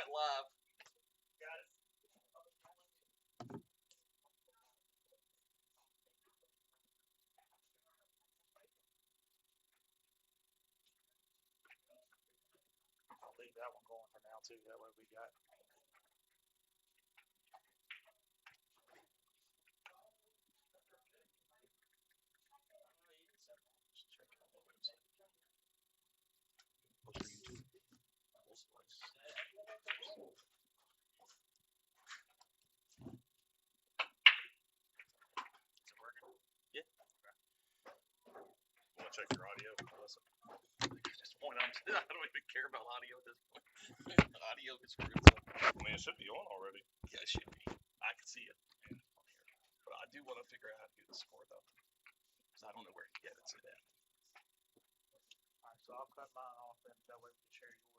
Night Live. I'll leave that one going for now too. That way we got. Yeah. Want to check your audio? Listen. At this point, I don't even care about audio at this point. Audio is screwed up. I mean, it should be on already. Yeah, it should be. I can see it. But I do want to figure out how to do the score, though. Because I don't know where to get it to that. All right, so I'll cut mine off and that way we can share yours.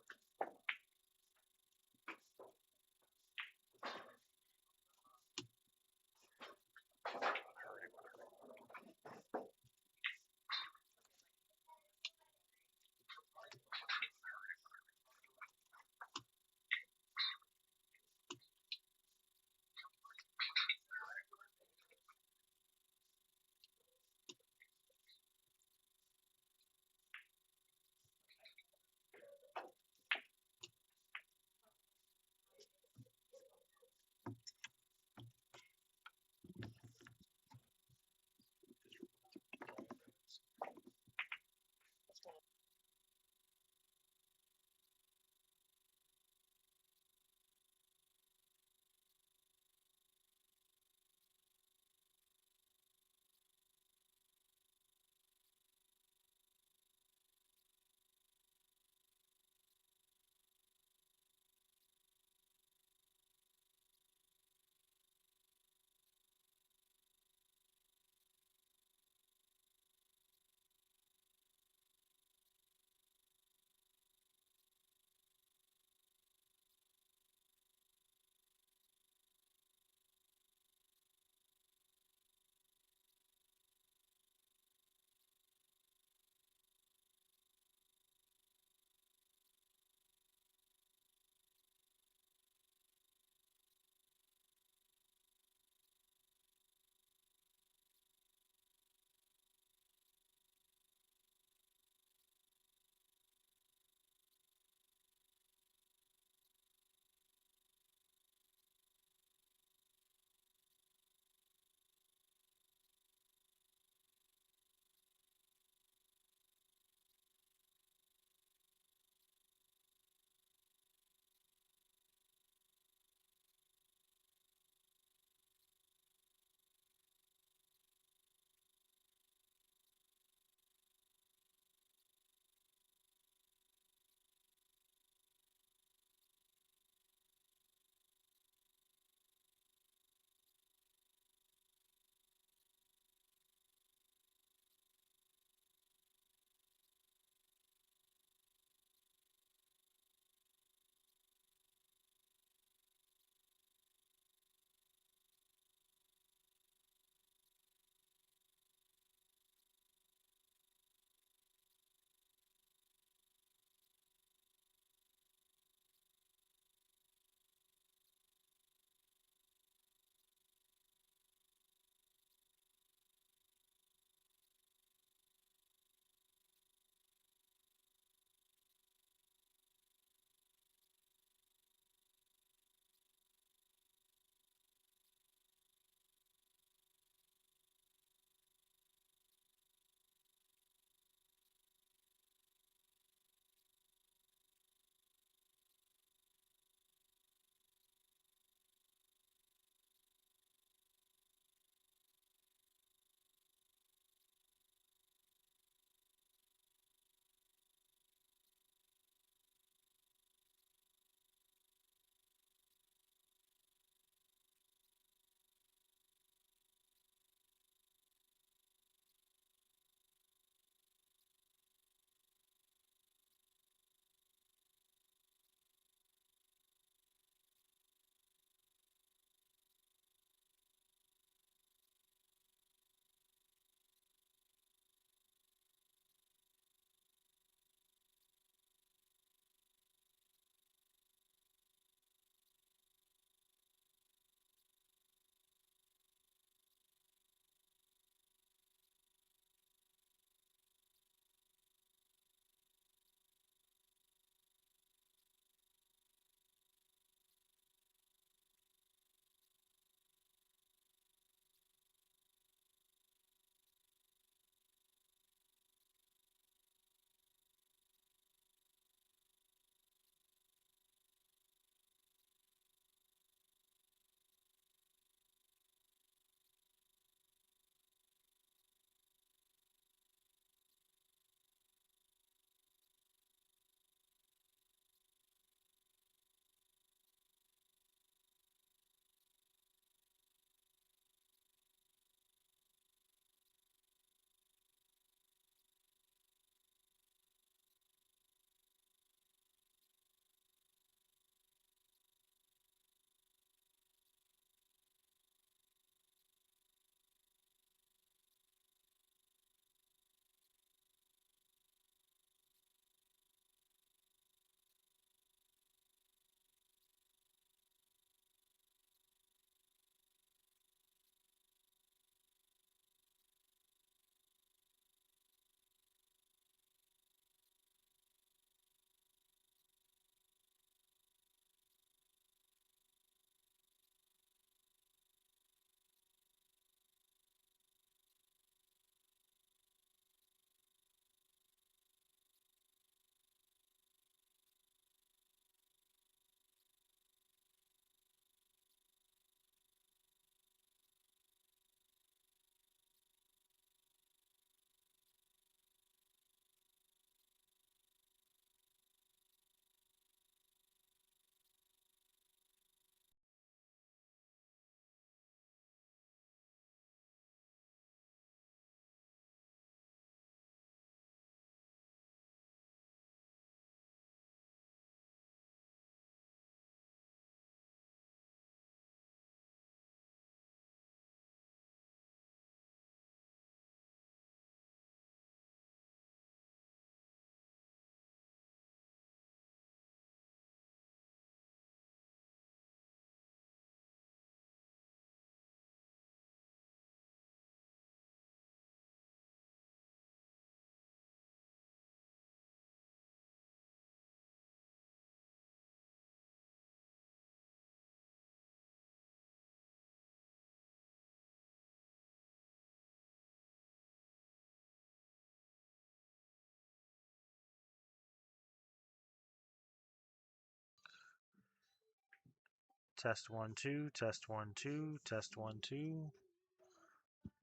Test 1 2. Test 1 2. Test 1 2.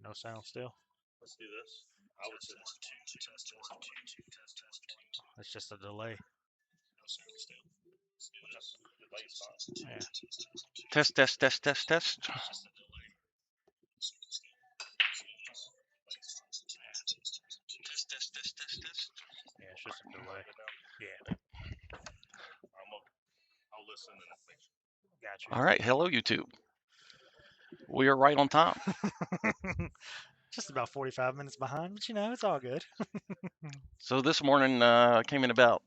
No sound still. Let's do this. I would say It's just a delay. delay's fine. Yeah. Test, test, test, test, test. Yeah, it's just a delay. Yeah, I'll listen and make sure. got you. All right, hello YouTube. We are right on time. Just about 45 minutes behind, but it's all good. So this morning came in about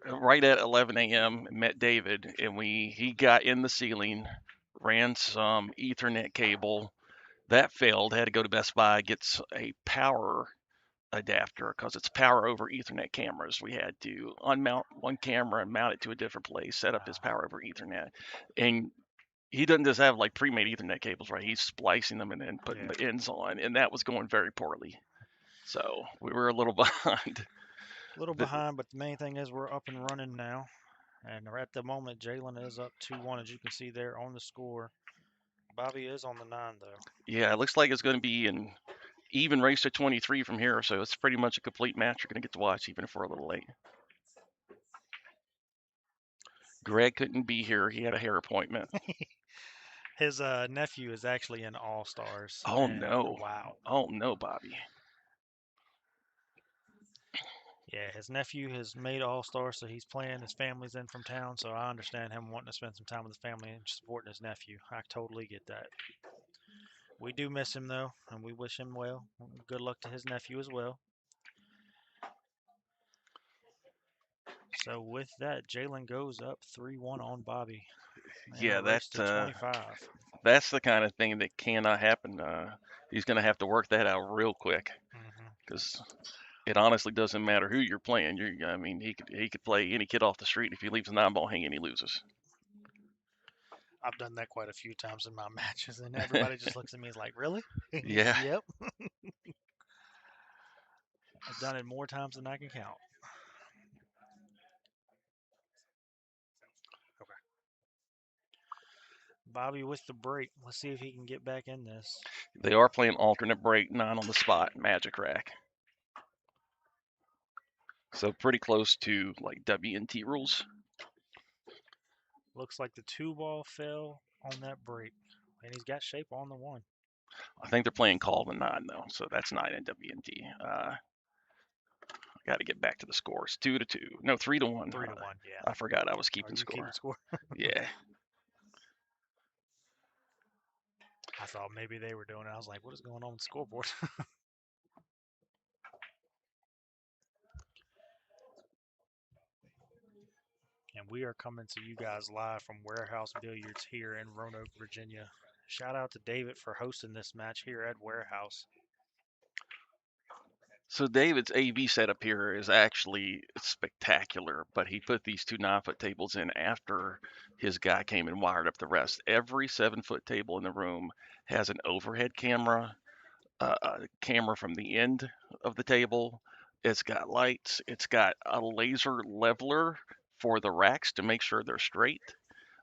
right at 11 a.m. Met David, and he got in the ceiling, ran some Ethernet cable. That failed. Had to go to Best Buy, get a power adapter because it's power over Ethernet cameras. We had to unmount one camera and mount it to a different place, set up his power over Ethernet. And he doesn't just have like pre-made Ethernet cables, right? He's splicing them and then putting the ends on, and that was going very poorly. So we were a little behind. A little behind, but the main thing is we're up and running now. And at the moment, Jalen is up 2-1, as you can see there on the score. Bobby is on the 9, though. Yeah, it looks like it's going to be an even race to 23 from here, so it's pretty much a complete match you're going to get to watch, even if we're a little late. Greg couldn't be here. He had a hair appointment. His nephew is actually in All Stars. Oh, no. Wow. Oh, no, Bobby. Yeah, his nephew has made All Stars, so he's playing. His family's in from town, so I understand him wanting to spend some time with his family and supporting his nephew. I totally get that. We do miss him, though, and we wish him well. Good luck to his nephew as well. So with that, Jalen goes up 3-1 on Bobby. Yeah, that's to 25. That's the kind of thing that cannot happen. He's going to have to work that out real quick because it honestly doesn't matter who you're playing. I mean, he could play any kid off the street. If he leaves a 9-ball hanging, he loses. I've done that quite a few times in my matches, and everybody just looks at me as like, really? Yeah. Yep. I've done it more times than I can count. Okay. Bobby with the break. Let's see if he can get back in this. They are playing alternate break, 9 on the spot, magic rack. So pretty close to like W&T rules. Looks like the 2-ball fell on that break, and he's got shape on the 1. I think they're playing call the 9 though, so that's 9 in W&T. Got to get back to the scores. 2-2. No, 3-1. 3-1. Yeah. I forgot I was keeping score. Keeping score? Yeah. I thought maybe they were doing it. I was like, what is going on with the scoreboard? And we are coming to you guys live from Warehouse Billiards here in Roanoke, Virginia. Shout out to David for hosting this match here at Warehouse. So David's AV setup here is actually spectacular, but he put these 2 9-foot tables in after his guy came and wired up the rest. Every 7-foot table in the room has an overhead camera, a camera from the end of the table. It's got lights. It's got a laser leveler for the racks to make sure they're straight.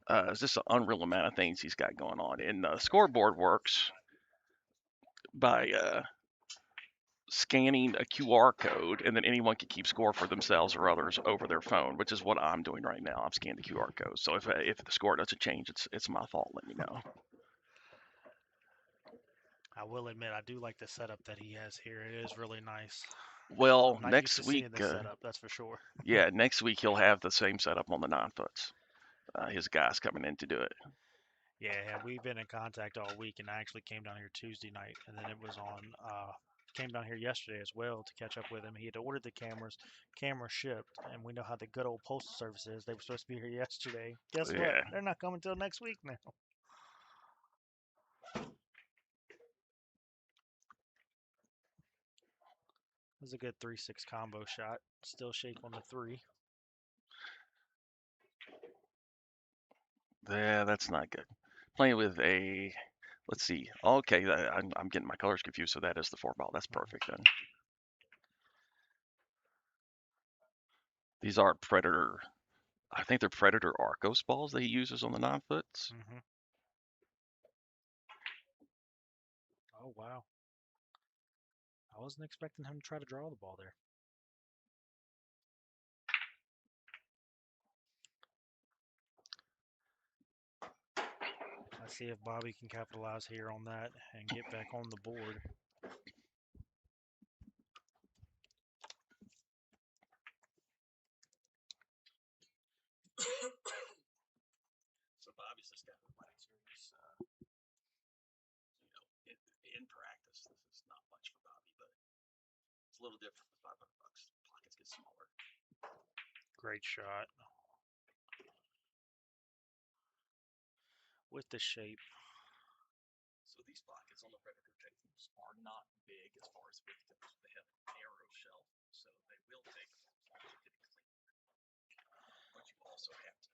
It's just an unreal amount of things he's got going on. And the scoreboard works by scanning a QR code, and then anyone can keep score for themselves or others over their phone, which is what I'm doing right now. I'm scanning the QR code. So if the score doesn't change, it's my fault. Let me know. I will admit, I do like the setup that he has here. It is really nice. Well, I'm not next used to week, seeing this setup, that's for sure. Yeah, next week he'll have the same setup on the 9-foots. His guy's coming in to do it. Yeah, we've been in contact all week, and I actually came down here Tuesday night, and then it was on. Came down here yesterday as well to catch up with him. He had ordered the cameras shipped, and we know how the good old postal service is. They were supposed to be here yesterday. Guess what? They're not coming till next week now. It was a good 3-6 combo shot. Still shape on the 3. Yeah, that's not good. Playing with a, let's see. Okay, I'm getting my colors confused. So that is the 4-ball. That's perfect then. These are Predator I think they're Predator Arcos balls that he uses on the 9-foots. Mm-hmm. Oh, wow. I wasn't expecting him to try to draw the ball there. Let's see if Bobby can capitalize here on that and get back on the board. So Bobby's just got the wax here. In practice, this is not much for Bobby, but it's a little different with $500. Pockets get smaller. Great shot. With the shape. So these pockets on the Predator tables are not big as far as width goes. They have a narrow shelf, so they will take as long as you get it clean. But you also have to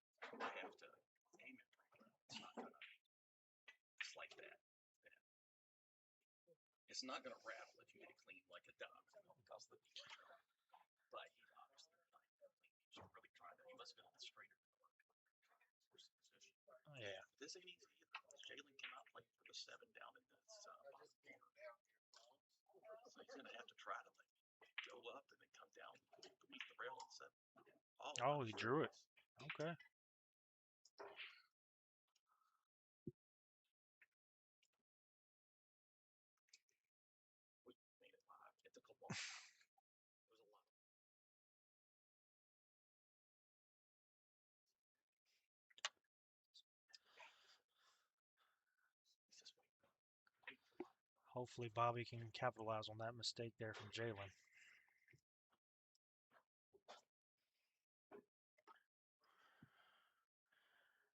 aim it pretty well. It's not gonna just like that. It's not gonna rattle if you get it clean like a dime because the but he's obviously not clean. He's really trying to. He must have been on the straighter than the position. Yeah. This ain't easy either. Jalen cannot play for the 7 down in this bottom corner. So he's going to have to try to go up and then come down beneath the rail and set. Oh, he drew it. Okay. We made it live. It took a long time. It was a lot. Hopefully Bobby can capitalize on that mistake there from Jalen.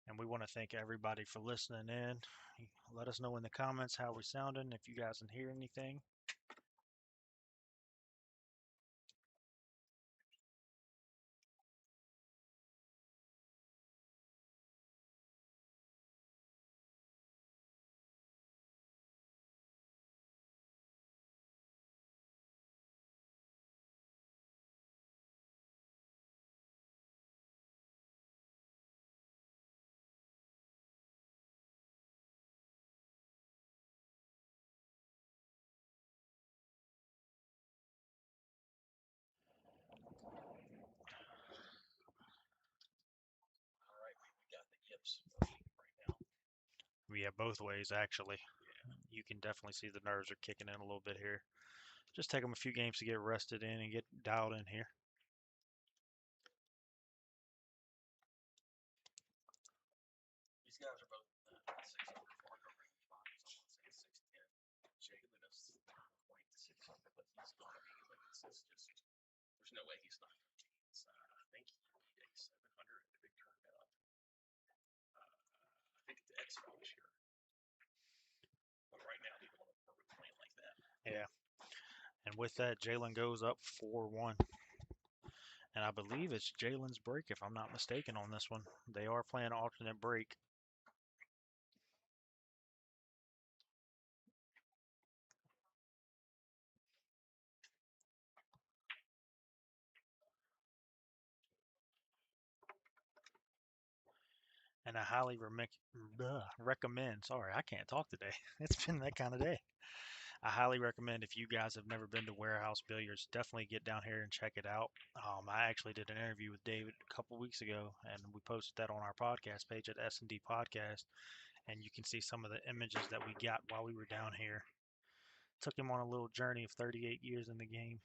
And we want to thank everybody for listening in. Let us know in the comments how we're sounding, if you guys can hear anything. All right, we got the yips right now. Yeah, both ways, actually. You can definitely see the nerves are kicking in a little bit here. Just take them a few games to get rested in and get dialed in here. These guys are both 600 Fargo range bodies. I want to say 610. Jalen is quite 600, but he's going to be like it's just. There's no way he's not going to be. I think he beat a 700 at the big tournament. I think it's Expo this year. But right now, people are playing like that. Yeah. And with that, Jalen goes up 4-1. And I believe it's Jalen's break, if I'm not mistaken, on this one. They are playing alternate break. And I highly recommend, sorry, I can't talk today. It's been that kind of day. I highly recommend, if you guys have never been to Warehouse Billiards, definitely get down here and check it out. I actually did an interview with David a couple weeks ago, and we posted that on our podcast page at S&D Podcast, and you can see some of the images that we got while we were down here. Took him on a little journey of 38 years in the game.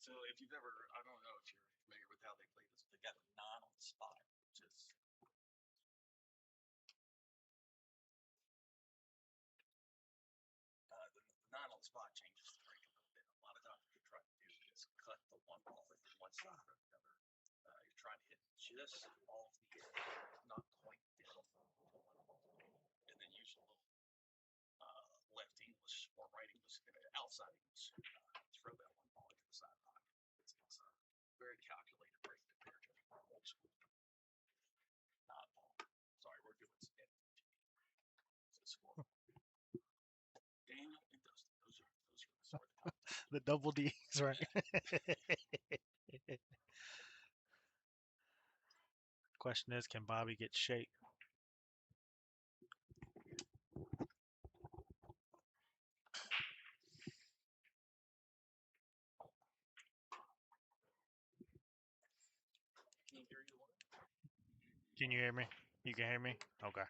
So if you've ever, I don't know if you're familiar with how they play this, they got a 9 on the spot, which is the 9 on the spot changes the break a little bit. A lot of times what you're trying to do is cut the one ball into one side or the other. You're trying to hit just off the edge, not quite down. And then use a little left English or right English, outside English, throw that one ball into the side pocket. It's a very calculated break to pair just The double D's, right? Question is, can Bobby get shape? Can you hear me? You can hear me? Okay.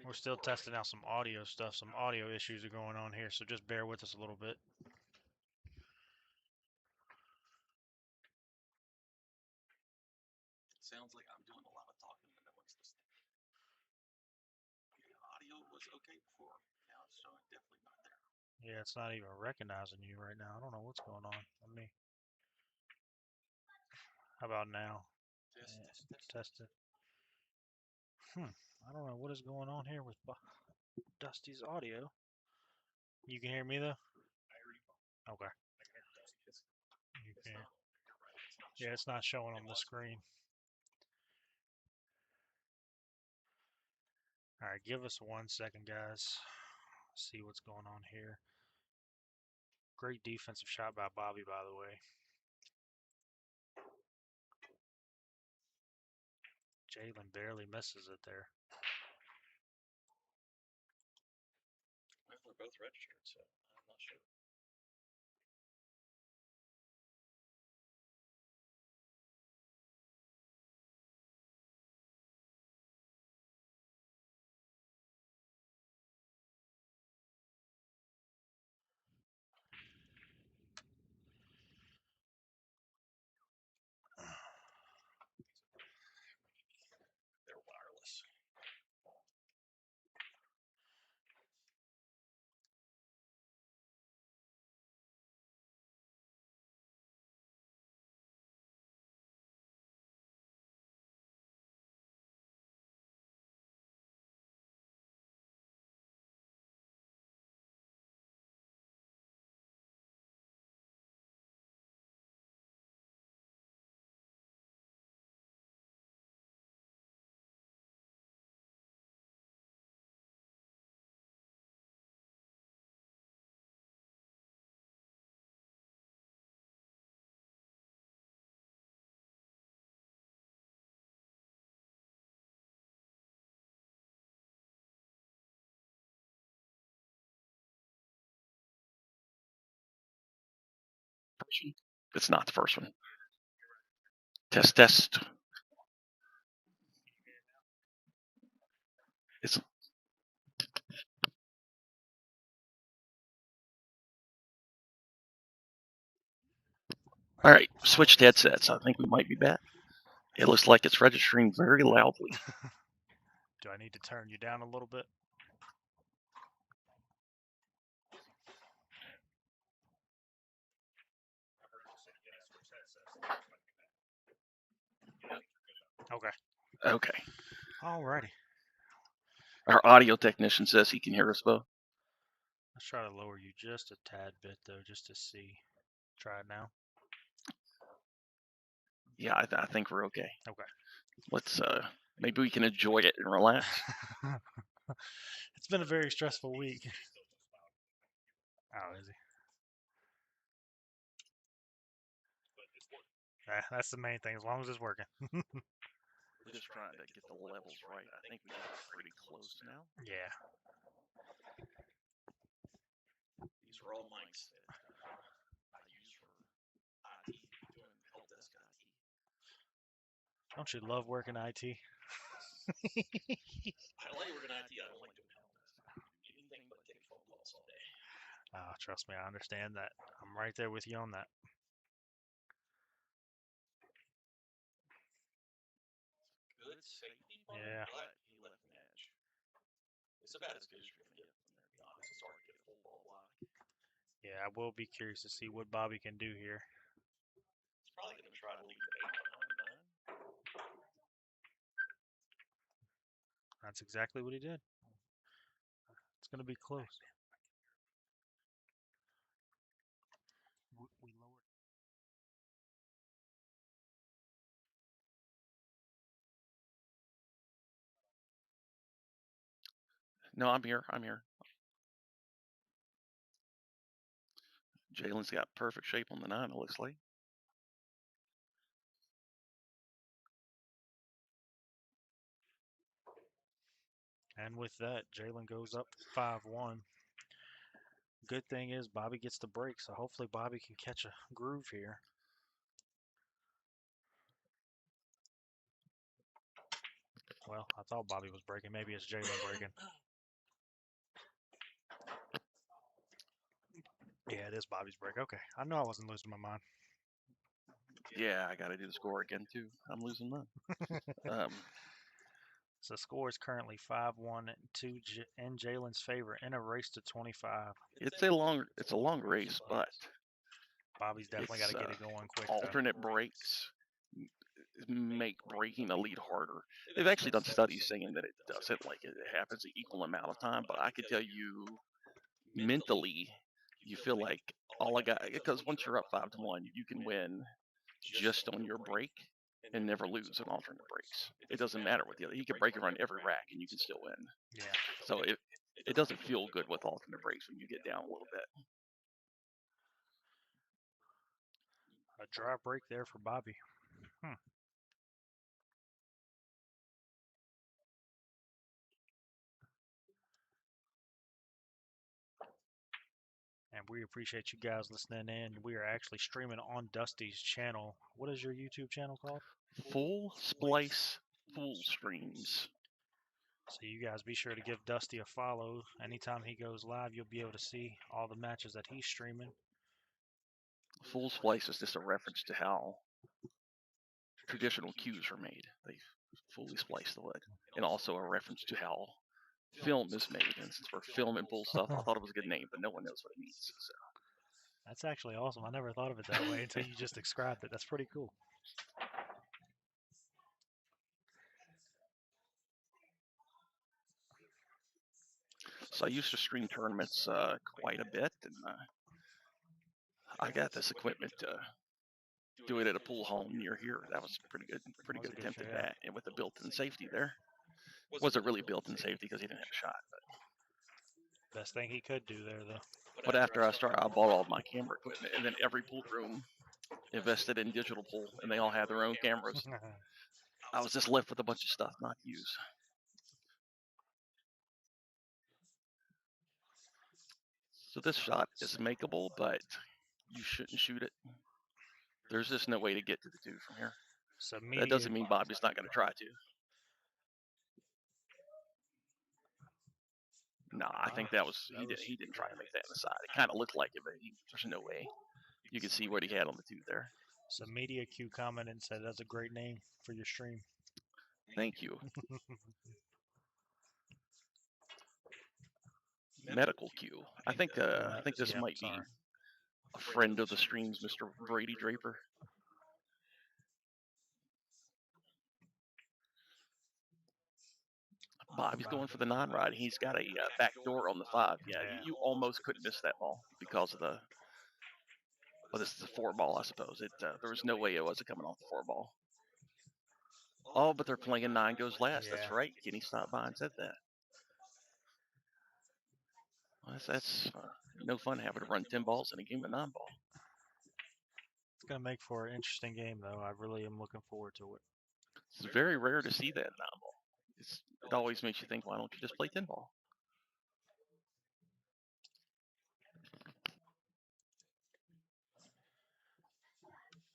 We're still testing out some audio stuff. Some audio issues are going on here, so just bear with us a little bit. Sounds like I'm doing a lot of talking and no one's listening. The audio was okay before. Now it's showing definitely not there. Yeah, it's not even recognizing you right now. I don't know what's going on. Let me. How about now? Test, Yeah, test, test. test it. I don't know what is going on here with Dusty's audio. You can hear me though? I hear you. Okay. I can hear Dusty. You It's can. not on there, right? It's not Yeah, it's not showing on the was. screen. All right, give us 1 second, guys. See what's going on here. Great defensive shot by Bobby, by the way. Jalen barely misses it there. Well, they're both registered, so I'm not sure. They're wireless. It's not the first one. Test, test. It's all right. Switched headsets. I think we might be back. It looks like it's registering very loudly. Do I need to turn you down a little bit? Okay. Okay. Alrighty. Our audio technician says he can hear us both. Let's try to lower you just a tad bit, though, just to see. Try it now. Yeah, I think we're okay. Okay. Let's maybe we can enjoy it and relax. It's been a very stressful week. Oh, is he? That's the main thing, as long as it's working. We're just trying to get the levels right. I think we got pretty close now. Yeah. These are all mics that I use for IT, doing help desk IT. Don't you love working IT? I like working IT. I don't like doing help desk. Anything but taking phone calls all day. Trust me, I understand that. I'm right there with you on that. Good safety. Yeah. But he left an edge. It's about as good as you're gonna get from there, to be honest. It's hard to get a full ball block. Yeah, I will be curious to see what Bobby can do here. He's probably gonna try to leave the 8-1 That's exactly what he did. It's going to be close. We lowered. No, I'm here. I'm here. Jalen's got perfect shape on the 9, it looks like. And with that, Jalen goes up 5-1. Good thing is Bobby gets the break, so hopefully Bobby can catch a groove here. Well, I thought Bobby was breaking. Maybe it's Jalen breaking. Yeah, it is Bobby's break. Okay. I know I wasn't losing my mind. Yeah, I got to do the score again, too. I'm losing mine. So score is currently 5-1 in Jalen's favor in a race to 25. It's a long race, but Bobby's definitely got to get it going quick, though. alternate breaks make breaking a lead harder. They've actually done studies saying that it doesn't, like it happens an equal amount of time, but I could tell you mentally, you feel like all I got, because once you're up 5-1, you can win just on your break and never lose in alternate breaks. It doesn't matter what the other, he can break and run every rack and you can still win. Yeah. So it doesn't feel good with alternate breaks when you get down a little bit. A dry break there for Bobby. And we appreciate you guys listening in. We are actually streaming on Dusty's channel. What is your YouTube channel called? Full Splice Full Streams. So you guys be sure to give Dusty a follow. Anytime he goes live, you'll be able to see all the matches that he's streaming. Full Splice is just a reference to how traditional cues are made. They fully splice the wood. And also a reference to how film is made. And since we're filming full stuff, I thought it was a good name, but no one knows what it means. So. That's actually awesome. I never thought of it that way until you just described it. That's pretty cool. So I used to stream tournaments quite a bit, and I got this equipment to do it at a pool home near here. That was pretty good attempt at that, and with the built-in safety there. Wasn't really built-in safety because he didn't have a shot. But best thing he could do there, though. But after I bought all my camera equipment, and then every pool room invested in digital pool, and they all had their own cameras. I was just left with a bunch of stuff not to use. So this shot is makeable, but you shouldn't shoot it. There's just no way to get to the 2 from here. So that doesn't mean Bobby's not going to try to. No, I think that was he didn't try to make that in the side. It kind of looked like it, but there's no way. You can see what he had on the 2 there. So Media Q commented and said that's a great name for your stream. Thank you. Medical Q. I think this might be a friend of the streams, Mr. Brady Draper. Bobby's going for the non-rod. He's got a back door on the 5. Yeah, you almost couldn't miss that ball because of the. Well, this is a 4 ball, I suppose. There was no way it wasn't coming off the 4 ball. Oh, but they're playing 9 goes last. Yeah. That's right. Kenny stopped by and said that. Well, that's no fun having to run 10 balls in a game of 9 ball. It's going to make for an interesting game, though. I really am looking forward to it. It's very rare to see that in 9 ball. It always makes you think, why don't you just play 10 ball?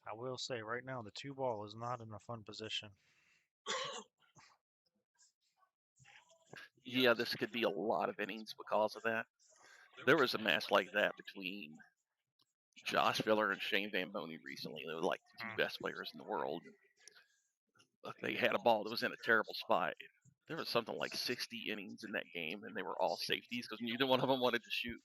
I will say right now, the 2 ball is not in a fun position. Yeah, this could be a lot of innings because of that. There was a match like that between Josh Filler and Shane Van Boney recently. They were like the 2 best players in the world. They had a ball that was in a terrible spot. There was something like 60 innings in that game, and they were all safeties because neither one of them wanted to shoot.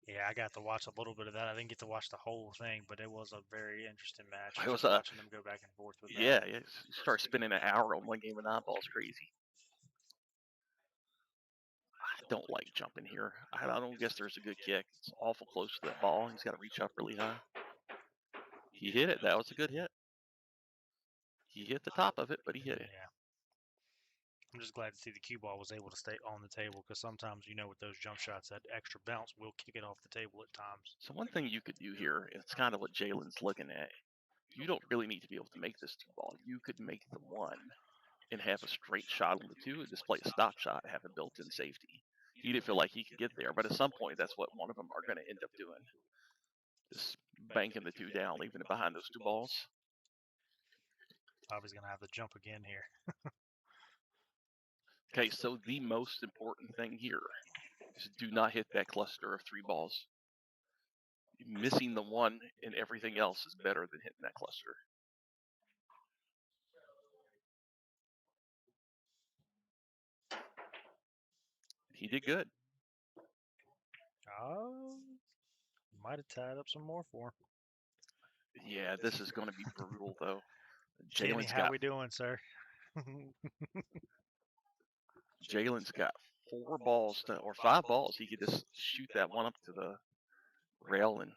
Yeah, I got to watch a little bit of that. I didn't get to watch the whole thing, but it was a very interesting match. I was watching them go back and forth with that. Yeah, you start spending an hour on one game of 9 ball is crazy. I don't like jumping here. I don't guess there's a good kick. It's awful close to that ball. He's got to reach up really high. He hit it. That was a good hit. He hit the top of it, but he hit it. Yeah. I'm just glad to see the cue ball was able to stay on the table because sometimes, with those jump shots, that extra bounce will kick it off the table at times. So one thing you could do here, it's kind of what Jalen's looking at. You don't really need to be able to make this 2-ball. You could make the 1 and have a straight shot on the 2 and display a stop shot, have a built-in safety. He didn't feel like he could get there, but at some point, that's what one of them are going to end up doing. Just banking the 2 down, leaving it behind those 2 balls. Bobby's going to have to jump again here. Okay, so the most important thing here is do not hit that cluster of 3 balls. Missing the 1 and everything else is better than hitting that cluster. He did good. Oh, might have tied up some more for him. Yeah, this is going to be brutal, though. Kenny, how we doing, sir? Jalen's got 4 balls or 5 balls. He could just shoot that 1 up to the rail and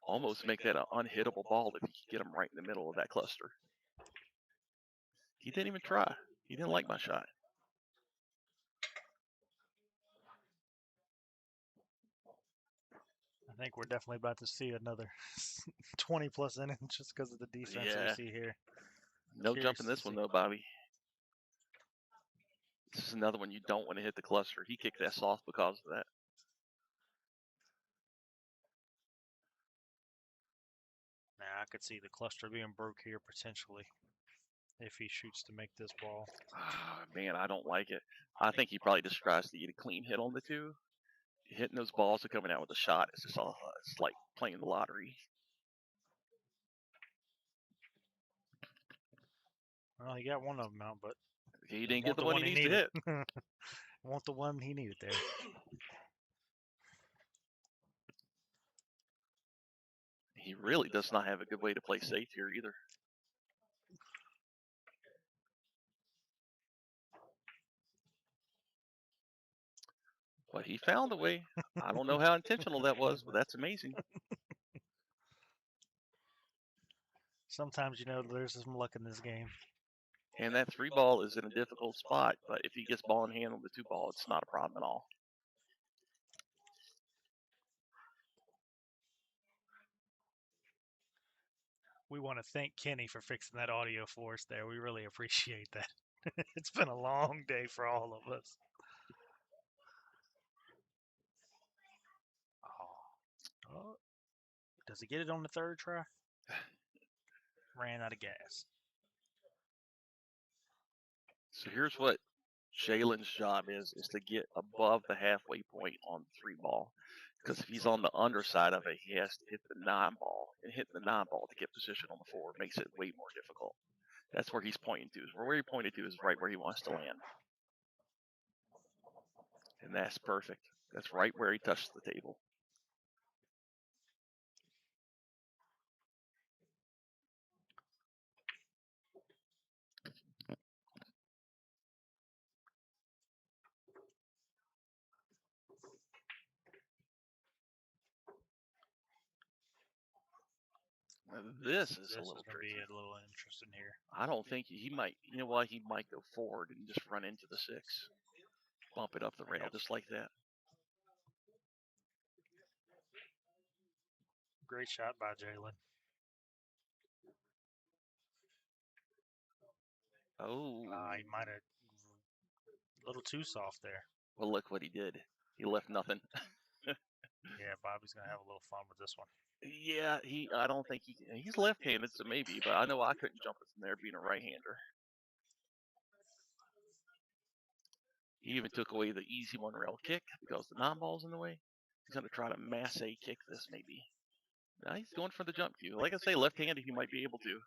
almost make that an unhittable ball if he could get him right in the middle of that cluster. He didn't even try. He didn't like my shot. I think we're definitely about to see another 20-plus innings just because of the defense that we see here. No jump in this one, though, Bobby. This is another one you don't want to hit the cluster. He kicked that soft because of that. Now, I could see the cluster being broke here potentially if he shoots to make this ball. Man, I don't like it. I think he probably just tries to get a clean hit on the 2. Hitting those balls and coming out with a shot is just all, it's like playing the lottery. Well, he got one of them out, but he didn't get the one he needs to hit. Want the one he needed there. He really does not have a good way to play safe here either. But he found a way. I don't know how intentional that was, but that's amazing. Sometimes, there's some luck in this game. And that 3 ball is in a difficult spot, but if he gets ball in hand on the 2 ball, it's not a problem at all. We want to thank Kenny for fixing that audio for us there. We really appreciate that. It's been a long day for all of us. Oh. Does he get it on the 3rd try? Ran out of gas. So here's what Jalen's job is to get above the halfway point on the 3 ball. Because if he's on the underside of it, he has to hit the 9 ball. And hitting the 9 ball to get position on the 4 makes it way more difficult. That's where he's pointing to. Where he pointed to is right where he wants to land. And that's perfect. That's right where he touched the table. This is a little tricky. Be a little interesting here. I don't think he might. You know what? He might go forward and just run into the 6, bump it up the rail just like that. Great shot by Jalen. Oh, he might have a little too soft there. Well, look what he did. He left nothing. Yeah, Bobby's gonna have a little fun with this one. Yeah, I don't think he's left-handed, so maybe, but I know I couldn't jump it from there being a right-hander. He even took away the easy 1 rail kick because the 9 ball's in the way. He's gonna try to masse kick this maybe. Now he's going for the jump cue. Like I say, left-handed he might be able to.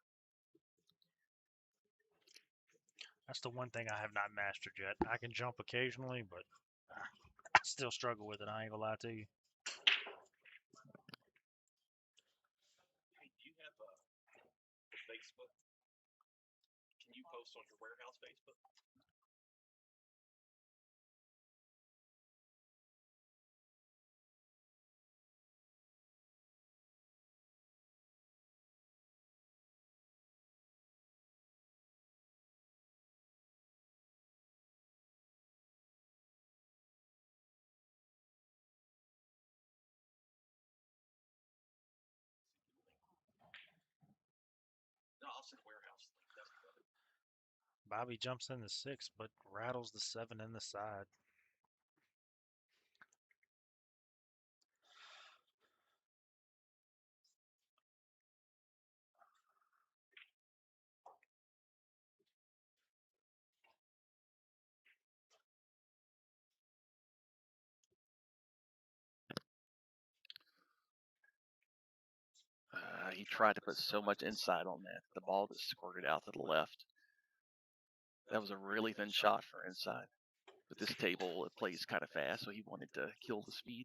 That's the one thing I have not mastered yet. I can jump occasionally, but I still struggle with it. I ain't gonna lie to you. Hey, do you have a Facebook? Can you post on your warehouse Facebook? Bobby jumps in the 6, but rattles the 7 in the side. He tried to put so much inside on that. The ball just squirted out to the left. That was a really thin shot for inside. But this table, it plays kind of fast, so he wanted to kill the speed.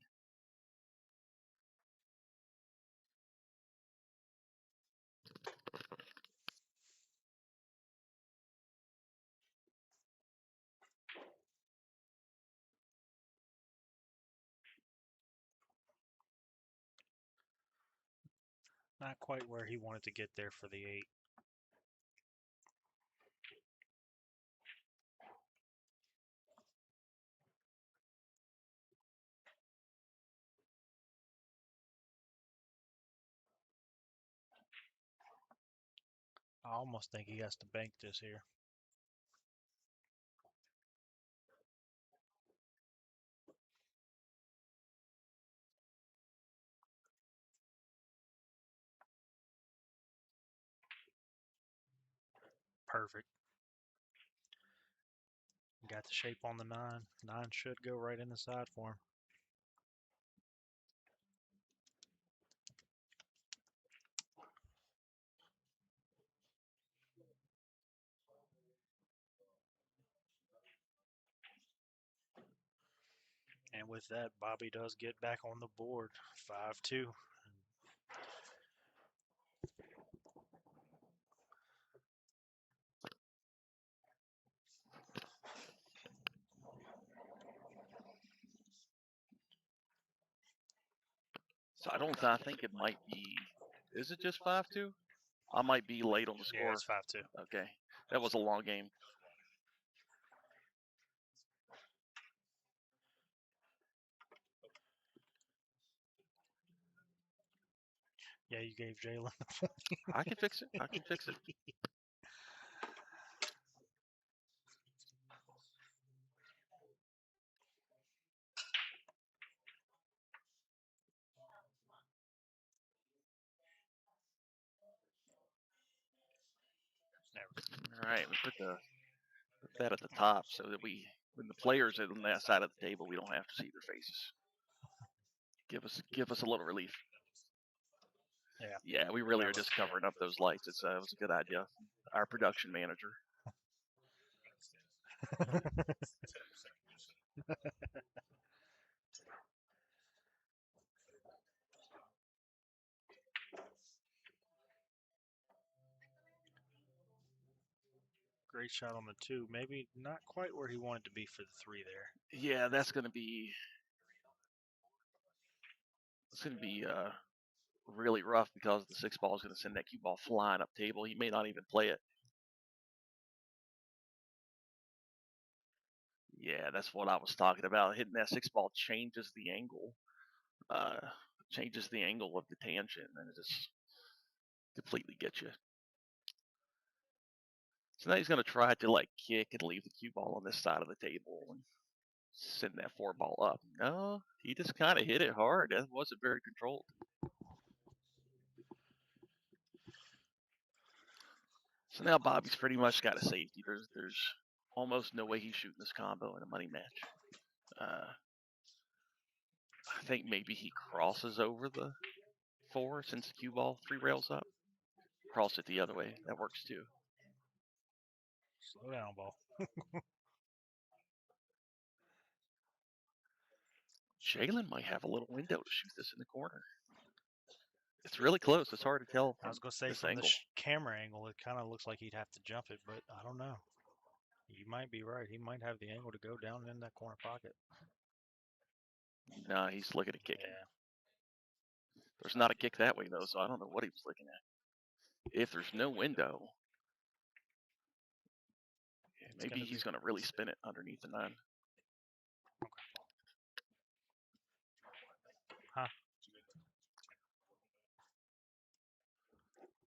Not quite where he wanted to get there for the 8. I almost think he has to bank this here. Perfect. Got the shape on the 9. 9 should go right in the side for him. And with that, Bobby does get back on the board, 5-2. So I think it might be, is it just 5-2? I might be late on the Yeah, score. it's 5-2. Okay. That was a long game. Yeah, you gave Jalen. I can fix it. I can fix it. All right, we put that at the top so that when the players are on that side of the table, we don't have to see their faces. Give us a little relief. Yeah, we really are just covering up those lights. It was a good idea. Our production manager. Great shot on the 2. Maybe not quite where he wanted to be for the 3 there. Yeah, that's going to be really rough because the 6 ball is going to send that cue ball flying up table. He may not even play it. Yeah, that's what I was talking about. Hitting that 6 ball changes the angle of the tangent, and it just completely gets you. So now he's going to try to like kick and leave the cue ball on this side of the table and send that 4 ball up. No, he just kind of hit it hard. That wasn't very controlled. So now Bobby's pretty much got a safety. There's almost no way he's shooting this combo in a money match. I think maybe he crosses over the 4 since the cue ball 3 rails up. Cross it the other way. That works too. Slow down, ball. Jalen might have a little window to shoot this in the corner. It's really close. It's hard to tell. I was going to say from the camera angle, it kind of looks like he'd have to jump it, but I don't know. You might be right. He might have the angle to go down in that corner pocket. Nah, he's looking at kicking. Yeah. There's not a kick that way, though, so I don't know what he was looking at. If there's no window, maybe he's going to really spin it underneath the 9. Okay. Huh.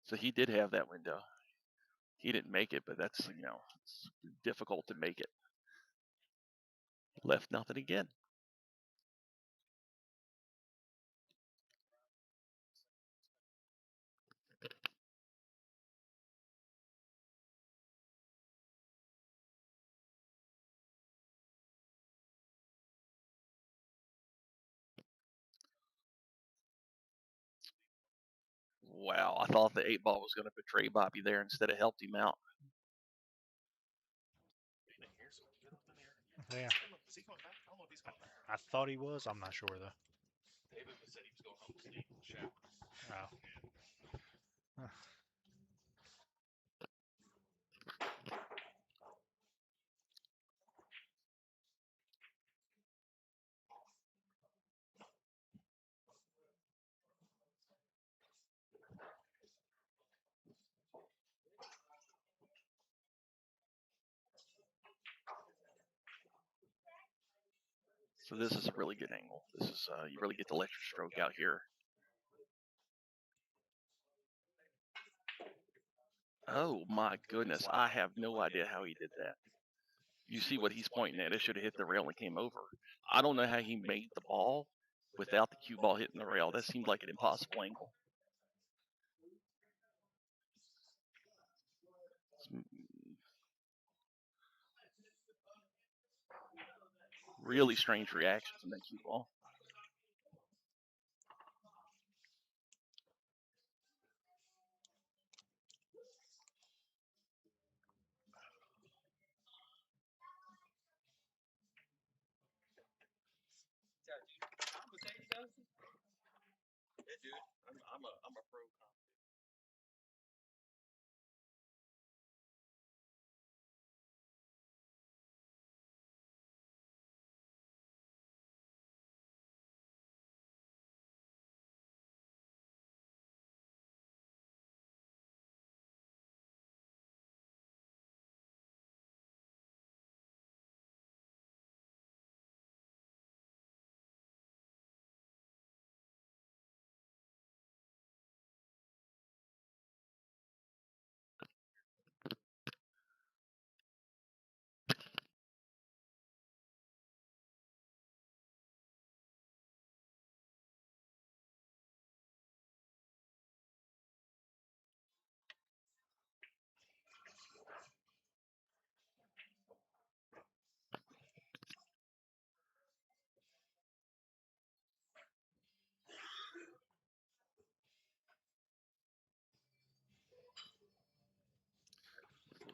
So he did have that window. He didn't make it, but that's, it's difficult to make it. Left nothing again. Wow, I thought the 8-ball was going to betray Bobby there instead of helped him out. Yeah. I thought he was. I'm not sure though. Oh. Huh. So this is a really good angle. This is you really get the electric stroke out here. Oh my goodness, I have no idea how he did that. You see what he's pointing at? It should have hit the rail and came over. I don't know how he made the ball without the cue ball hitting the rail. That seemed like an impossible angle. Really strange reaction from that cue ball. Yeah, dude. I'm a pro.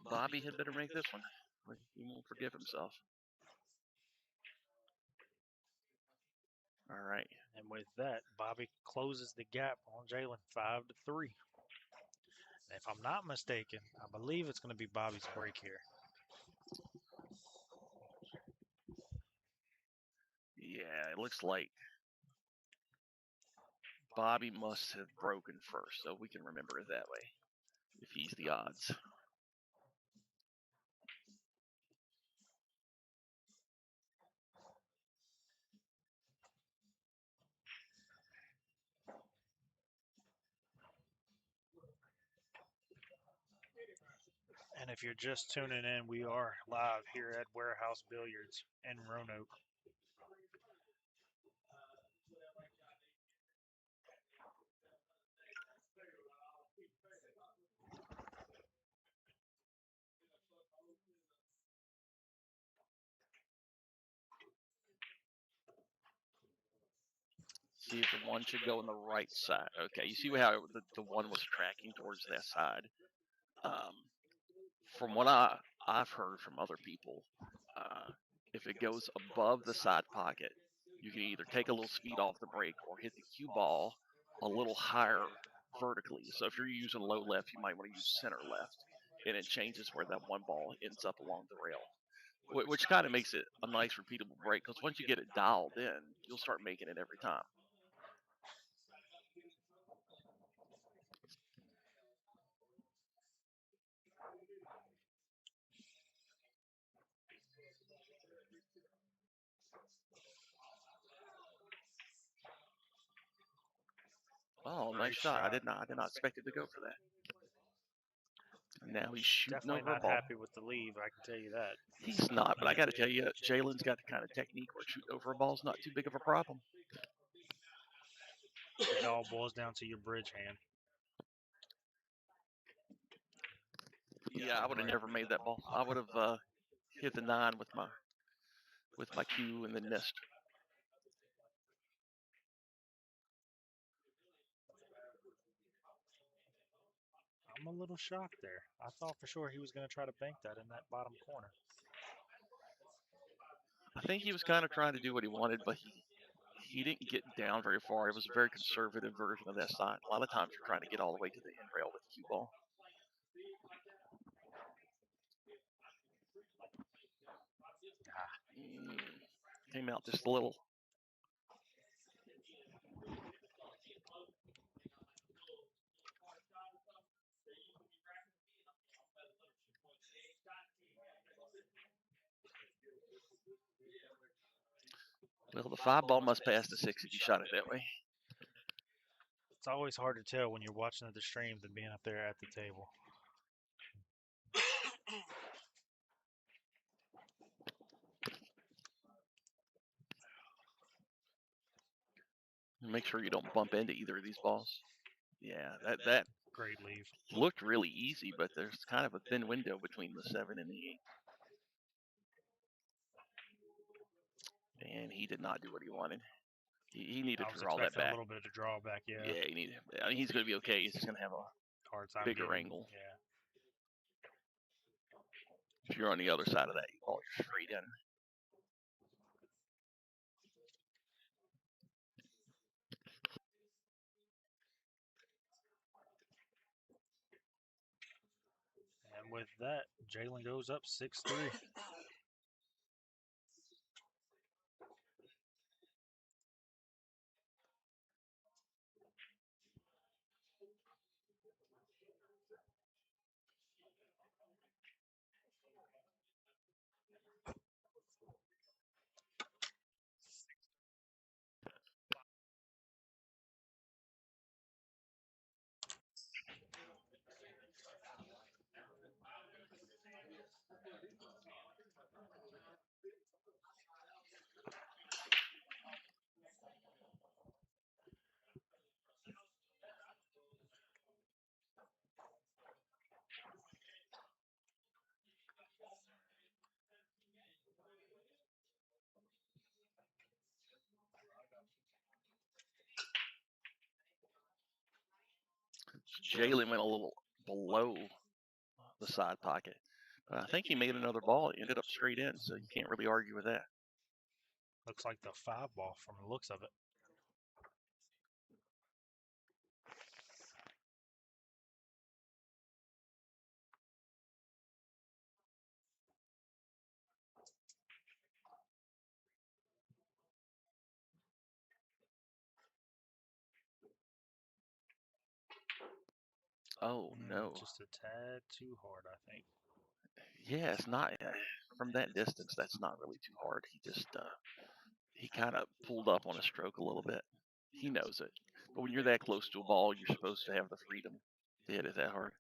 Bobby had better make this one. He won't forgive himself. All right. And with that, Bobby closes the gap on Jalen 5-3. If I'm not mistaken, I believe it's going to be Bobby's break here. Yeah, it looks like Bobby must have broken first, so we can remember it that way if he's the odds. And if you're just tuning in, we are live here at Warehouse Billiards in Roanoke. See if the one should go on the right side. Okay, you see how the one was tracking towards that side. From what I've heard from other people, if it goes above the side pocket, you can either take a little speed off the brake or hit the cue ball a little higher vertically. So if you're using low left, you might want to use center left, and it changes where that one ball ends up along the rail, which kind of makes it a nice repeatable break, because once you get it dialed in, you'll start making it every time. Oh, nice shot. I did not expect it to go for that. Now he's shooting Definitely over a not ball. happy with the leave, I can tell you that. He's not, but I got to tell you, Jalen's got the kind of technique where shooting over a ball is not too big of a problem. It all boils down to your bridge hand. Yeah, I would have never made that ball. I would have hit the 9 with my cue and then missed. I'm a little shocked there. I thought for sure he was going to try to bank that in that bottom corner. I think he was kind of trying to do what he wanted, but he didn't get down very far. It was a very conservative version of that side. A lot of times you're trying to get all the way to the end rail with the cue ball. Came out just a little. Well, the 5 ball must pass the 6 if you shot it that way. It's always hard to tell when you're watching the stream than being up there at the table. Make sure you don't bump into either of these balls. Yeah, that Great leave. looked really easy, but there's kind of a thin window between the 7 and the 8. And he did not do what he wanted. He needed I to was draw that expecting back. a little bit of drawback, yeah. Yeah, he needed. I mean, he's going to be okay. He's just going to have a Hard time bigger getting, angle. Yeah. If you're on the other side of that, you ball it straight in. And with that, Jalen goes up 6-3. Jalen went a little below the side pocket. But I think he made another ball. It ended up straight in, so you can't really argue with that. Looks like the 5 ball from the looks of it. Oh, no. Just a tad too hard, I think. Yeah, it's not. From that distance, that's not really too hard. He kind of pulled up on a stroke a little bit. He knows it. But when you're that close to a ball, you're supposed to have the freedom to hit it that hard.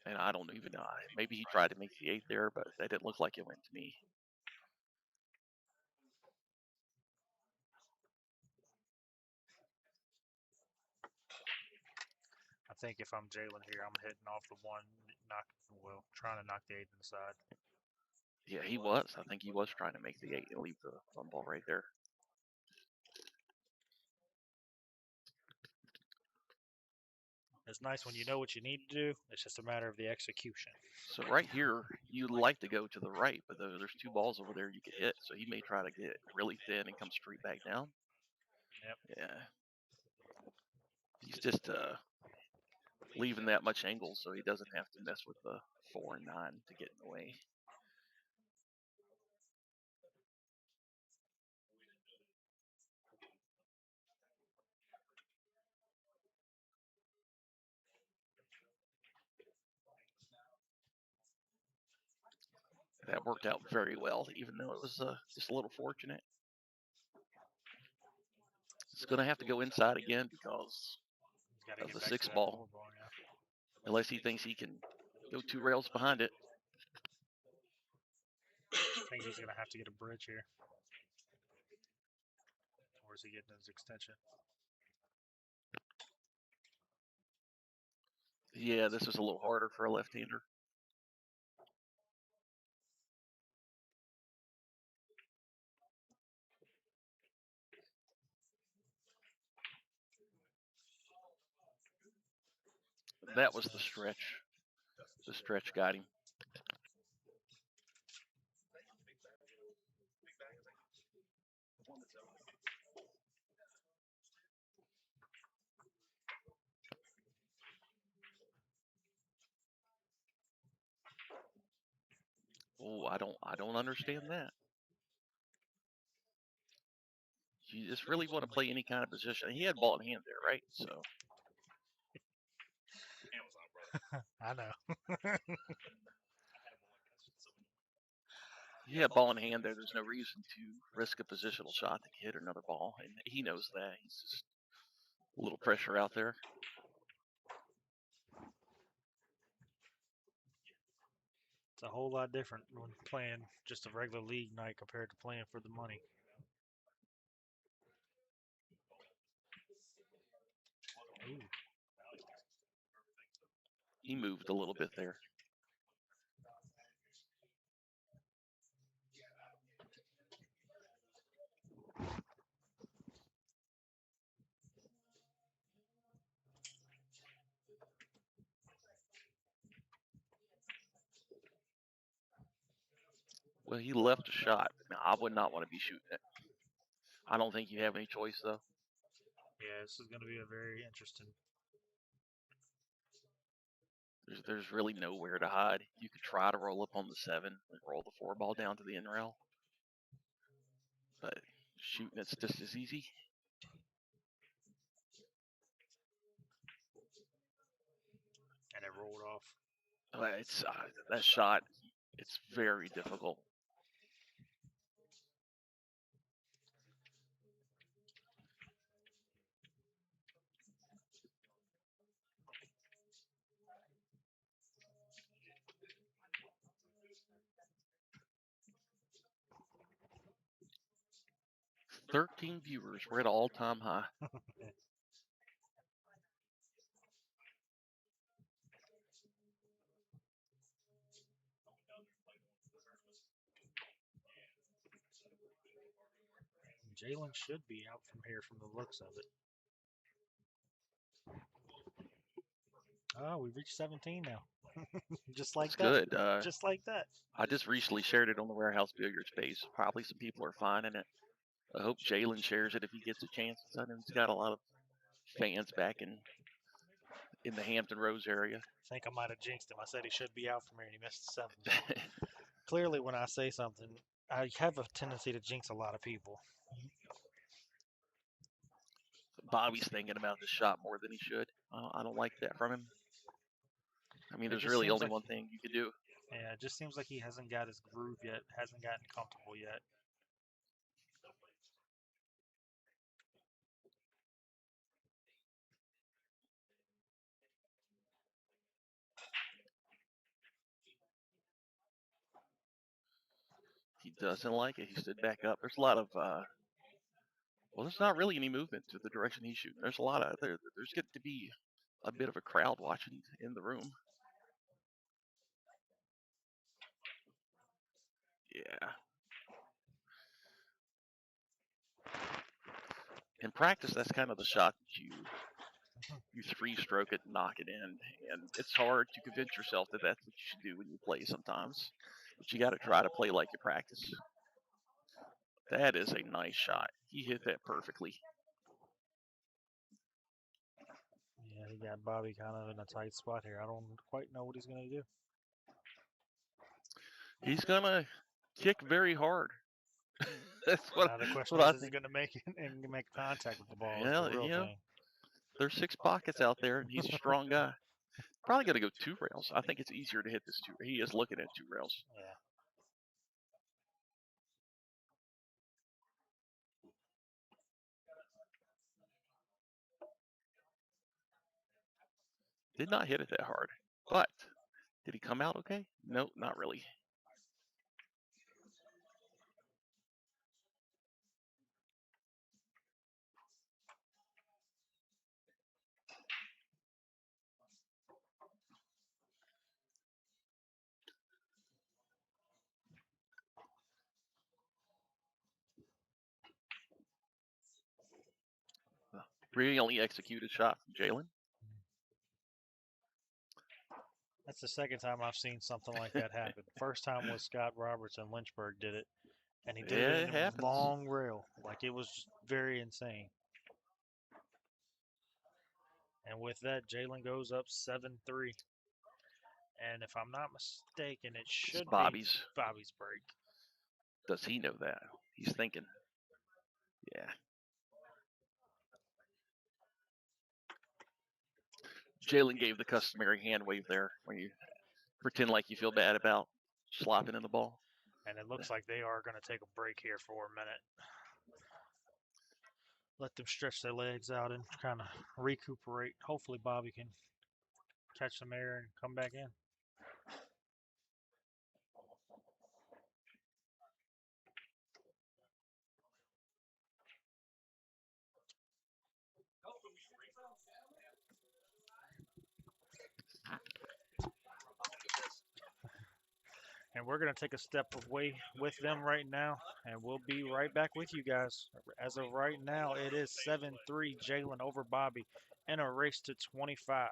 And I don't even know. Maybe he tried to make the 8 there, but that didn't look like it went to me. I think if I'm Jalen here, I'm hitting off the 1, trying to knock the 8 inside. Yeah, he was. I think he was trying to make the 8 and leave the fun ball right there. It's nice when you know what you need to do. It's just a matter of the execution. So right here, you'd like to go to the right, but there's 2 balls over there you could hit. So he may try to get it really thin and come straight back down. Yep. Yeah. He's just leaving that much angle so he doesn't have to mess with the 4 and 9 to get in the way. That worked out very well, even though it was just a little fortunate. It's going to have to go inside again because of the 6 ball. Unless he thinks he can go 2 rails behind it. I think he's going to have to get a bridge here. Or is he getting his extension? Yeah, this is a little harder for a left-hander. That was the stretch. The stretch got him. Oh, I don't understand that. You just really want to play any kind of position. He had ball in hand there, right? So I know. he had ball in hand there. There's no reason to risk a positional shot to hit another ball, and he knows that. He's just a little pressure out there. It's a whole lot different when playing just a regular league night compared to playing for the money. Ooh. He moved a little bit there. Well, he left a shot. Now, I would not want to be shooting it. I don't think you have any choice, though. Yeah, this is going to be a very interesting. There's really nowhere to hide. You could try to roll up on the 7 and roll the 4 ball down to the end rail. But shooting it's just as easy. And it rolled off. But it's that shot, it's very difficult. "13 viewers. We're at an all-time high." Jalen should be out from here from the looks of it. Oh, we reached 17 now. Just like That's that. good. Just like that. I just recently shared it on the Warehouse Billiards page. Probably some people are finding it. I hope Jalen shares it if he gets a chance. I know he's got a lot of fans back in the Hampton Roads area. I think I might have jinxed him. I said he should be out from here, and he missed the 7. Clearly, when I say something, I have a tendency to jinx a lot of people. Bobby's thinking about this shot more than he should. I don't like that from him. I mean, It there's just really seems only like one thing you could do. Yeah, it just seems like he hasn't got his groove yet, hasn't gotten comfortable yet. He doesn't like it. He stood back up. There's a lot of well, there's not really any movement to the direction he's shooting. There's a lot of there's getting to be a bit of a crowd watching in the room. Yeah. In practice, that's kind of the shot that you 3-stroke it and knock it in, and it's hard to convince yourself that that's what you should do when you play sometimes. But you got to try to play like you practice. That is a nice shot. He hit that perfectly. Yeah, he got Bobby kind of in a tight spot here. I don't quite know what he's going to do. He's going to kick very hard. That's Now the question what is he going to make it and make contact with the ball? Yeah, Is the real thing. There's 6 pockets out there, and he's a strong guy. Probably going to go 2 rails. I think it's easier to hit this 2. He is looking at 2 rails. Yeah. Did not hit it that hard. But did he come out okay? No, not really. Brilliantly executed shot from Jalen. That's the second time I've seen something like that happen. First time was Scott Roberts and Lynchburg did it, and he did Yeah, it it in a happens. long rail. Like, it was very insane. And with that, Jalen goes up 7-3. And if I'm not mistaken, it should be Bobby's. Bobby's break. Does he know that? He's thinking. Yeah. Jalen gave the customary hand wave there when you pretend like you feel bad about slopping in the ball. And it looks like they are going to take a break here for a minute. Let them stretch their legs out and kind of recuperate. Hopefully Bobby can catch some air and come back in. And we're going to take a step away with them right now, and we'll be right back with you guys. As of right now, it is 7-3 Jalen over Bobby in a race to 25.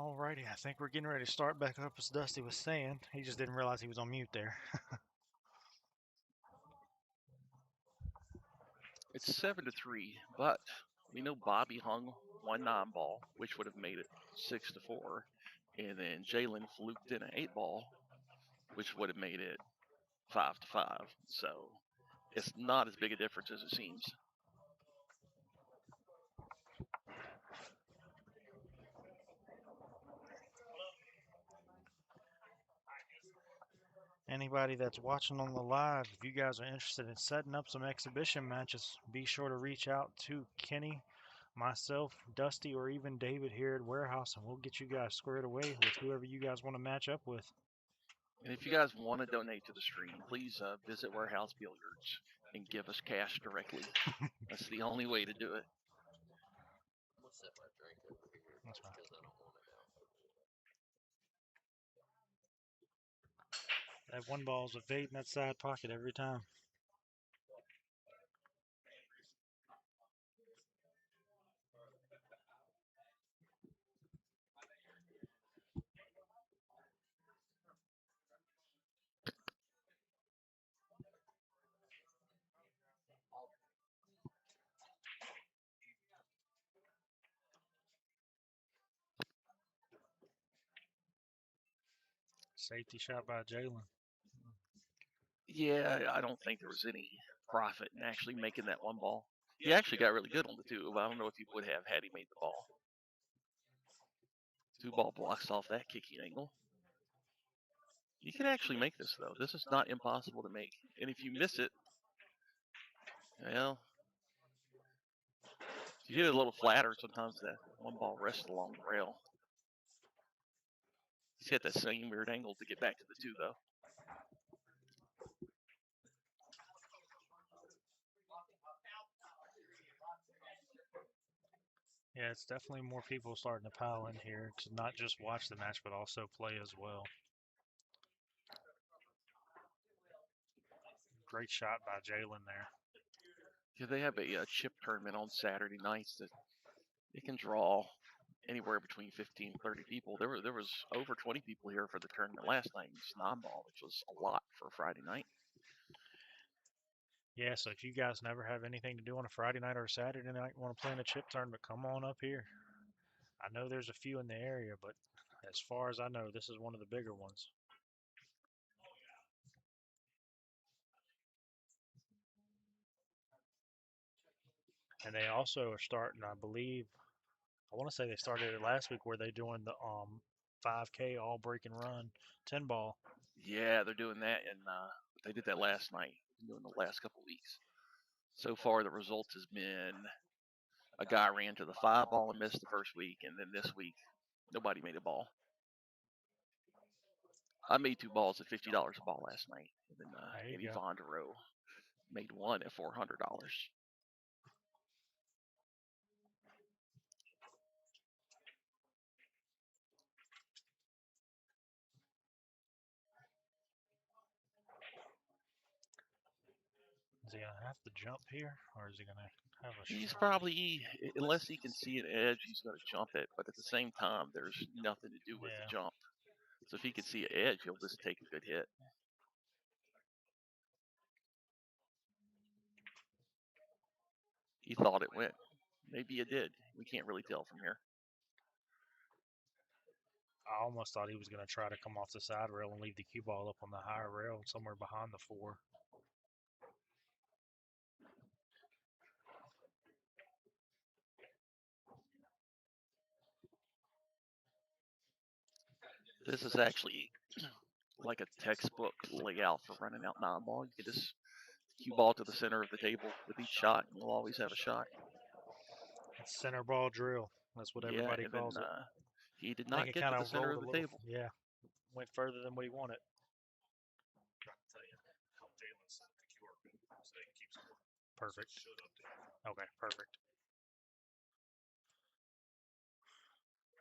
Alrighty, I think we're getting ready to start back up as Dusty was saying. He just didn't realize he was on mute there. It's 7-3, but we know Bobby hung 1 9-ball, which would have made it 6-4, and then Jalen fluked in an 8-ball, which would have made it 5-5. So it's not as big a difference as it seems. Anybody that's watching on the live, if you guys are interested in setting up some exhibition matches, be sure to reach out to Kenny, myself, Dusty, or even David here at Warehouse, and we'll get you guys squared away with whoever you guys want to match up with. And if you guys want to donate to the stream, please visit Warehouse Billiards and give us cash directly. That's the only way to do it. I'm gonna set my drink over here That's fine. because I don't want it out. That 1 ball's evading that side pocket every time. Safety shot by Jalen. Yeah, I don't think there was any profit in actually making that 1 ball. He actually got really good on the 2, but I don't know if he would have had he made the ball. 2-ball blocks off that kicking angle. You can actually make this, though. This is not impossible to make. And if you miss it, well, if you hit it a little flatter, sometimes that 1 ball rests along the rail. He's hit that same weird angle to get back to the 2, though. Yeah, it's definitely more people starting to pile in here to not just watch the match, but also play as well. Great shot by Jalen there. Yeah, they have a chip tournament on Saturday nights that it can draw anywhere between 15 and 30 people. There was over 20 people here for the tournament last night in this 9-ball, which was a lot for a Friday night. Yeah, so if you guys never have anything to do on a Friday night or a Saturday night and want to play in a chip tournament, come on up here. I know there's a few in the area, but as far as I know, this is one of the bigger ones. And they also are starting, I believe, I want to say they started it last week where they're doing the 5K all break and run 10-ball. Yeah, they're doing that, and they did that last night. Been doing the last couple weeks. So far, the result has been a guy ran to the 5-ball and missed the first week, and then this week, nobody made a ball. I made 2 balls at $50 a ball last night, and then Eddie Vondero made 1 at $400. Is he going to have to jump here, or is he going to have a He's shot? probably, unless he can see an edge, he's going to jump it. But at the same time, there's nothing to do with the jump. So if he can see an edge, he'll just take a good hit. He thought it went. Maybe it did. We can't really tell from here. I almost thought he was going to try to come off the side rail and leave the cue ball up on the higher rail somewhere behind the 4. This is actually like a textbook layout for running out 9-ball. You can just cue ball to the center of the table with each shot, and you'll always have a shot. It's center ball drill. That's what everybody calls it. He did not get to the center of the table. Yeah, went further than what he wanted. Perfect. Okay, perfect.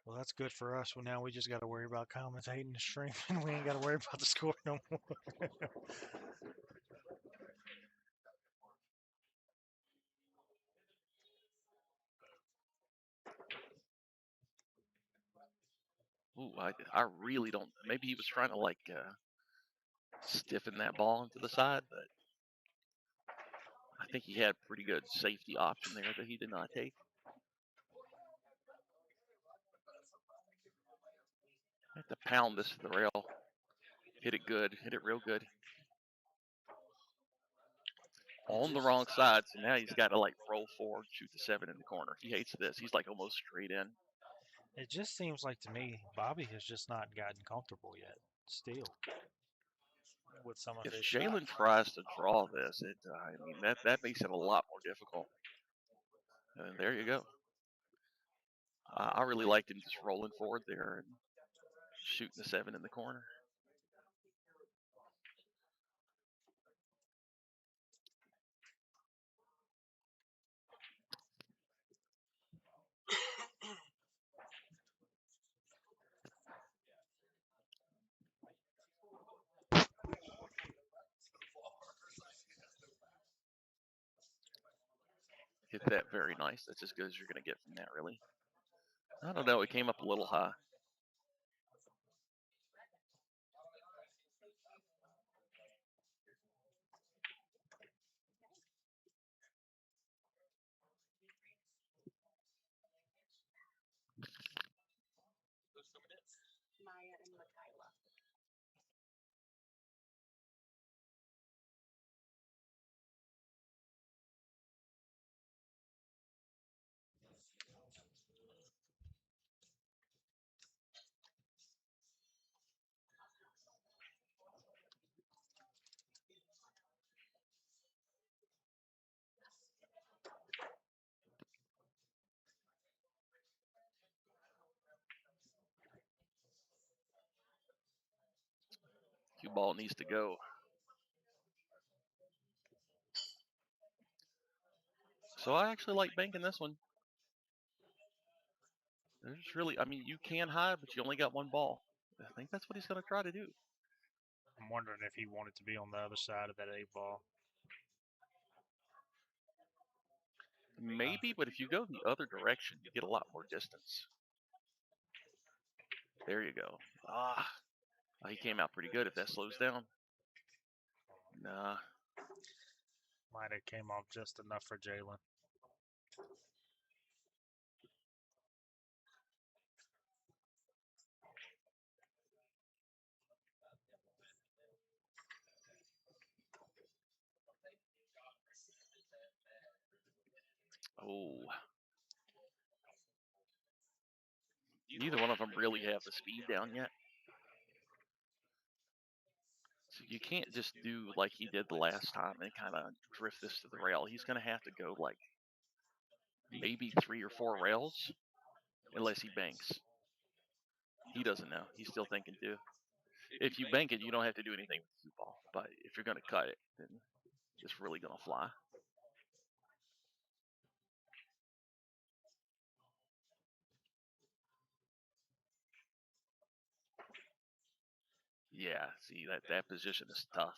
Well, that's good for us. Well, now we just got to worry about commentating the stream, and we ain't got to worry about the score no more. Ooh, I really don't. Maybe he was trying to like stiffen that ball into the side, but I think he had pretty good safety option there that he did not take. I have to pound this to the rail. Hit it good. Hit it real good. On the wrong side, so now he's got to like roll forward, shoot the 7 in the corner. He hates this. He's like almost straight in. It just seems like to me Bobby has just not gotten comfortable yet. Still, with some of If his Jalen shots. tries to draw this, I mean that makes it a lot more difficult. And there you go. I really liked him just rolling forward there and shooting the 7 in the corner. Hit that very nice. That's as good as you're going to get from that, really. I don't know. It came up a little high. Cue ball needs to go. So I actually like banking this one. There's really, I mean, you can hide, but you only got one ball. I think that's what he's going to try to do. I'm wondering if he wanted to be on the other side of that 8 ball. Maybe, but if you go the other direction, you get a lot more distance. There you go. He came out pretty good if that slows down. Nah. Might have came off just enough for Jalen. Oh. Neither one of them really have the speed down yet. So you can't just do like he did the last time and kind of drift this to the rail. He's going to have to go like maybe 3 or 4 rails unless he banks. He doesn't know. He's still thinking too. If you bank it, you don't have to do anything with the cue ball. But if you're going to cut it, then it's really going to fly. Yeah, see, that position is tough.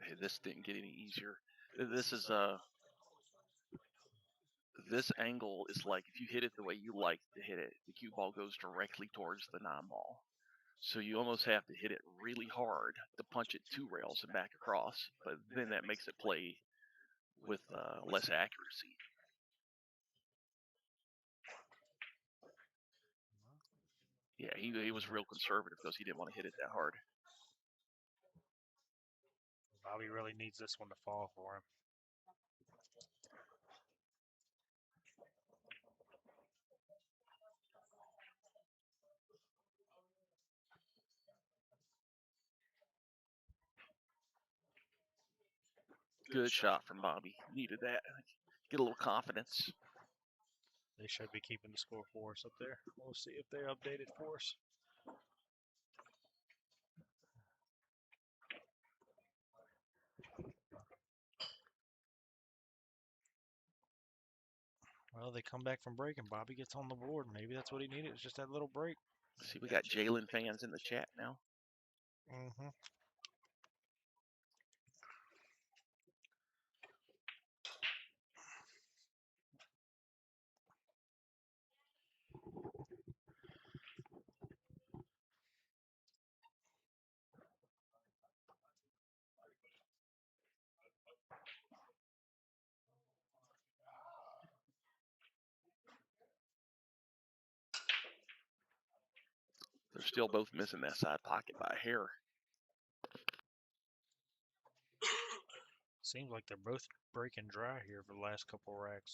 Hey, this didn't get any easier. This is this angle is like if you hit it the way you like to hit it, the cue ball goes directly towards the 9 ball. So you almost have to hit it really hard to punch it 2 rails and back across. But then that makes it play with less accuracy. Yeah, he was real conservative because he didn't want to hit it that hard. Bobby really needs this one to fall for him. Good shot from Bobby. Needed that. Get a little confidence. They should be keeping the score for us up there. We'll see if they're updated for us. Well, they come back from break and Bobby gets on the board. Maybe that's what he needed. It's just that little break. See, we got Jalen fans in the chat now. Mm-hmm. still both missing that side pocket by a hair. Seems like they're both breaking dry here for the last couple of racks.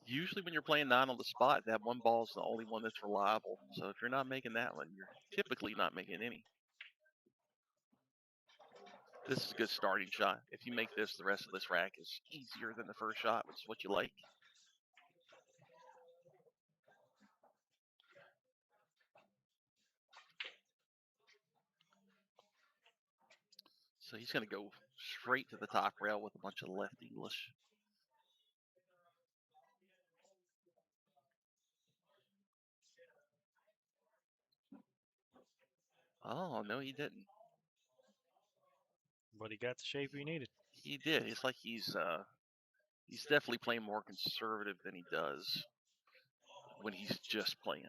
Usually when you're playing 9 on the spot, that one ball is the only one that's reliable. So if you're not making that one, you're typically not making any. This is a good starting shot. If you make this, the rest of this rack is easier than the first shot, which is what you like. So he's going to go straight to the top rail with a bunch of left English. Oh, no, he didn't. But he got the shape he needed. He did. It's like he's definitely playing more conservative than he does when he's just playing.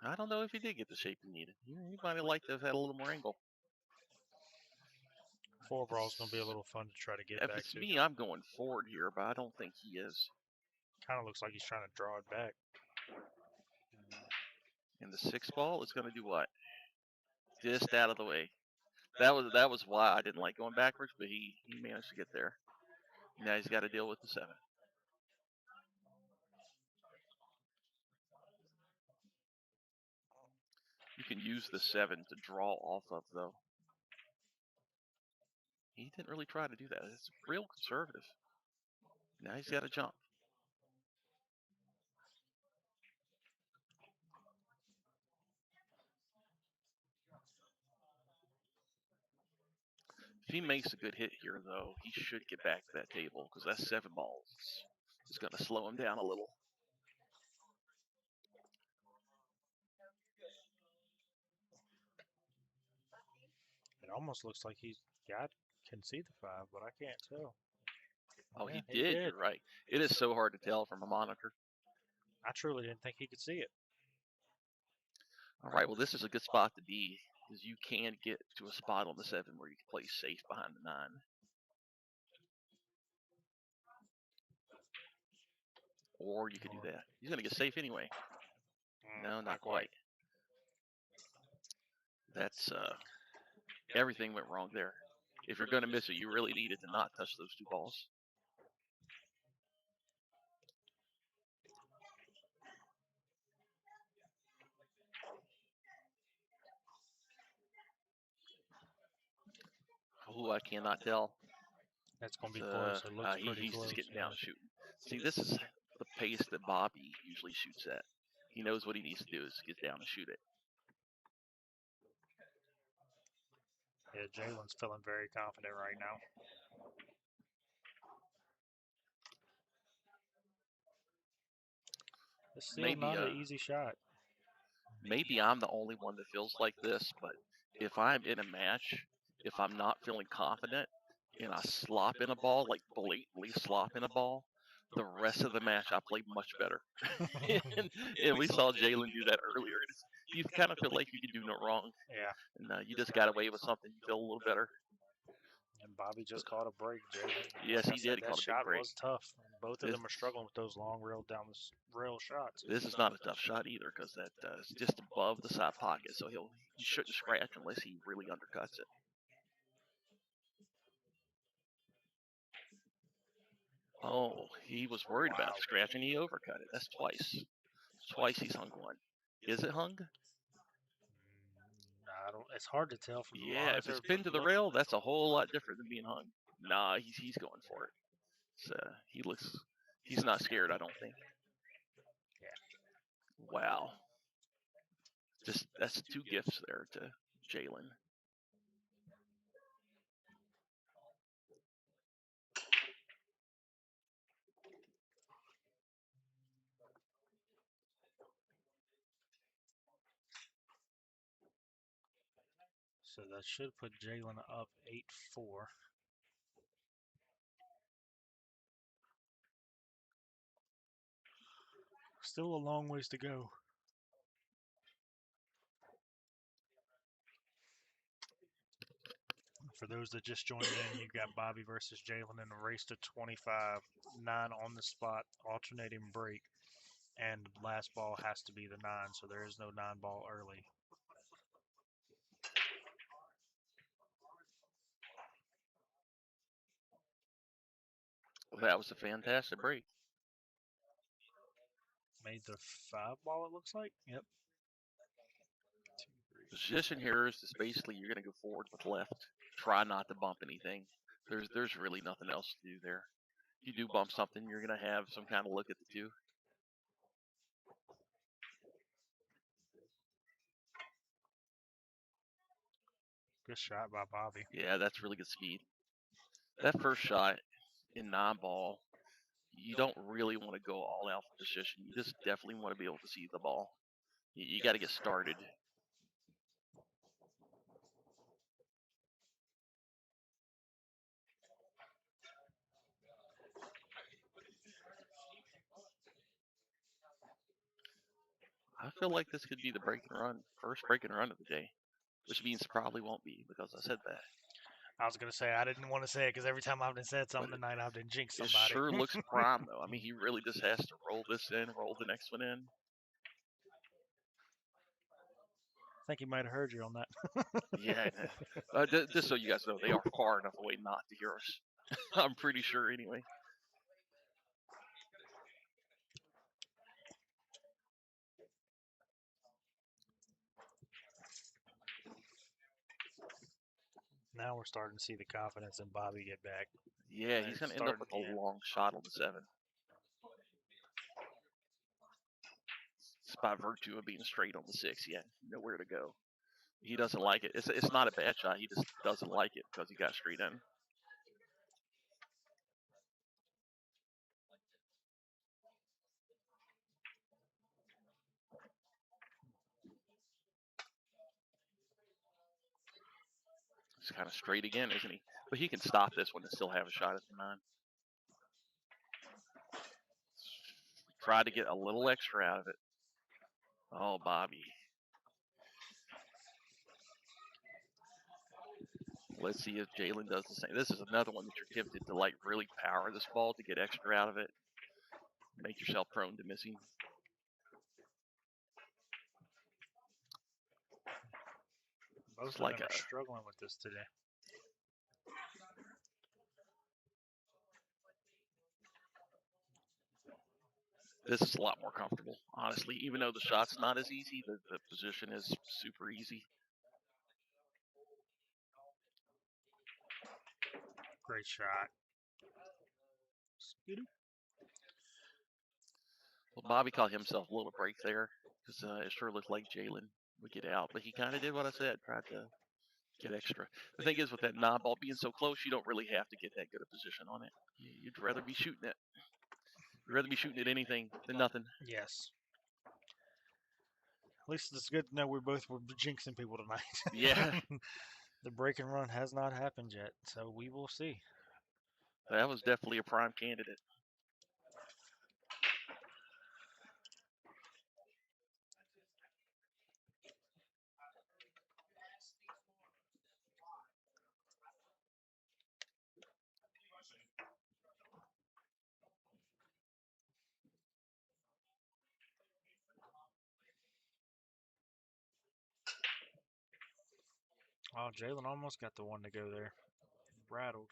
I don't know if he did get the shape he needed. He might have liked to have had a little more angle. 4 ball's going to be a little fun to try to get If back it's to. me, I'm going forward here, but I don't think he is. Kind of looks like he's trying to draw it back. And the 6 ball is going to do what? Just out of the way. That was why I didn't like going backwards, but he managed to get there. Now he's got to deal with the 7. You can use the 7 to draw off of, though. He didn't really try to do that. It's real conservative. Now he's got to jump. If he makes a good hit here, though, he should get back to that table because that 7 ball is going to slow him down a little. It almost looks like can see the 5, but I can't tell. Oh, Yeah, he did. You're right. It is so hard to tell from a monitor. I truly didn't think he could see it. All right, well, this is a good spot to be because you can get to a spot on the 7 where you can play safe behind the 9. Or you could do that. He's going to get safe anyway. No, not quite. That's everything went wrong there. If you're going to miss it, you really needed to not touch those 2 balls. Oh, I cannot tell. That's going to be close. It looks pretty he's close. just getting down and shooting. See, this is the pace that Bobby usually shoots at. He knows what he needs to do is get down and shoot it. Yeah, Jalen's feeling very confident right now. It's still not an easy shot. Maybe I'm the only one that feels like this, but if I'm in a match, if I'm not feeling confident and I slop in a ball, like blatantly slop in a ball, the rest of the match I play much better. and we saw Jalen do that earlier. You kind of feel like you can do no wrong. Yeah. And you just got away with something. You feel a little better. And Bobby just caught a break, Jalen. Yes, he did. He that caught a big shot break. was tough. Both of them are struggling with those long rail down the rail shots. This is not a tough shot either because that is just above the side pocket, so he shouldn't scratch unless he really undercuts it. Oh, he was worried about scratching. He overcut it. That's twice. Twice he's hung one. Is it hung? I don't. It's hard to tell from the Yeah, if it's pinned to the rail, that's a whole lot different than being hung. Nah, he's going for it. So he's not scared, I don't think. Yeah. Wow. That's 2 gifts there to Jalen. So that should put Jalen up 8-4. Still a long ways to go. For those that just joined in, you've got Bobby versus Jalen in a race to 25, 9 on the spot, alternating break, and last ball has to be the 9, so there is no 9-ball early. Well, that was a fantastic break. Made the 5-ball, it looks like. Yep. Position here is just basically you're going to go forward with left. Try not to bump anything. There's really nothing else to do there. If you do bump something, you're going to have some kind of look at the 2. Good shot by Bobby. Yeah, that's really good speed. That first shot in 9-ball, you don't really want to go all out for position. You just definitely want to be able to see the ball. You got to get started. I feel like this could be the break and run, first break and run of the day, which means it probably won't be because I said that. I was going to say, I didn't want to say it because every time I've been said something But tonight, I've been jinxed It somebody. sure looks prime, though. I mean, he really just has to roll this in, roll the next one in. I think he might have heard you on that. Yeah. Just so you guys know, they are far enough away not to hear us. I'm pretty sure anyway. Now we're starting to see the confidence in Bobby get back. Yeah, he's going to end up with a long shot on the 7. It's by virtue of being straight on the 6. Yeah, nowhere to go. He doesn't like it. It's not a bad shot. He just doesn't like it because he got straight in. He's kind of straight again, isn't he? But he can stop this one and still have a shot at the 9. Try to get a little extra out of it. Oh, Bobby. Let's see if Jalen does the same. This is another one that you're tempted to like really power this ball to get extra out of it. Make yourself prone to missing. Both It's of like them are struggling with this today. This is a lot more comfortable, honestly. Even though the shot's not as easy, the position is super easy. Great shot. Well, Bobby caught himself a little break there because it sure looked like Jalen would get out, but he kind of did what I said, tried to get extra. The thing is, with that 9-ball being so close, you don't really have to get that good a position on it. You'd rather be shooting it. You'd rather be shooting at anything than nothing. Yes. At least it's good to know we both were jinxing people tonight. Yeah. The break and run has not happened yet, so we will see. That was definitely a prime candidate. Oh, Jalen almost got the one to go there. Rattled.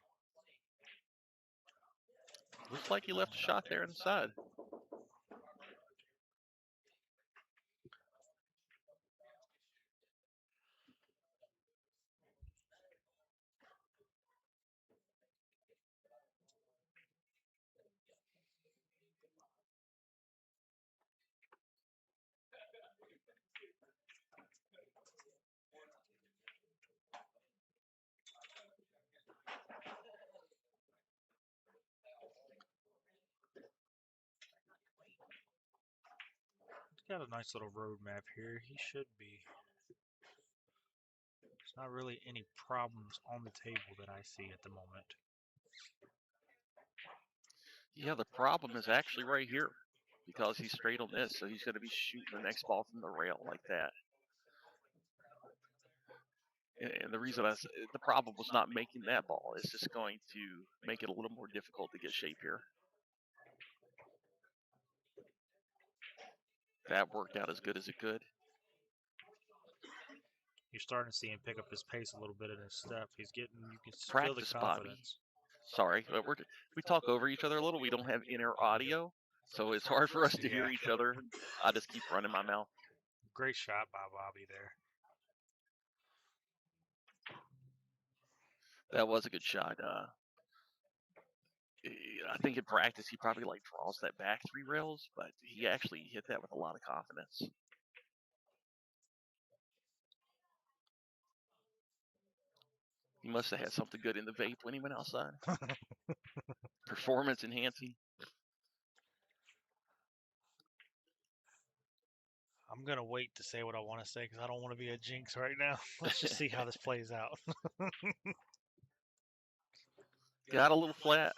Looks like he left a shot there inside. He's got a nice little road map here. He should be. There's not really any problems on the table that I see at the moment. Yeah, the problem is actually right here because he's straight on this, so he's going to be shooting the next ball from the rail like that. And the reason the problem was not making that ball. It's just going to make it a little more difficult to get shape here. That worked out as good as it could. You're starting to see him pick up his pace a little bit in his step. He's getting, you can feel the Practice, Bobby. confidence. Sorry, but we talk over each other a little. We don't have in-ear audio, so it's hard for us to hear each other. I just keep running my mouth. Great shot by Bobby there. That was a good shot. I think in practice he probably like draws that back 3 rails, but he actually hit that with a lot of confidence. He must have had something good in the vape when he went outside. Performance enhancing. I'm going to wait to say what I want to say because I don't want to be a jinx right now. Let's just see how this plays out. Got a little flat.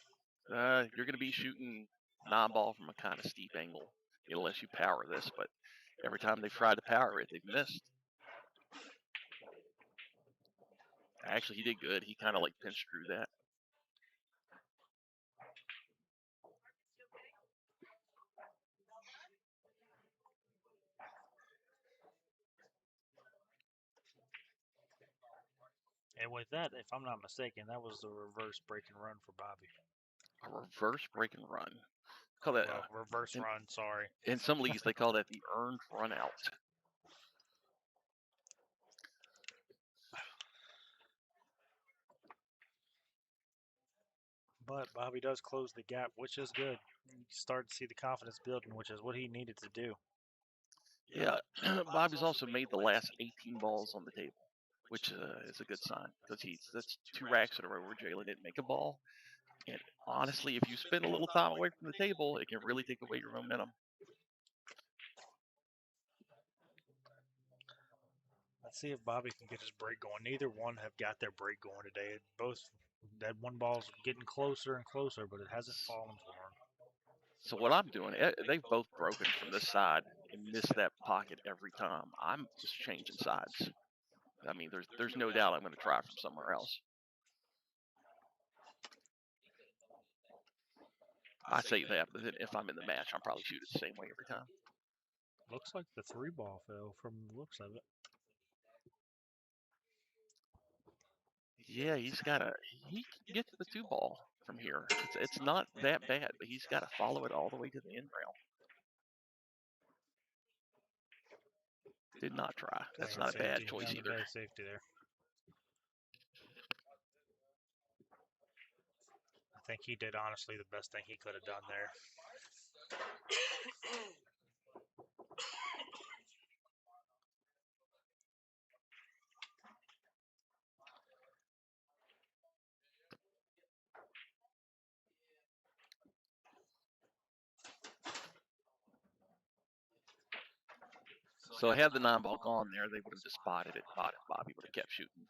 You're going to be shooting 9-ball from a kind of steep angle unless you power this, but every time they've tried to power it, they've missed. Actually, he did good. He kind of like pinch drew that. And with that, if I'm not mistaken, that was the reverse break and run for Bobby. A reverse break and run. Call that reverse run, sorry. In some leagues, they call that the earned run out. But Bobby does close the gap, which is good. You start to see the confidence building, which is what he needed to do. Yeah, Bobby's also made the last 18 balls on the table, which is a good sign because that's 2 racks in a row where Jalen didn't make a ball. And honestly, if you spend a little time away from the table, it can really take away your momentum. Let's see if Bobby can get his break going. Neither one have got their break going today. Both, that one ball's getting closer and closer, but it hasn't fallen for him. So what I'm doing, they've both broken from this side and missed that pocket every time. I'm just changing sides. I mean, there's no doubt I'm going to try from somewhere else. I say that, but then if I'm in the match, I'll probably shoot it the same way every time. Looks like the 3-ball fell from the looks of it. Yeah, he can get to the 2-ball from here. It's not that bad, but he's got to follow it all the way to the end rail. Did not try. That's not a bad choice either. Bad safety there. I think he did honestly the best thing he could have done there. So had the 9-ball gone there, they would have just spotted it. Bobby would have kept shooting.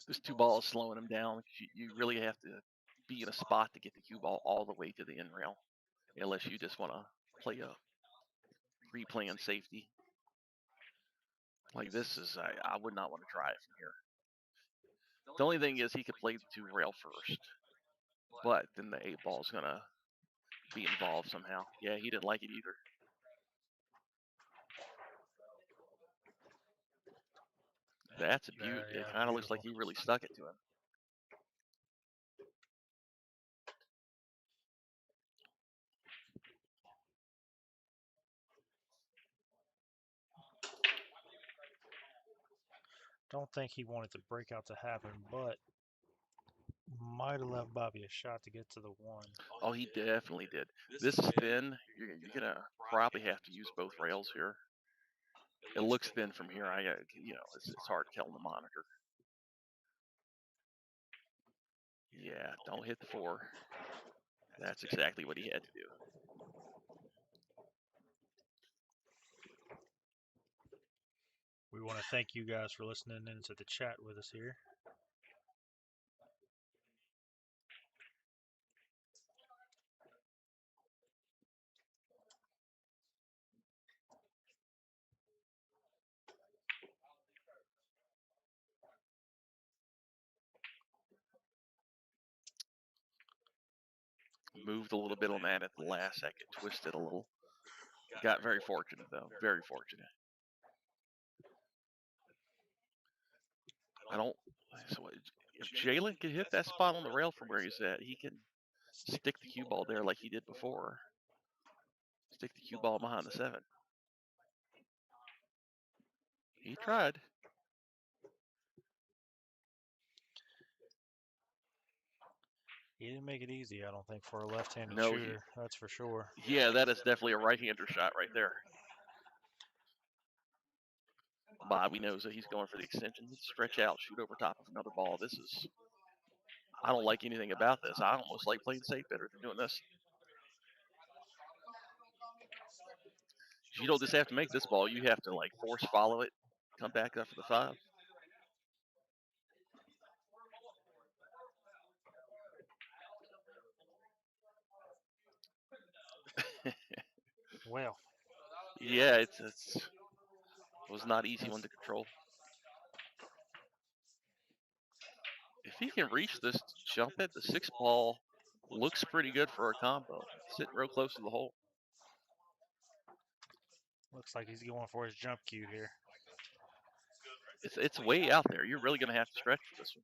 This 2-ball is slowing him down. You really have to be in a spot to get the cue ball all the way to the end rail, unless you just want to play a pre-plan safety. Like this is, I would not want to try it from here. The only thing is he could play the 2 rail first, but then the 8-ball is going to be involved somehow. Yeah, he didn't like it either. That's a beaut. It kind of looks like he really stuck it to him. Don't think he wanted the breakout to happen, but might have left Bobby a shot to get to the 1. Oh, he definitely did. This spin, you're going to probably have to use both rails here. It looks thin from here. It's hard to tell on the monitor. Yeah, don't hit the 4. That's exactly what he had to do. We want to thank you guys for listening into the chat with us here. moved a little bit on that at the last second, twisted a little. Got very fortunate though, very fortunate. I don't. So if Jalen can hit that spot on the rail from where he's at, he can stick the cue ball there like he did before. Stick the cue ball behind the 7. He tried. He didn't make it easy, I don't think, for a left-handed No, shooter. That's for sure. Yeah, that is definitely a right-hander shot right there. Bobby knows that he's going for the extension. Stretch out, shoot over top of another ball. This is. I don't like anything about this. I almost like playing safe better than doing this. You don't just have to make this ball. You have to like force follow it, come back up for the 5. Well, Yeah, it was not easy one to control. If he can reach this jump it, the 6 ball looks pretty good for a combo. Sitting real close to the hole. looks like he's going for his jump cue here. It's way out there. You're really going to have to stretch for this one.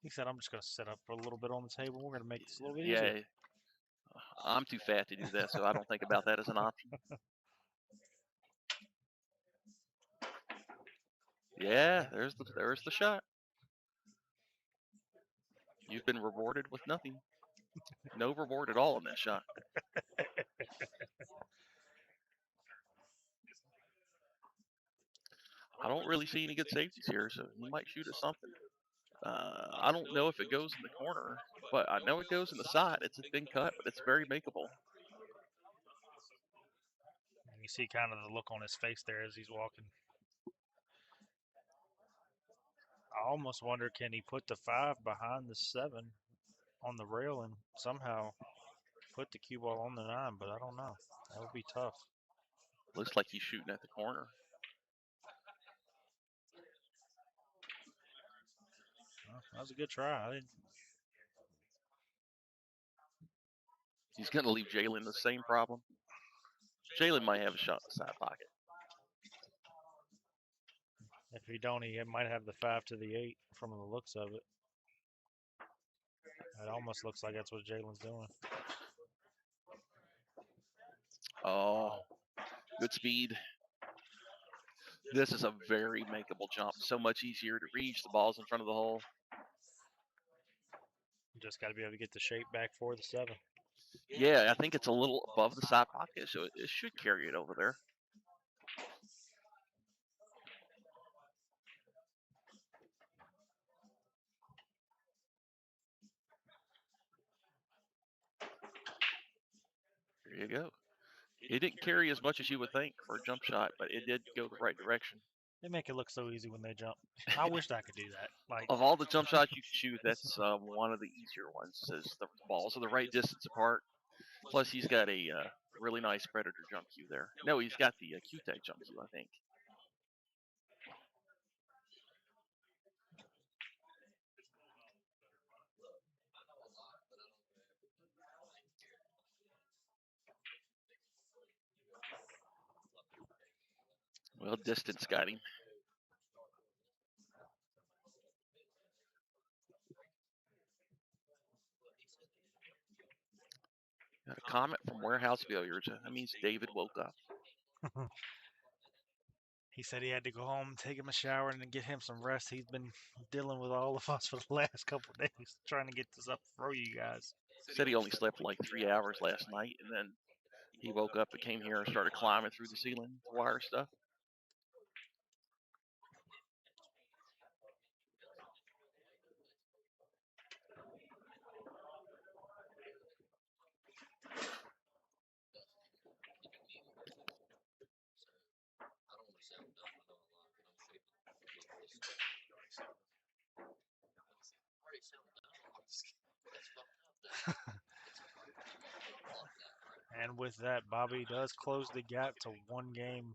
He said, I'm just going to set up for a little bit on the table. We're going to make this a little bit Yeah, easier. I'm too fat to do that, so I don't think about that as an option. Yeah, there's the shot. You've been rewarded with nothing. No reward at all in that shot. I don't really see any good safeties here, so he might shoot at something. I don't know if it goes in the corner, but I know it goes in the side. It's a thin cut, but it's very makeable. And you see kind of the look on his face there as he's walking. I almost wonder, can he put the 5 behind the 7 on the rail and somehow put the cue ball on the 9, but I don't know. That would be tough. Looks like he's shooting at the corner. Well, that was a good try. He's going to leave Jalen the same problem. Jalen might have a shot in the side pocket. If he don't, he might have the 5 to the 8 from the looks of it. It almost looks like that's what Jalen's doing. Oh, good speed. This is a very makeable jump. So much easier to reach. The ball's in front of the hole. You just got to be able to get the shape back for the 7. Yeah, I think it's a little above the side pocket, so it should carry it over there. There you go. It didn't carry as much as you would think for a jump shot, but it did go the right direction. They make it look so easy when they jump. I wished I could do that. Like, Of all the jump shots you can shoot, that's one of the easier ones. Says the balls are the right distance apart. Plus, he's got a really nice predator jump cue there. No, he's got the Q-Tech jump cue, I think. Well, distance got him. Got a comment from Warehouse Billiards. That means David woke up. he said he had to go home, take him a shower, and then get him some rest. He's been dealing with all of us for the last couple of days, trying to get this up for you guys. Said he only slept like 3 hours last night, and then he woke up and came here and started climbing through the ceiling to wire stuff. And with that, Bobby does close the gap to 1 game.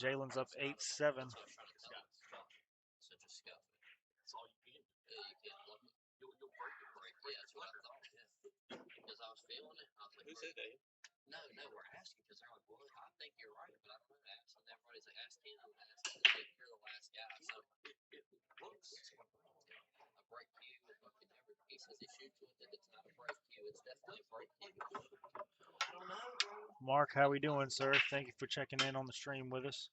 Jalen's up 8-7. So just scuff it. That's all you can do. Yeah, you can't look it. You'll break your break. Yeah, that's what I thought. Yeah. Because I was feeling it. I was like, Who said that? no, we're asking because they're like, well, I think you're right, but I don't know. Asking everybody's like, ask him, ask him. You're the last guy. So It looks a break cue, fucking everything. He says he shoots with it. It's not a break cue. It's definitely a break cue. I don't know, bro. Mark, how we doing, sir? Thank you for checking in on the stream with us.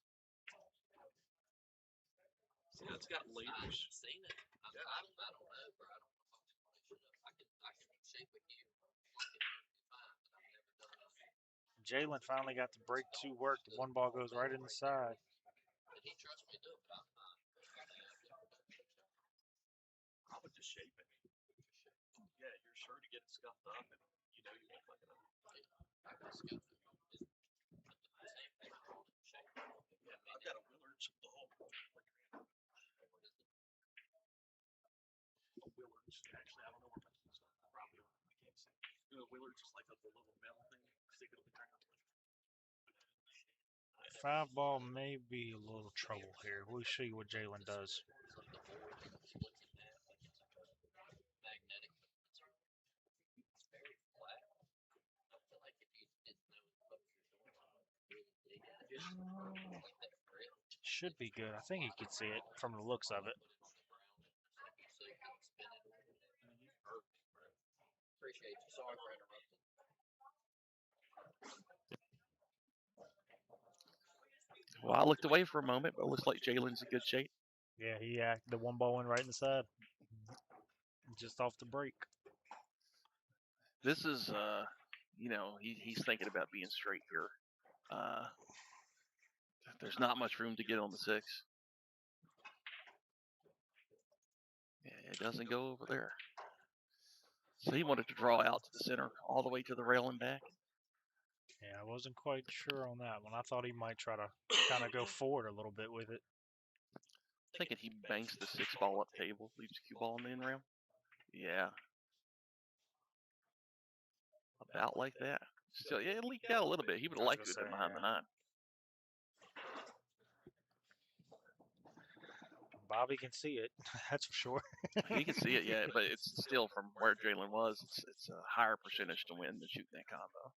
yeah, it's got I layers. haven't seen it. I don't know, bro. I don't know if somebody should have. I can shape a cue. Fine, but I've never done it. Jalen finally got the break 2 work. The one ball goes right in the side. And he trusts me to do it, but I'm not. I would just shape it. Yeah, you're sure to get it scuffed up, and you know you won't fuck it up. I can scuff it. Sandpaper on it, shape it. Yeah, I've got a Willards. Willards. Actually, I don't know where my keys are. Probably I can't see. You know, Willards is like a little metal thing. Stick it on the ground. 5 ball may be a little trouble here. We'll see what Jalen does. It's like the board splits in half, like it's like a magnetic. It's very flat. I feel like if you didn't know what you're doing, really dig it. Like that grip. Should be good. I think you can see it from the looks of it. Put it on the ground, like you say, kind of spin it. Perfect, bro. Appreciate you. Sorry for interrupting. Well, I looked away for a moment, but it looks like Jalen's in good shape. Yeah, the one ball went right in the side. Just off the break. This is, he's thinking about being straight here. There's not much room to get on the 6. Yeah, it doesn't go over there. So he wanted to draw out to the center, all the way to the rail and back. Yeah, I wasn't quite sure on that one. I thought he might try to kind of go forward a little bit with it. Thinking he banks the 6 ball up table, leaves the cue ball in the end rail. Yeah. About like that. Still, yeah, it leaked out a little bit. He would have liked to have been behind the 9. Bobby can see it, that's for sure. He can see it, yeah, but it's still from where Jalen was. It's a higher percentage to win than shooting that combo.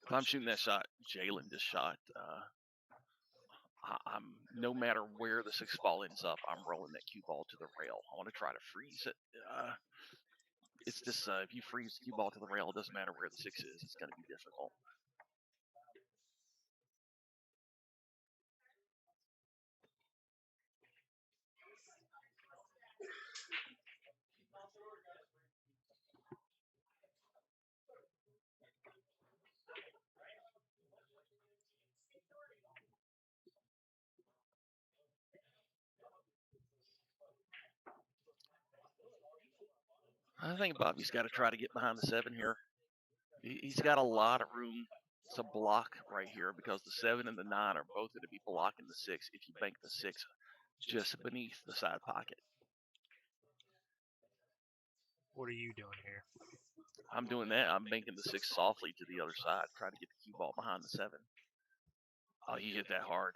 If I'm shooting that shot, Jalen just shot. I'm no matter where the 6 ball ends up, I'm rolling that cue ball to the rail. I want to try to freeze it. It's just if you freeze the cue ball to the rail, it doesn't matter where the 6 is. It's going to be difficult. I think Bobby's got to try to get behind the 7 here. He's got a lot of room to block right here because the 7 and the 9 are both going to be blocking the 6 if you bank the 6 just beneath the side pocket. What are you doing here? I'm doing that. I'm banking the 6 softly to the other side, trying to get the cue ball behind the 7. Oh, he hit that hard.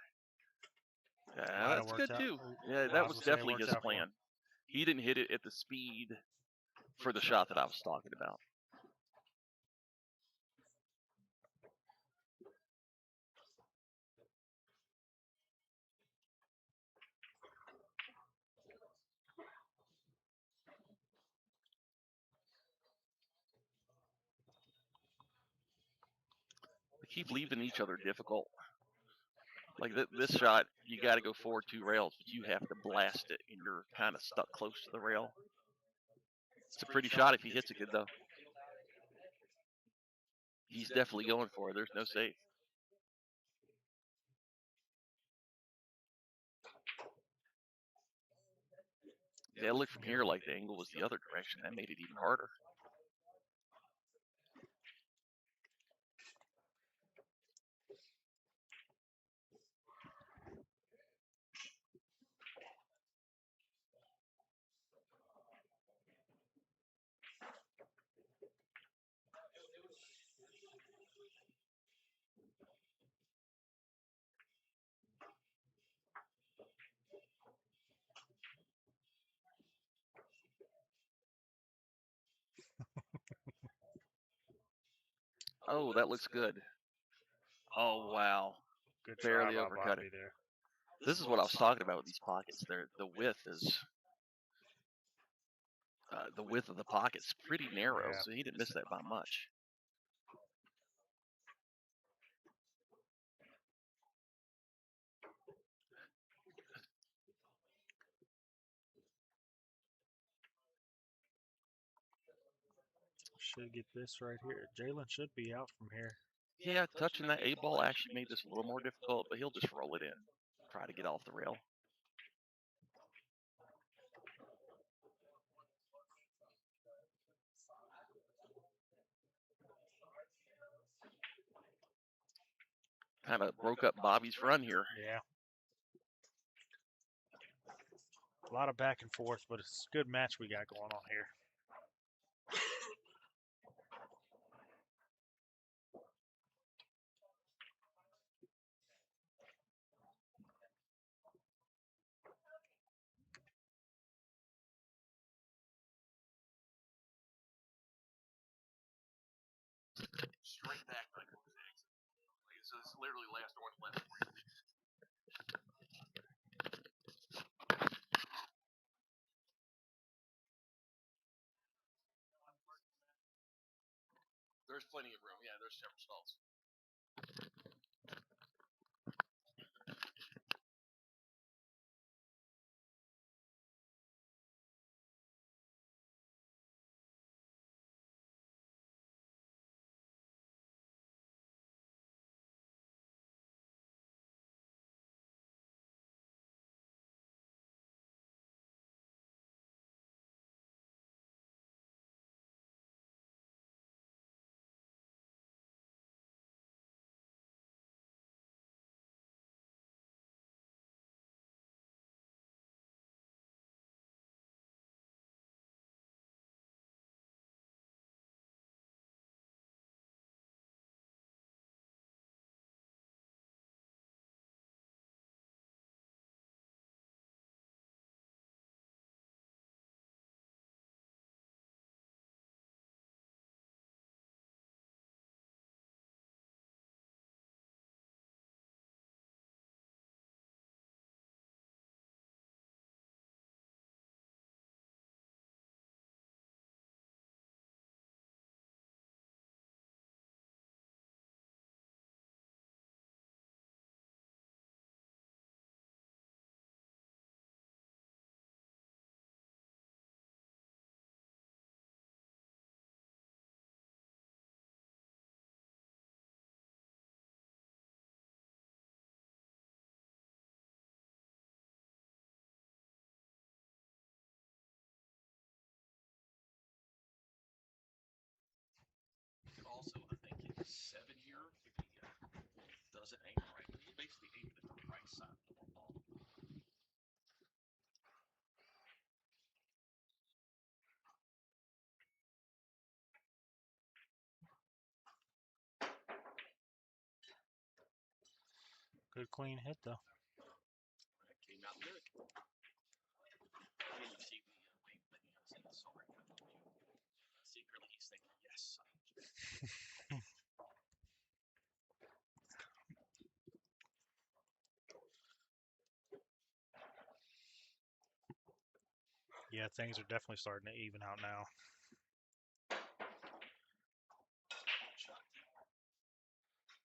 Yeah, that's good too. Yeah, that was definitely his plan. He didn't hit it at the speed for the shot that I was talking about. They keep leaving each other difficult. Like this shot, you got to go forward 2 rails, but you have to blast it, and you're kind of stuck close to the rail. It's a pretty shot if he hits it good, though. He's definitely going for it. There's no safe. Yeah, look from here like the angle was the other direction. That made it even harder. Oh, that looks good. Oh, wow. Good Barely try by overcut Bobby it. there. This is what I was talking about with these pockets. The width is the width of the pocket's pretty narrow, Yeah. so he didn't miss that by much. Should get this right here. Jalen should be out from here. Yeah, touching that 8 ball actually made this a little more difficult, but he'll just roll it in. Try to get off the rail. Kind of broke up Bobby's run here. Yeah. A lot of back and forth, but it's a good match we got going on here. Straight back like this is literally last one left. There's plenty of room. Yeah, there's several stalls. Also, I think it's 7 here. If he doesn't aim right, he's basically aiming at the right side of the ball. Good clean hit though. That came out good. And you see the wave of the hands in the sorry kind of view. Secretly, he's thinking, yes. Yeah, things are definitely starting to even out now. Shot.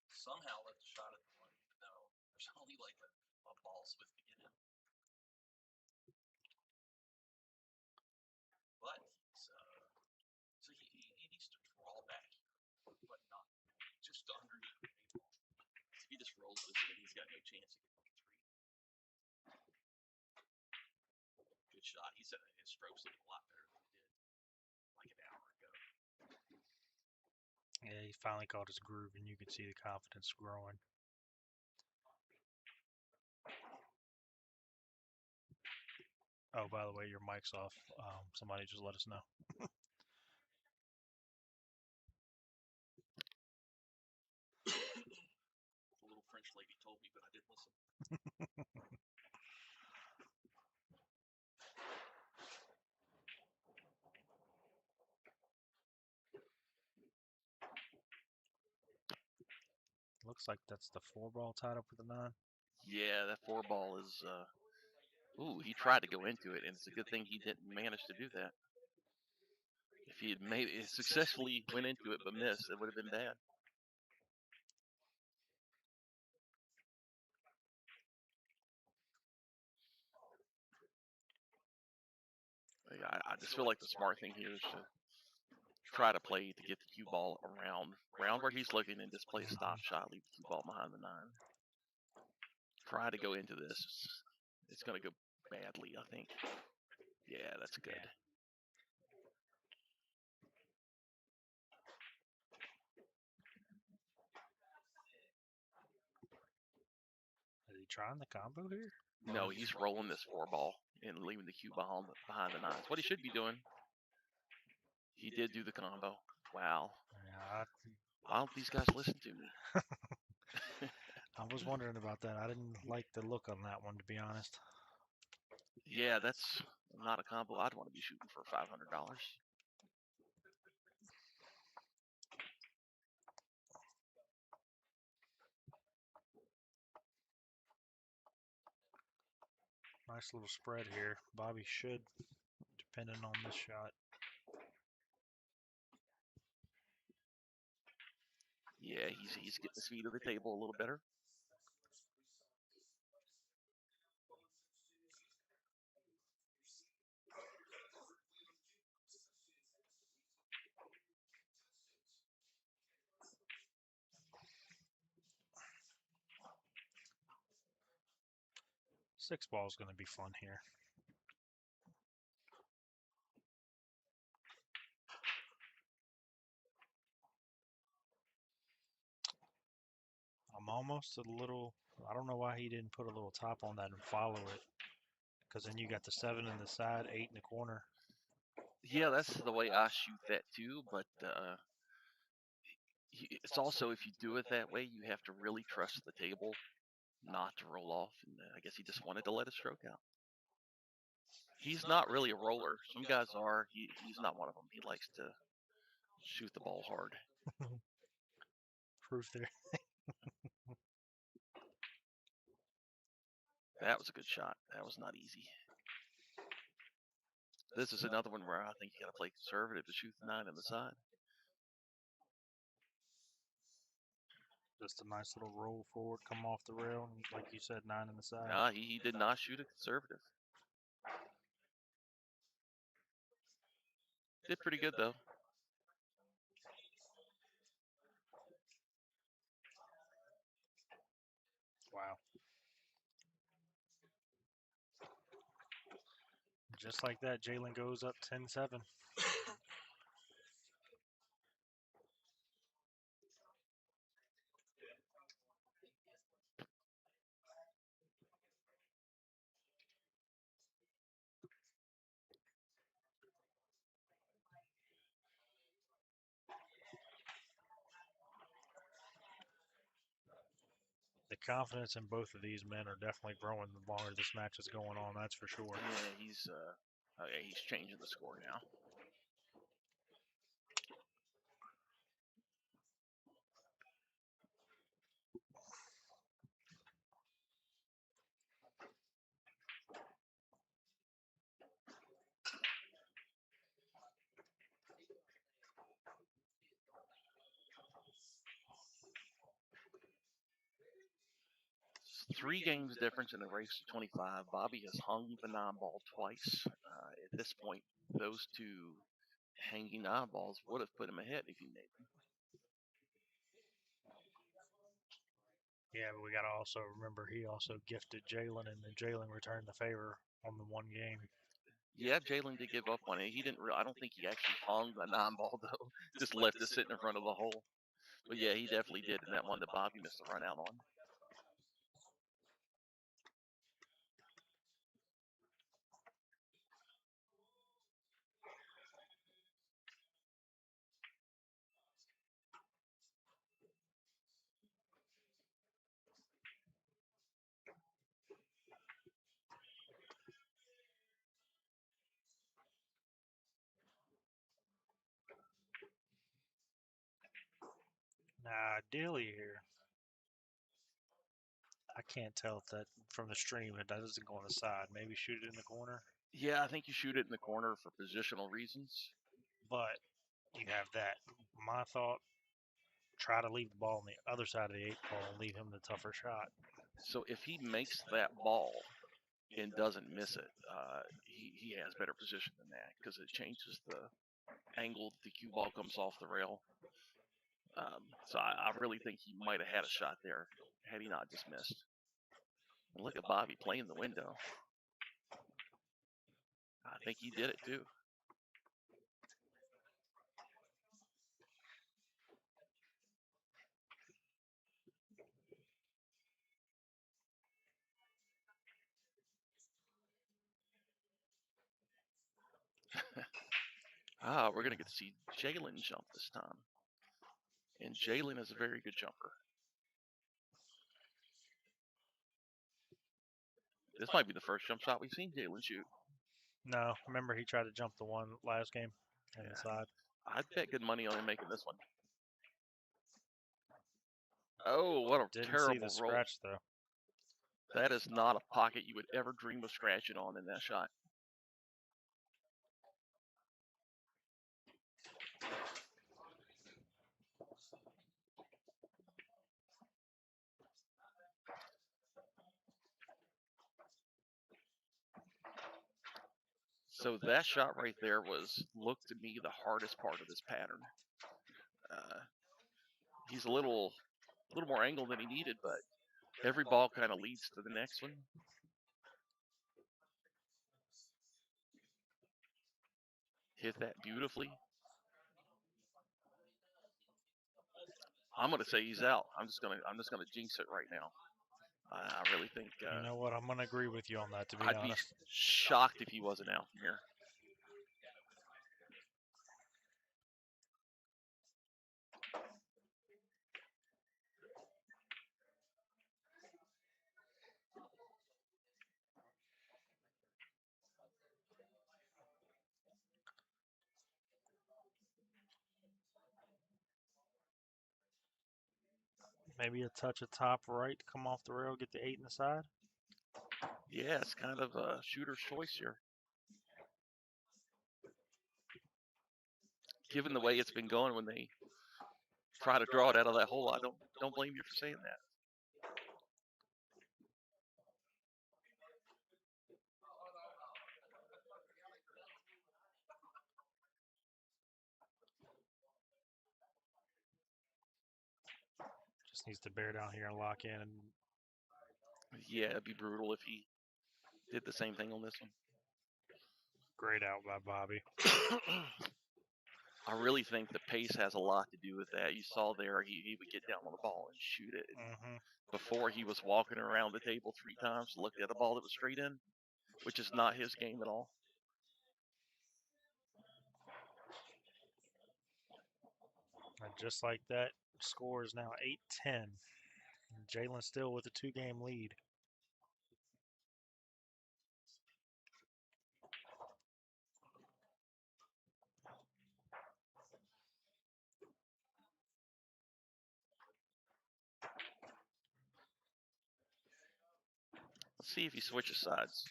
Somehow let the shot at the one, even though there's only like a ball's width to get him. But he's so he needs to draw back, but not just underneath the ball. If he just rolls this in, he's got no chance of getting the 3. Good shot. His strokes look a lot better than he did like an hour ago. Yeah, he finally caught his groove, and you can see the confidence growing. Oh, by the way, your mic's off. Somebody just let us know. The little French lady told me, but I didn't listen. Looks like that's the 4-ball tied up with the 9. Yeah, that 4-ball is. Ooh, he tried to go into it, and it's a good thing he didn't manage to do that. If he had made it successfully went into it but missed, it would have been bad. I just feel like the smart thing here is to try to play to get the cue ball around where he's looking and just play a stop shot, leave the cue ball behind the 9. Try to go into this. It's going to go badly, I think. Yeah, that's good. Yeah. Is he trying the combo here? No, he's rolling this 4-ball and leaving the cue behind the 9. That's what he should be doing. He did do the combo. Wow. Yeah, Why don't these guys listen to me? I was wondering about that. I didn't like the look on that one, to be honest. Yeah, that's not a combo I'd want to be shooting for $500. Nice little spread here. Bobby should, depending on this shot. Yeah, he's getting his feet to the table a little better. Six ball is going to be fun here. I'm almost a little, I don't know why he didn't put a little top on that and follow it. Because then you got the 7 in the side, 8 in the corner. Yeah, that's the way I shoot that too, but it's also, if you do it that way, you have to really trust the table not to roll off. And I guess he just wanted to let a stroke out. He's not really a roller. Some guys are. He's not one of them. He likes to shoot the ball hard. Proof there. That was a good shot. That was not easy. This is another one where I think you got to play conservative to shoot the 9 in the side. Just a nice little roll forward, come off the rail, and like you said, 9 in the side. Nah, he did not shoot it conservative. Did pretty good though. Wow. Just like that, Jalen goes up 10-7. The confidence in both of these men are definitely growing the longer this match is going on, that's for sure. Yeah, he's changing the score now. It's 3 games difference in the race to 25. Bobby has hung the 9-ball twice. At this point, those 2 hanging 9-balls would have put him ahead if he made them. Yeah, but we got to also remember he also gifted Jalen, and then Jalen returned the favor on the one game. Yeah, Jalen did give up on it. He didn't. I don't think he actually hung the 9-ball though. Just left it sitting in front of the hole. But yeah, he definitely did in that one that Bobby missed the run out on. Nah, Dilly here. I can't tell if that from the stream. It doesn't go on the side. Maybe shoot it in the corner. Yeah, I think you shoot it in the corner for positional reasons. But you have that. My thought: try to leave the ball on the other side of the 8 ball and leave him the tougher shot. So if he makes that ball and doesn't miss it, he has better position than that because it changes the angle the cue ball comes off the rail. So I really think he might have had a shot there had he not just missed. And look at Bobby playing the window. I think he did it too. We're going to get to see Jalen jump this time. And Jalen is a very good jumper. This might be the first jump shot we've seen Jalen shoot. No, remember he tried to jump the one last game on the side. I'd bet good money on him making this one. Oh, what a Didn't terrible see the roll. scratch though. That is not a pocket you would ever dream of scratching on in that shot. So that shot right there looked to me the hardest part of this pattern. He's a little more angle than he needed, but every ball kind of leads to the next one. Hit that beautifully. I'm gonna say he's out. I'm just gonna jinx it right now. I really think. You know what? I'm gonna agree with you on that. To be I'd honest, be shocked if he wasn't out from here. maybe a touch of top right, come off the rail, get the 8 in the side. Yeah, it's kind of a shooter's choice here. Given the way it's been going when they try to draw it out of that hole, I don't blame you for saying that. Just needs to bear down here and lock in. And Yeah, it'd be brutal if he did the same thing on this one. great out by Bobby. I really think the pace has a lot to do with that. You saw there he would get down on the ball and shoot it. Before he was walking around the table 3 times to look at a ball that was straight in, which is not his game at all. And just like that, score is now 8-10. Jalen still with a 2-game lead. Let's see if he switches sides.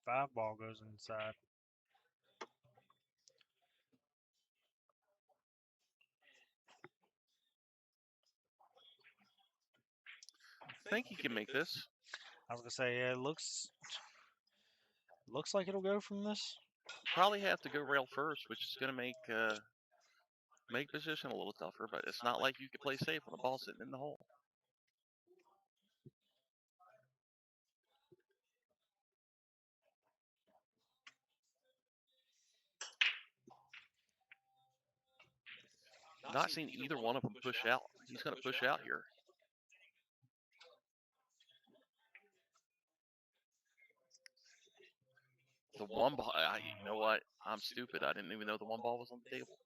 Five ball goes inside. I think he can make this. I was gonna say, yeah, it looks like it'll go from this. Probably have to go rail first, which is going to make position a little tougher, but it's not like you can play safe when the ball's sitting in the hole. Not seen either one of them push out. He's going to push out here. The one ball, you know what? I'm stupid. I didn't even know the one ball was on the table.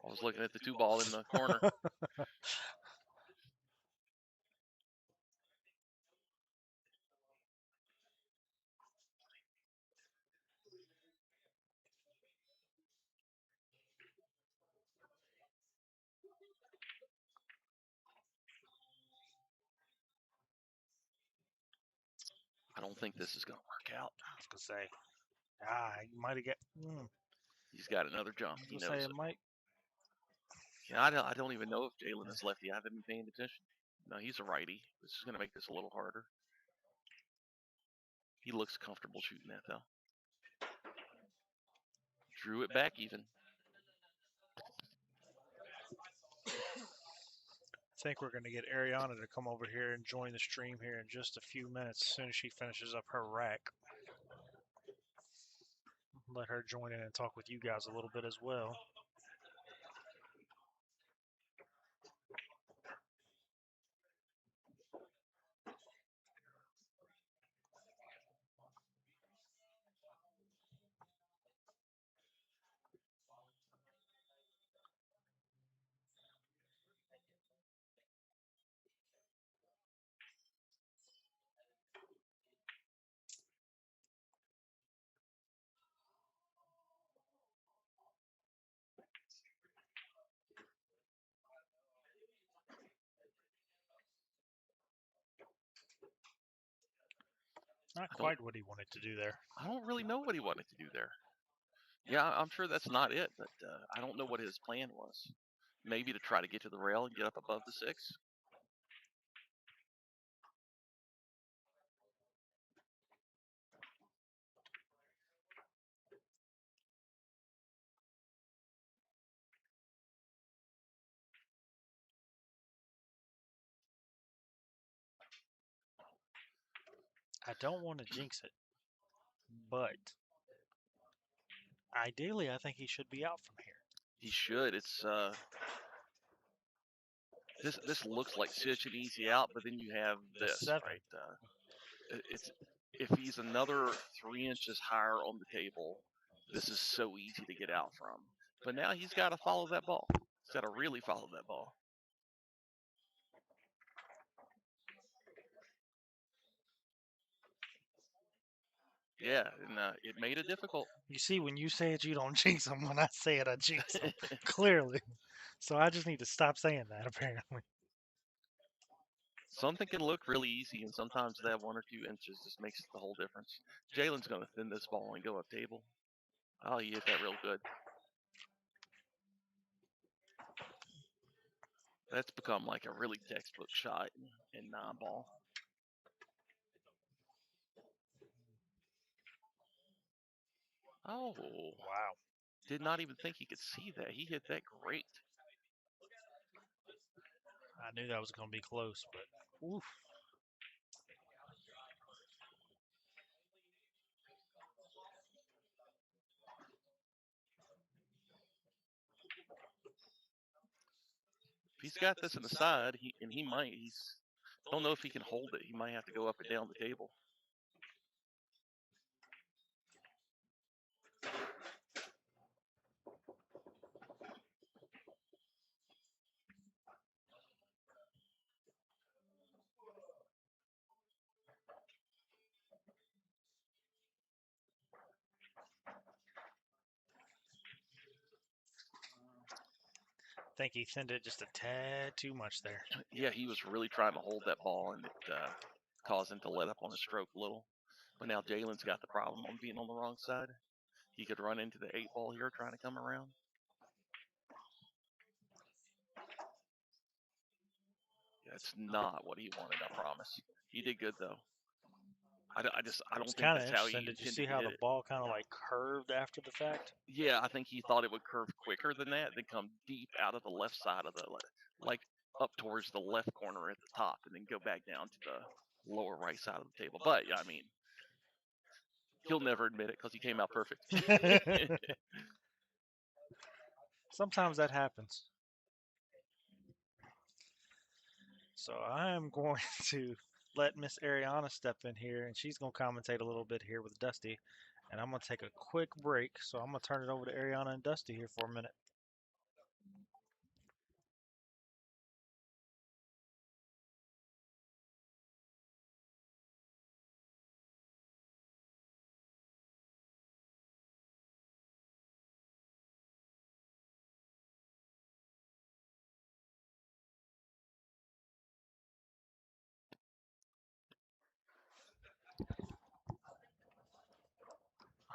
I was looking at the 2 ball in the corner. I don't think this is going to work out. I was gonna say, you might have got. He's got another jump. I was He gonna knows say it. it might. Yeah, I don't even know if Jalen is lefty. I haven't been paying attention. No, he's a righty. This is going to make this a little harder. He looks comfortable shooting that, though. Drew it back even. I think we're gonna get Arianna to come over here and join the stream here in just a few minutes. As soon as she finishes up her rack, let her join in and talk with you guys a little bit as well. Not quite what he wanted to do there. I don't really know what he wanted to do there. Yeah, I'm sure that's not it, but I don't know what his plan was. Maybe to try to get to the rail and get up above the 6. I don't want to jinx it, but ideally, I think he should be out from here. He should. It's this looks like such an easy out, but then you have this 7. right. It's if he's another 3 inches higher on the table, this is so easy to get out from. But now he's got to follow that ball. He's got to really follow that ball. Yeah, and it made it difficult. You see, when you say it, you don't jinx him. When I say it, I jinx him. Clearly. So I just need to stop saying that, apparently. Something can look really easy, and sometimes that 1 or 2 inches just makes the whole difference. Jalen's going to thin this ball and go up table. Oh, he hit that real good. That's become like a really textbook shot in 9-ball. Oh, wow. Did not even think he could see that. He hit that great. I knew that was going to be close, but oof. If he's got this in the side, he's don't know if he can hold it. He might have to go up and down the table. I think he thinned it just a tad too much there. Yeah, he was really trying to hold that ball, and it caused him to let up on his stroke a little. But now Jalen's got the problem on being on the wrong side. He could run into the 8-ball here trying to come around. That's not what he wanted, I promise. He did good, though. I don't think that's how he intended Did you see how to the hit it. ball kind of like curved after the fact? Yeah, I think he thought it would curve quicker than that, then come deep out of the left side of the, like up towards the left corner at the top, and then go back down to the lower right side of the table. But, yeah, I mean, he'll never admit it because he came out perfect. Sometimes that happens. So I am going to let Miss Arianna step in here, and she's going to commentate a little bit here with Dusty And I'm going to take a quick break, so I'm going to turn it over to Arianna and Dusty here for a minute.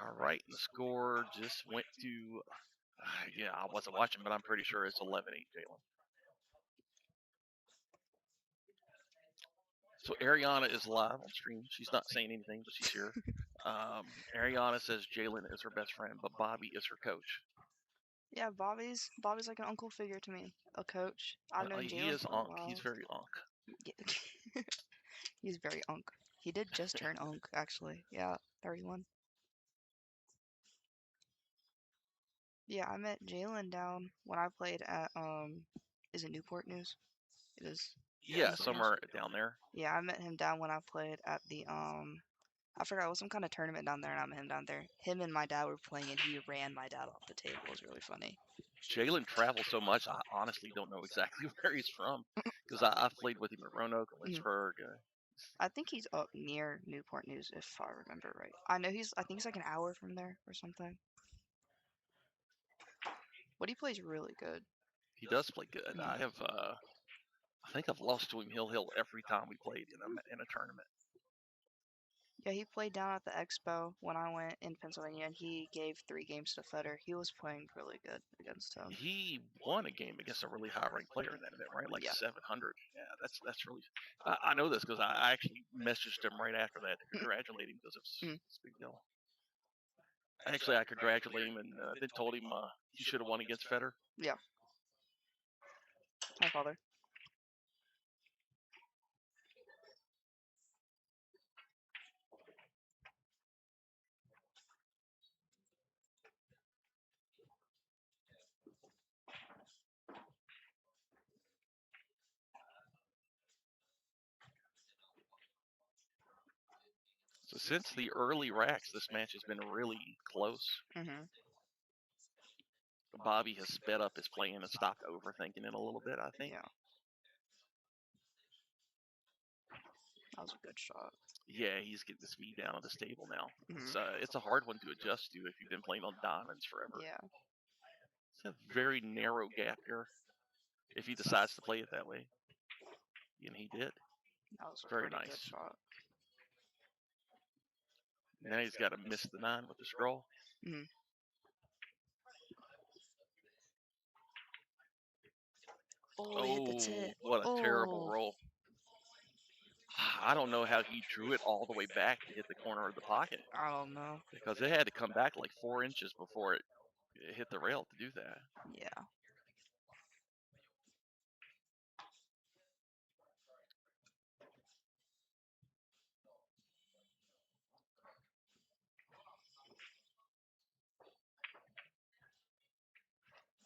All right, and the score just went to, yeah, I wasn't watching, but I'm pretty sure it's 11-8, Jalen. So Arianna is live on stream. She's not saying anything, but she's here. Arianna says Jalen is her best friend, but Bobby is her coach. Yeah, Bobby's like an uncle figure to me, a coach. I've known He Jalen is for a Unk. while. He's very Unk. Yeah. He's very unk. He did just turn unk, actually. Yeah, 31. Yeah, I met Jalen down when I played at is it Newport News? It is. Yeah, Newport somewhere News. down there. Yeah, I met him down when I played at the I forgot, it was some kind of tournament down there, and I met him down there. Him and my dad were playing, and he ran my dad off the table. It was really funny. Jalen travels so much, I honestly don't know exactly where he's from, because I've played with him at Roanoke and Lynchburg. I think he's up near Newport News, if I remember right. I think he's like an hour from there or something. But he plays really good. He does play good. I think I've lost to him hill every time we played in a tournament. Yeah, he played down at the Expo when I went in Pennsylvania, and he gave 3 games to Fetter. He was playing really good against him. He won a game against a really high-ranked player in that event, right? Like Yeah. 700. Yeah, that's really. I know this because I actually messaged him right after that to congratulate him because it's a big deal. Actually, I congratulated him and then told him he should have won against Fetter. Yeah. Hi, Father. So since the early racks, this match has been really close. Mm-hmm. Bobby has sped up his playing and stopped overthinking it a little bit, I think. Yeah. That was a good shot. Yeah, he's getting the speed down on the table now. It's a hard one to adjust to if you've been playing on diamonds forever. Yeah. It's a very narrow gap here if he decides to play it that way. And he did. That was a very pretty nice good shot. Now he's got to miss the 9 with the scroll. Mm-hmm. Oh, he hit the tip. What a terrible roll. I don't know how he drew it all the way back to hit the corner of the pocket. I don't know. Because it had to come back like 4 inches before it hit the rail to do that. Yeah.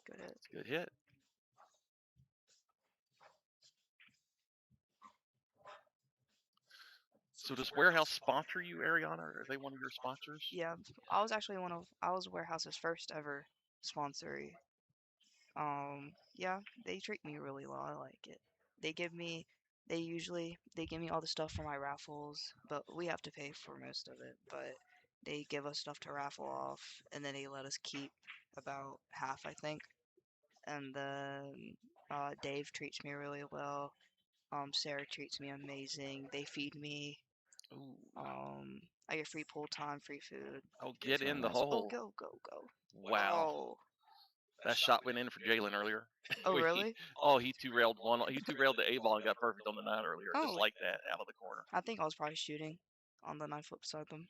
Good hit. It's a good hit. So does Warehouse sponsor you, Arianna? Are they one of your sponsors? Yeah, I was actually I was Warehouse's first ever sponsor. Yeah, they treat me really well. I like it. They give me all the stuff for my raffles, but we have to pay for most of it. But they give us stuff to raffle off, and then they let us keep about half, I think. And then Dave treats me really well. Sarah treats me amazing. They feed me. Ooh. I get free pool time, free food. Oh, get in the Oh, hole. go. Wow. Oh. That shot went in for Jalen earlier. Oh, really? He two-railed the A ball and got perfect on the 9 earlier, just like that, out of the corner. I think I was probably shooting on the 9 foot beside them.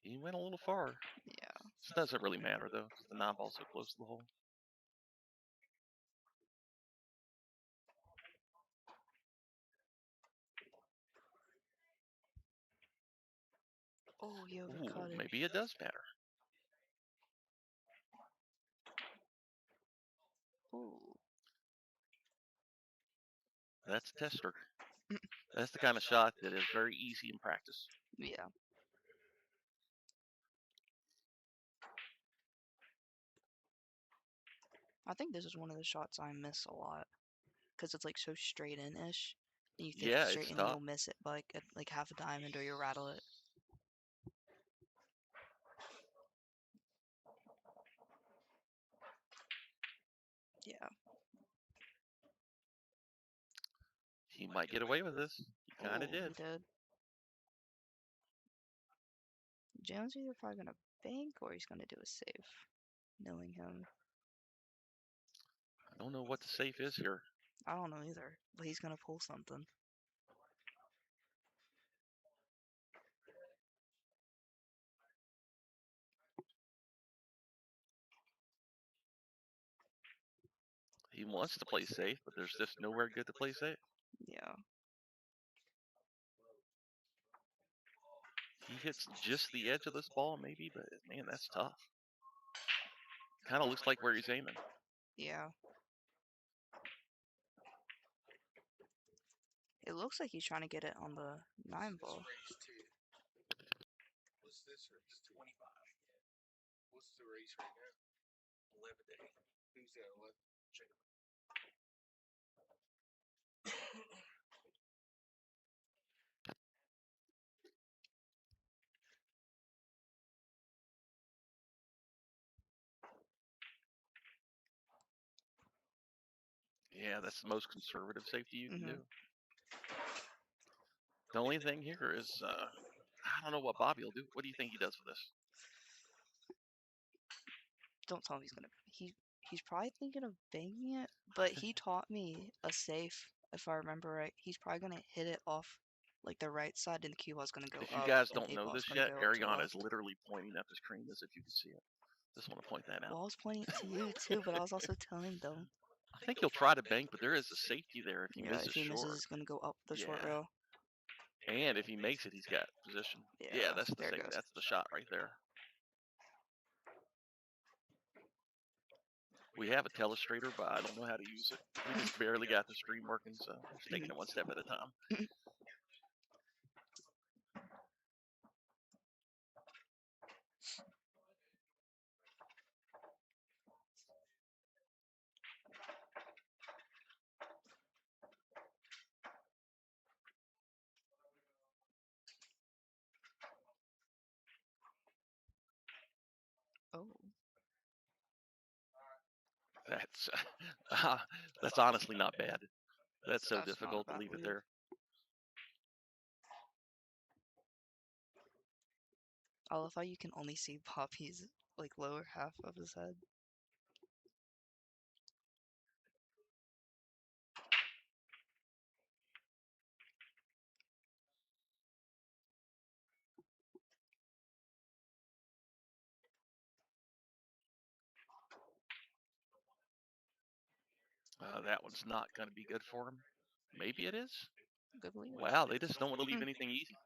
He went a little far. Yeah. This doesn't really matter, though, because the 9 ball's so close to the hole. Oh, he overcut it. Maybe it does matter. Ooh. That's a tester. That's the kind of shot that is very easy in practice. Yeah. I think this is one of the shots I miss a lot because it's like so straight in-ish. And you think Yeah, straight it's in, tough. you'll miss it by like half a diamond or you'll rattle it. Yeah. He might get away with this. He kind Oh, of did. he did. Jalen's either probably gonna bank or he's gonna do a save, knowing him. I don't know what the safe is here. I don't know either, but he's gonna pull something. He wants to play safe, but there's just nowhere good to play safe. Yeah. He hits just the edge of this ball, maybe, but man, that's tough. Kind of looks like where he's aiming. Yeah. It looks like he's trying to get it on the 9 ball. What's this race? 25. What's the race right now? 11 to 8. Who's that? 11? Jalen. Yeah, that's the most conservative safety you can Mhm. do. The only thing here is, I don't know what Bobby will do. What do you think he does with this? Don't tell him he's gonna. He's probably thinking of banging it, but he taught me a safe, if I remember right. He's probably gonna hit it off like the right side, and the cue ball's gonna go If up. you guys and don't the know ball's this gonna yet, go to the Arianna is left. literally pointing at the screen as if you can see it. Just want to point that out. Well, I was pointing it to you too, but I was also telling them. I think he'll try to bank, but there is a safety there if he Yeah, misses if he misses, short. it's gonna go up the short Yeah. rail. And if he makes it, he's got position. Yeah, Yeah, that's the there it safe. goes. That's the shot right there. We have a telestrator, but I don't know how to use it. We just barely got the stream working, so we're just taking it one step at a time. Oh, That's honestly not bad. That's so That's not a difficult to bad leave it lead. there. I love how you can only see Poppy's like lower half of his head. That one's not going to be good for him. Maybe it is. Good lead. Wow, they just don't want to leave anything easy.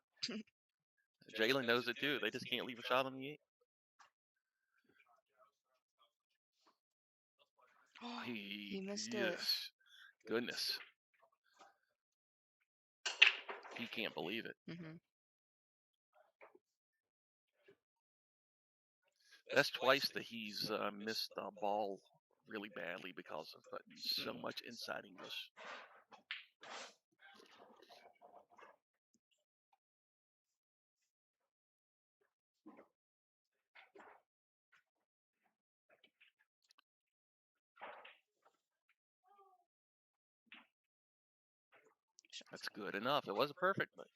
Jalen knows it too. They just can't leave a shot on the 8. He missed it. Yes. Goodness. He can't believe it. Mhm. That's twice that he's missed a ball really badly because of putting so much inside English. That's good enough. It wasn't perfect, but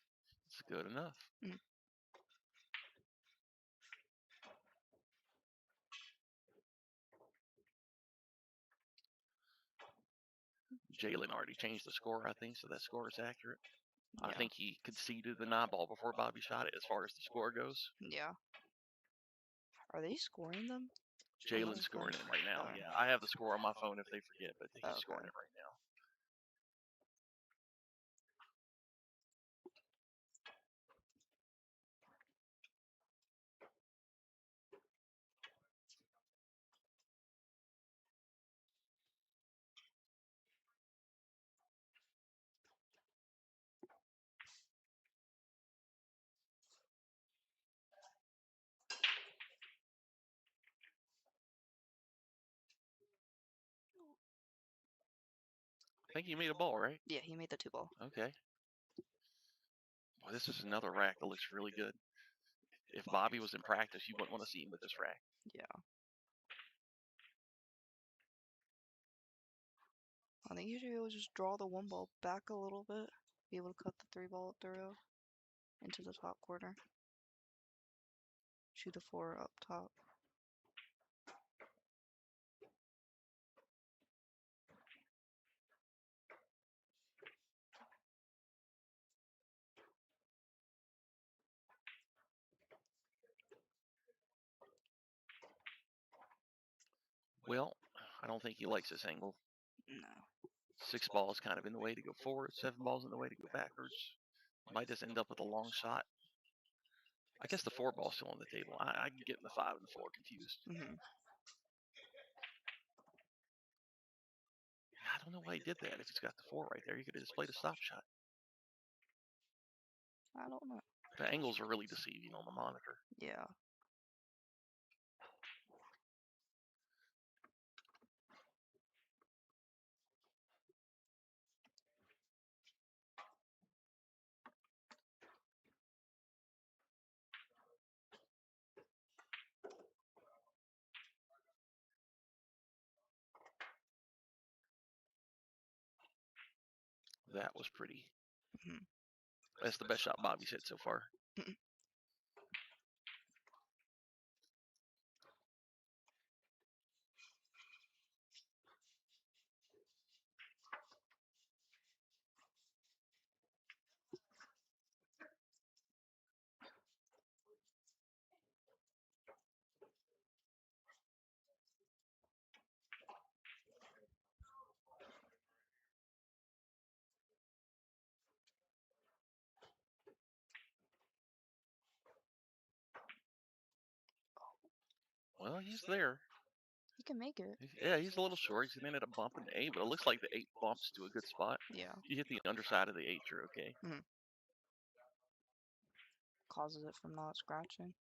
it's good enough. Jalen already changed the score, I think, so that score is accurate. Yeah. I think he conceded the 9 ball before Bobby shot it as far as the score goes. Yeah. Are they scoring them? Jalen's scoring it right now. Yeah, I have the score on my phone if they forget, but he's scoring it right now. think he made a ball, right? Yeah, he made the 2-ball. Okay. Boy, this is another rack that looks really good. If Bobby was in practice, you wouldn't want to see him with this rack. Yeah. I think you should be able to just draw the 1-ball back a little bit. Be able to cut the 3-ball up the row into the top corner. Shoot the 4 up top. Well, I don't think he likes this angle. No. 6 balls kind of in the way to go forward. 7 balls in the way to go backwards. Might just end up with a long shot. I guess the 4 ball's still on the table. I can get the 5 and the 4 confused. I don't know why he did that. If he's got the 4 right there, he could have just played a stop shot. I don't know. The angles are really deceiving on the monitor. Yeah. That was pretty. Mhm. That's the best shot Bobby's hit so far. Well, he's there. He can make it. Yeah, he's a little short. He's in at a bump in the 8, but it looks like the 8 bumps to a good spot. Yeah. You hit the underside of the 8, you're okay. Causes it from not scratching.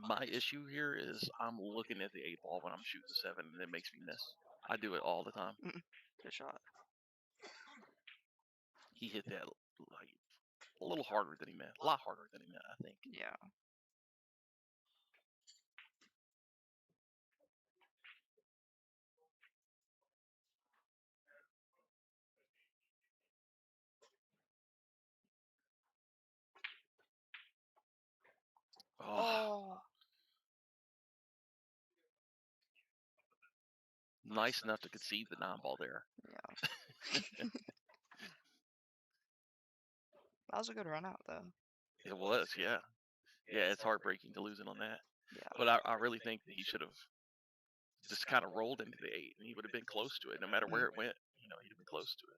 My issue here is I'm looking at the 8 ball when I'm shooting the 7, and it makes me miss. I do it all the time. Good shot. He hit that like a little harder than he meant. A lot harder than he meant, I think. Yeah. Oh. Nice enough to concede the 9 ball there. Yeah. That was a good run out, though. It was, yeah. Yeah, it's heartbreaking to losing on that. Yeah. But I really think that he should have just kind of rolled into the 8, and he would have been close to it. No matter where it went, he'd have been close to it.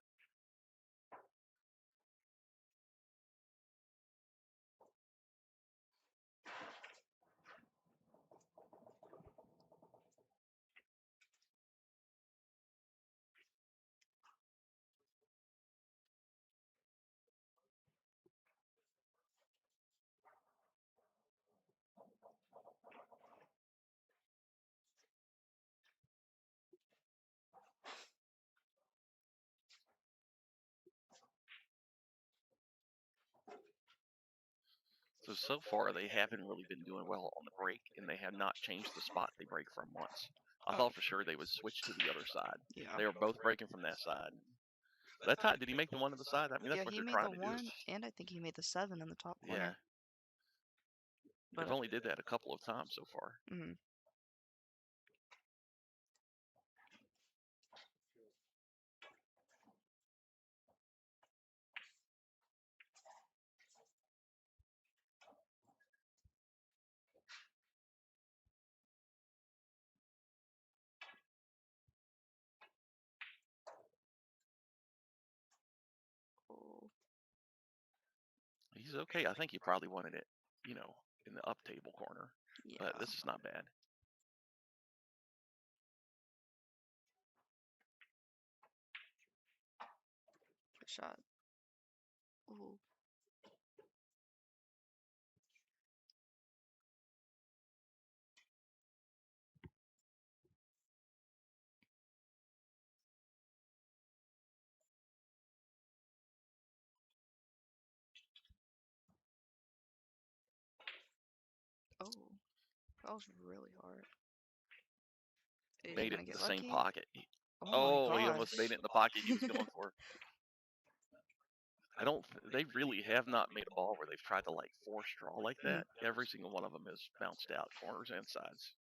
So far, they haven't really been doing well on the break, and they have not changed the spot they break from once. I thought for sure they would switch to the other side. Yeah. They were both breaking from that side. That time, did he make the 1 to the side? I mean, that's Yeah, what he they're made trying the to 1, do. and I think he made the 7 in the top Yeah. corner. They've only did that a couple of times so far. Oh. He's okay. I think he probably wanted it, in the up table corner. Yeah. But this is not bad. Good shot. Ooh. That was really hard. Is he Made it gonna in get the same lucky? pocket. Oh my He almost made gosh. it in the pocket he was going for. I don't. They really have not made a ball where they've tried to like force draw like that. Every single one of them has bounced out corners and sides.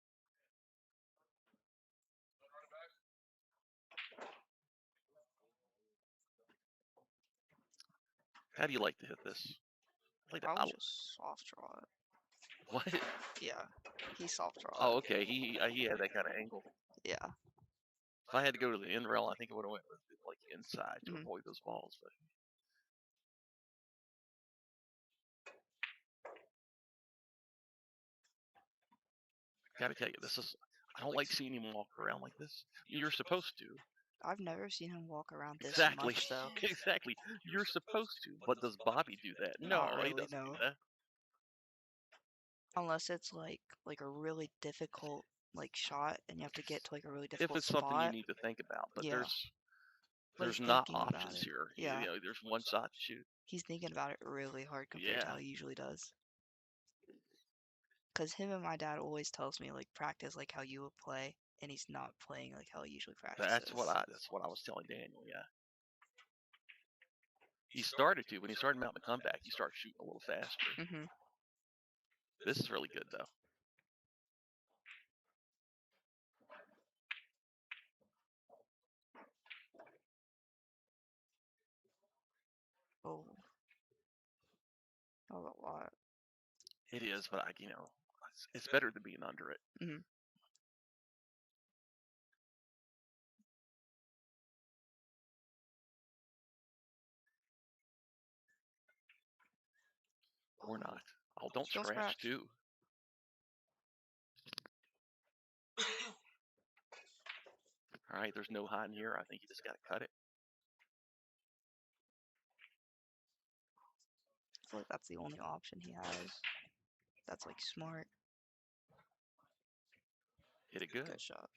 How do you like to hit this? I would just soft draw it. What? Yeah, he soft draw. Oh, okay. He had that kind of angle. Yeah. If I had to go to the end rail, I think I would have went with like inside to avoid those balls. But gotta tell you, this is. I don't like seeing him walk around like this. You're supposed to. I've never seen him walk around this Exactly. much though. Exactly. You're supposed to. But does Bobby do that? Not No, really, he doesn't no. do that. Unless it's like a really difficult like shot and you have to get to like a really If difficult it's something you spot. need to think about, but Yeah. But there's he's not thinking about options it. here. Yeah. You know, there's one shot to shoot. He's thinking about it really hard compared to Yeah. how he usually does. Cause him and my dad always tells me like practice like how you would play, and he's not playing like how he usually practices. That's what I was telling Daniel. Yeah. He started to when he started mounting the comeback. He started shooting a little faster. This is really good though. Oh. That was a lot. It is, but it's better than being under it. Or not. Oh, don't scratch too. All right, there's no hiding here. I think you just got to cut it. I feel like that's the only option he has. That's like smart. Hit it good. Good shot.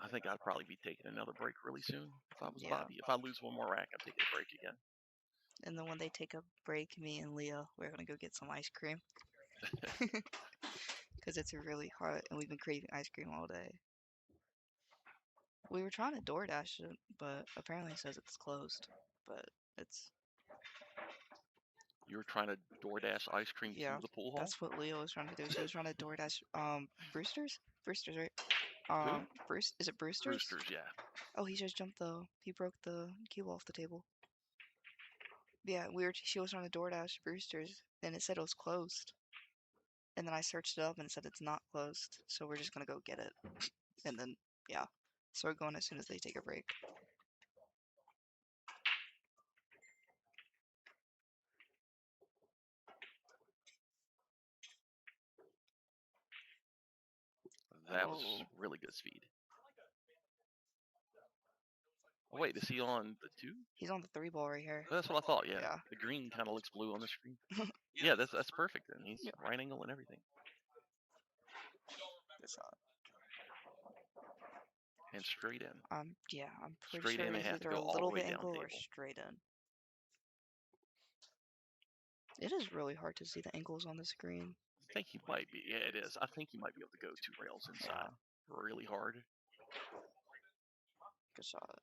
I think I'd probably be taking another break really soon if I was Bobby. If I lose one more rack, I'm taking a break again. And then when they take a break, me and Leah, we're gonna go get some ice cream. Because it's really hot and we've been craving ice cream all day. We were trying to DoorDash it, but apparently it says it's closed. But it's. You were trying to DoorDash ice cream to the pool hall? That's what Leah was trying to do. She was trying to DoorDash Brewster's? Brewster's, right? Bruce, is it Brewster's? Brewster's, yeah. Oh, he just jumped he broke the cube off the table. Yeah, she was trying to DoorDash Brewster's and it said it was closed. And then I searched it up and it said it's not closed. So we're just gonna go get it. And then, yeah. So we're going as soon as they take a break. That was really good speed. Oh, wait, is he on the 2? He's on the 3 ball right here. That's what I thought, yeah. The green kind of looks blue on the screen. Yeah, that's perfect then. He's right angle and everything. Good shot. And straight in. I'm pretty straight sure in, it's have to either go a all little the way bit down angle table. or straight in. It is really hard to see the angles on the screen. I think he might be. Yeah, it is. I think he might be able to go 2 rails inside really hard. Good shot.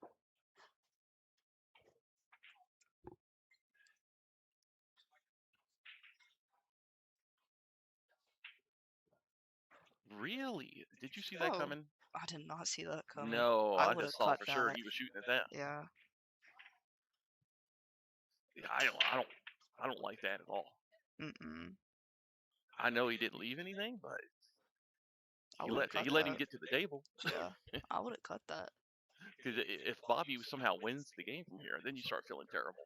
Really? Did you see that coming? I did not see that coming. No, I just thought for cut sure that. he was shooting at that. Yeah. Yeah, I don't like that at all. Mm-mm. I know he didn't leave anything, but he let him get to the table. Yeah, I would have cut that. Because if Bobby somehow wins the game from here, then you start feeling terrible.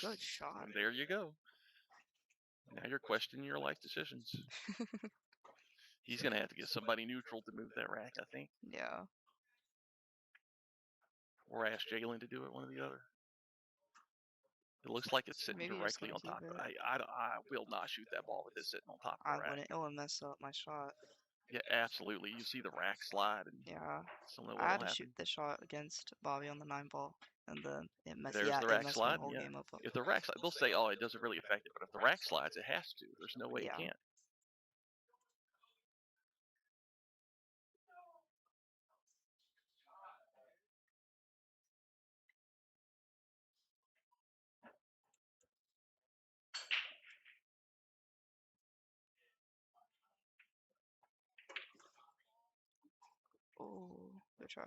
Good shot. And there you go. Now you're questioning your life decisions. He's going to have to get somebody neutral to move that rack, I think. Yeah. Or ask Jalen to do it, one or the other. It looks like it's sitting Maybe he's directly gonna on keep top. it. I will not shoot that ball with it sitting on top of I the rack. wouldn't. It would mess up my shot. Yeah, absolutely. You see the rack slide, and Yeah. still know I what'll had to happen. shoot the shot against Bobby on the 9-ball, and then it messed. There's Yeah, the it rack messed slide. my whole Yeah. game up. If the rack slide, they'll say, "Oh, it doesn't really affect it," but if the rack slides, it has to. There's no way Yeah. it can't. Oh, good try.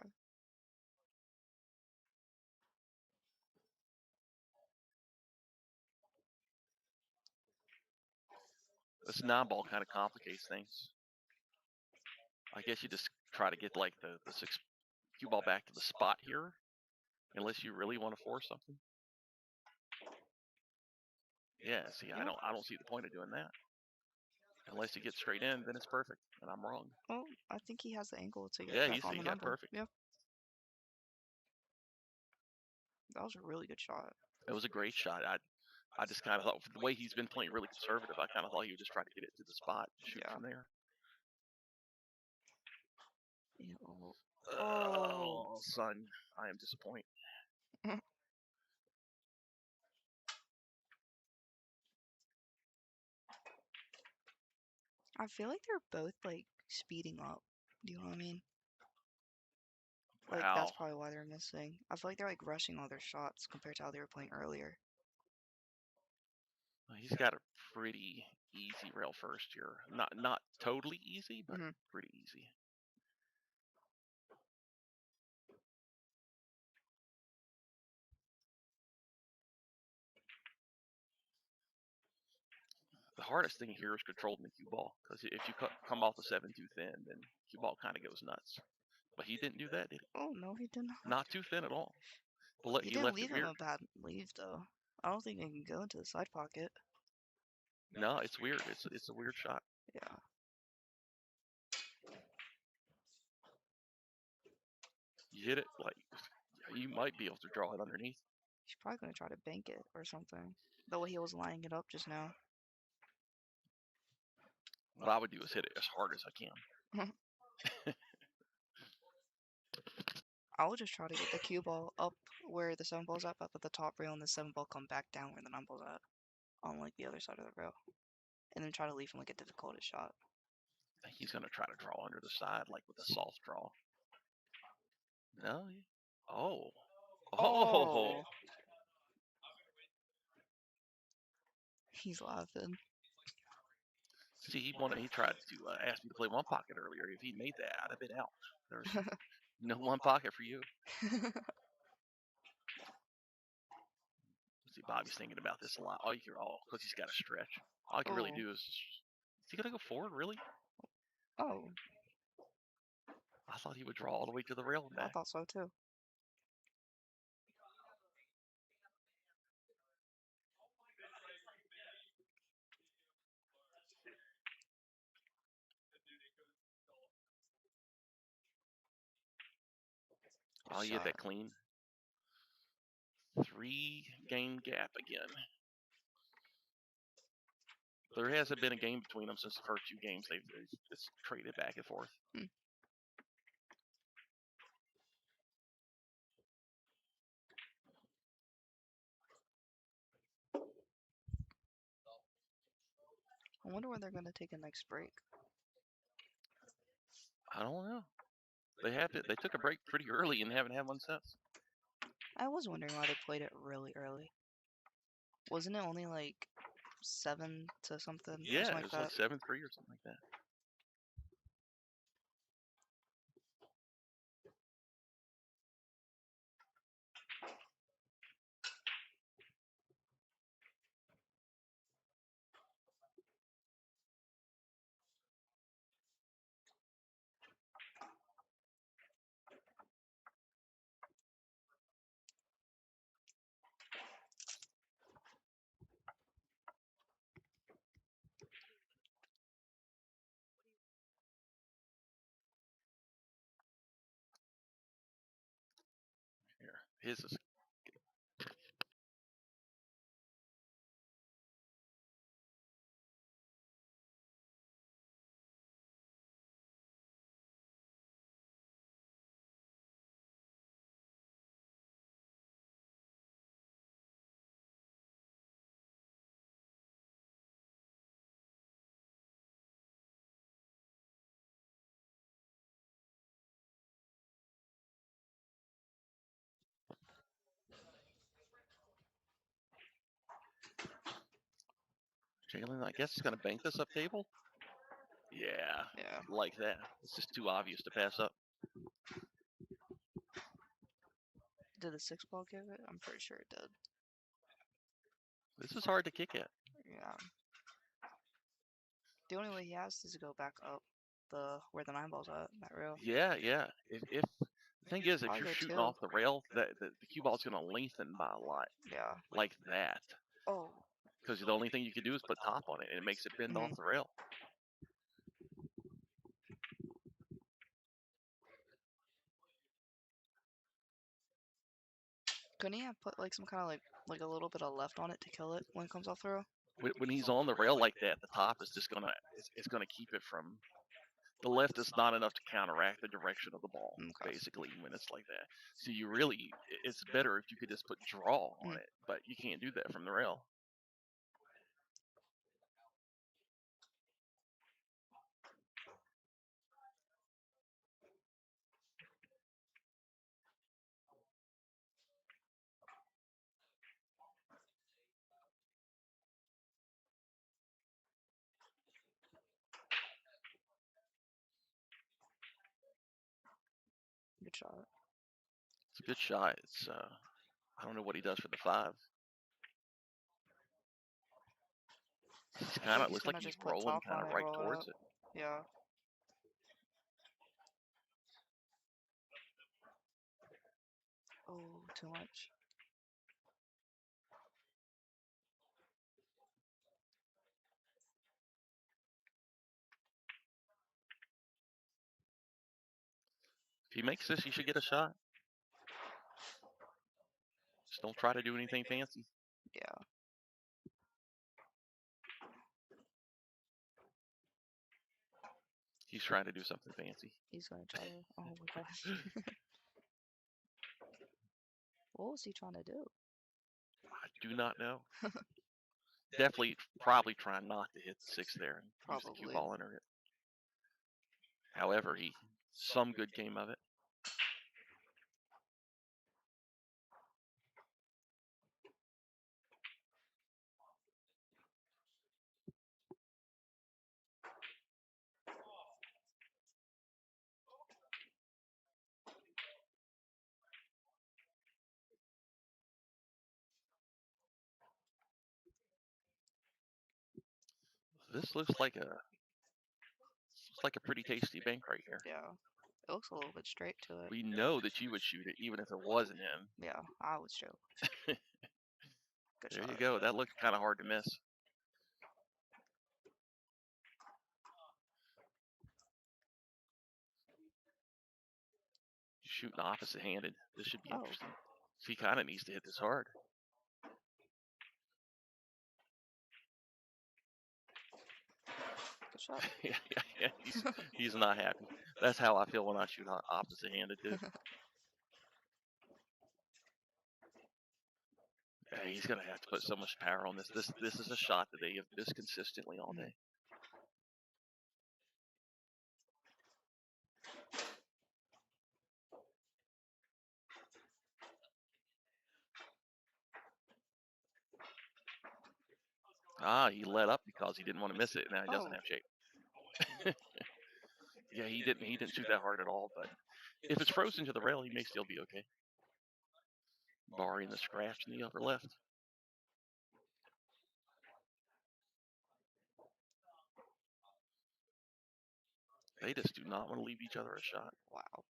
This 9-ball kind of complicates things. I guess you just try to get like the 6 cue ball back to the spot here, unless you really want to force something. Yeah, see, Yeah. I don't see the point of doing that. Unless you get straight in, then it's perfect, and I'm wrong. Oh, I think he has the angle to get Yeah, back on the he got 9-ball. perfect. Yep. That was a really good shot. It was a great shot. I just kind of thought, the way he's been playing really conservative, I kind of thought he would just try to get it to the spot and shoot Yeah. from there. Yeah, oh. Oh, son, I am disappointed. I feel like they're both like speeding up. Do you know what I mean? Like that's Wow. probably why they're missing. I feel like they're like rushing all their shots compared to how they were playing earlier. He's got a pretty easy rail first here. Not totally easy, but Mhm. pretty easy. The hardest thing here is controlling the cue ball, because if you come off the 7 too thin, then cue ball kind of goes nuts. But he didn't do that, did he? Oh no, he didn't. Not too thin at all. But He he didn't left leave it him weird. a bad leave though. I don't think he can go into the side pocket. No, it's weird. It's a weird shot. Yeah. You hit it like you might be able to draw it underneath. He's probably gonna try to bank it or something. The way he was lining it up just now. What I would do is hit it as hard as I can. I would just try to get the cue ball up where the 7-ball's at, but with the top rail and the 7-ball come back down where the 9-ball's at, on like the other side of the rail, and then try to leave him like a difficult shot. He's gonna try to draw under the side, like with a soft draw. No. Oh. Oh. He's laughing. See, he tried to ask me to play one pocket earlier. If he made that, I'd have been out. There's no one pocket for you. See, Bobby's thinking about this a lot. Because he's got to stretch. All I can really do is he gonna go forward, really? Oh. I thought he would draw all the way to the rail and back. I thought so too. Oh, you hit that clean. 3-game gap again. There hasn't been a game between them since the first 2 games. They've just traded back and forth. I wonder when they're gonna take a next break. I don't know. They took a break pretty early and haven't had one since. I was wondering why they played it really early. Wasn't it only like 7 to something? Yeah, something it was like 7-3 or something like that. His is Jalen, I guess, is going to bank this up table. Yeah, Yeah. like that. It's just too obvious to pass up. Did the 6-ball give it? I'm pretty sure it did. This is hard to kick at. Yeah. The only way he has is to go back up where the 9-ball's at, that rail. Yeah, yeah. If the thing is, if Probably you're go shooting 2. off the rail, the cue ball's going to lengthen by a lot, Yeah. like that. Oh. Because the only thing you can do is put top on it, and it makes it bend off the rail. Couldn't he have put like some kind of like a little bit of left on it to kill it when it comes off the rail? When he's on the rail like that, the top is just gonna it's gonna keep it from. The left is not enough to counteract the direction of the ball, Okay. basically, when it's like that. So you really, it's better if you could just put draw on it, but you can't do that from the rail. Good shot. It's a good shot. It's I don't know what he does for the 5. He's I kind think of he's looks like gonna he's just put rolling top kind on of it, right roll it towards up. it. Yeah. Oh, too much. If he makes this, he should get a shot. Just don't try to do anything fancy. Yeah. He's trying to do something fancy. He's gonna try to. Oh my gosh. What was he trying to do? I do not know. Definitely, probably trying not to hit the 6 there and use the cue Probably. ball under it. However, some good came of it. This looks like a pretty tasty bank right here. Yeah. It looks a little bit straight to it. We know that you would shoot it even if it wasn't in. Yeah, I would show. Good There shot. you go. That looked kind of hard to miss. Shooting opposite-handed. This should be interesting. So he kind of needs to hit this hard. Good shot. yeah. He's not happy. That's how I feel when I shoot opposite-handed too. Yeah, he's gonna have to put so much power on this. This is a shot that they have missed consistently all day. He let up because he didn't want to miss it. Now he doesn't have shape. Yeah, he didn't shoot that hard at all. But if it's frozen to the rail, he may still be okay. Barring the scratch in the upper left. They just do not want to leave each other a shot. Wow.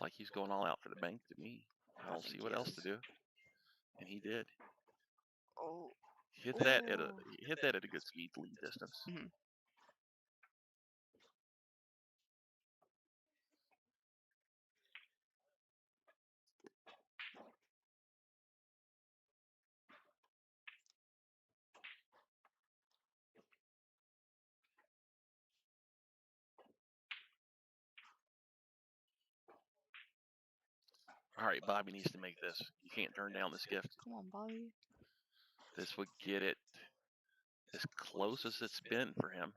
like he's going all out for the bank to me. I don't think see he what else is. to do. And he did. Oh. Hit that at a Ooh. good speed lead distance. Mhm. All right, Bobby needs to make this. You can't turn down this gift. Come on, Bobby. This would get it as close as it's been for him.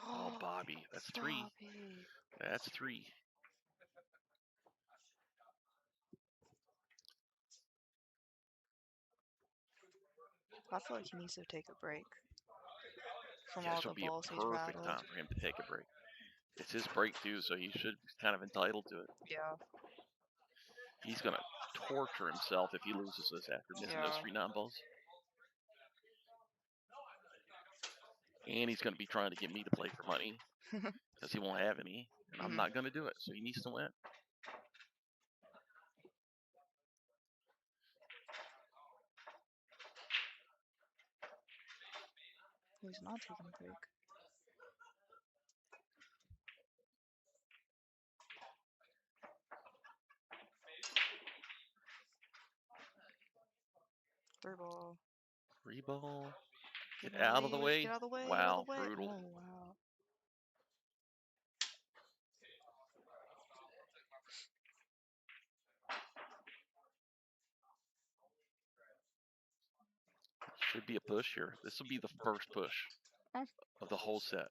Oh, Bobby, that's 3. Bobby. That's 3. I feel like he needs to take a break from Yeah, all this the would be a balls he's perfect rattled. time for him to take a break. It's his break too, so he should be kind of entitled to it. Yeah. He's gonna torture himself if he loses this after missing those Yeah. 3 9-balls. And he's gonna be trying to get me to play for money because he won't have any, and I'm Mhm. not gonna do it. So he needs to win. He's not taking a break. Third ball. 3 ball. Get out of the way. Get out of the way. Get out Wow, of the way. brutal. Oh, wow. Should be a push here. This will be the first push Oh. of the whole set.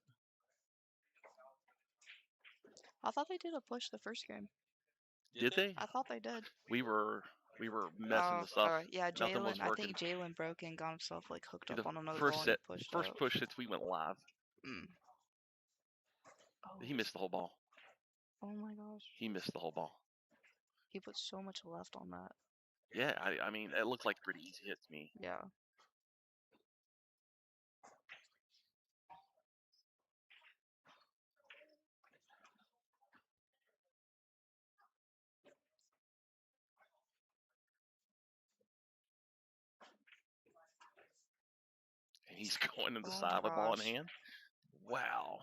I thought they did a push the first game. Did they? I thought they did. We were messing this up. Alright. Yeah, Nothing was Jalen. I working. think Jalen broke and got himself like hooked The up on another first ball set, and he pushed first up. push since we went live. Mm. Oh. He missed the whole ball. Oh my gosh. He missed the whole ball. He put so much left on that. Yeah, I mean, it looked like a pretty easy hit to me. Yeah. And he's going to the Oh side my with the ball in gosh. hand. Wow.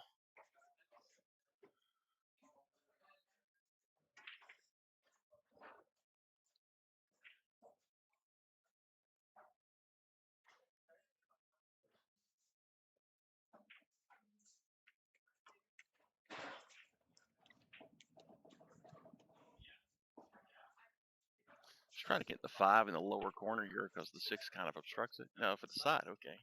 Just trying to get the 5 in the lower corner here because the 6 kind of obstructs it. No, for the side, okay.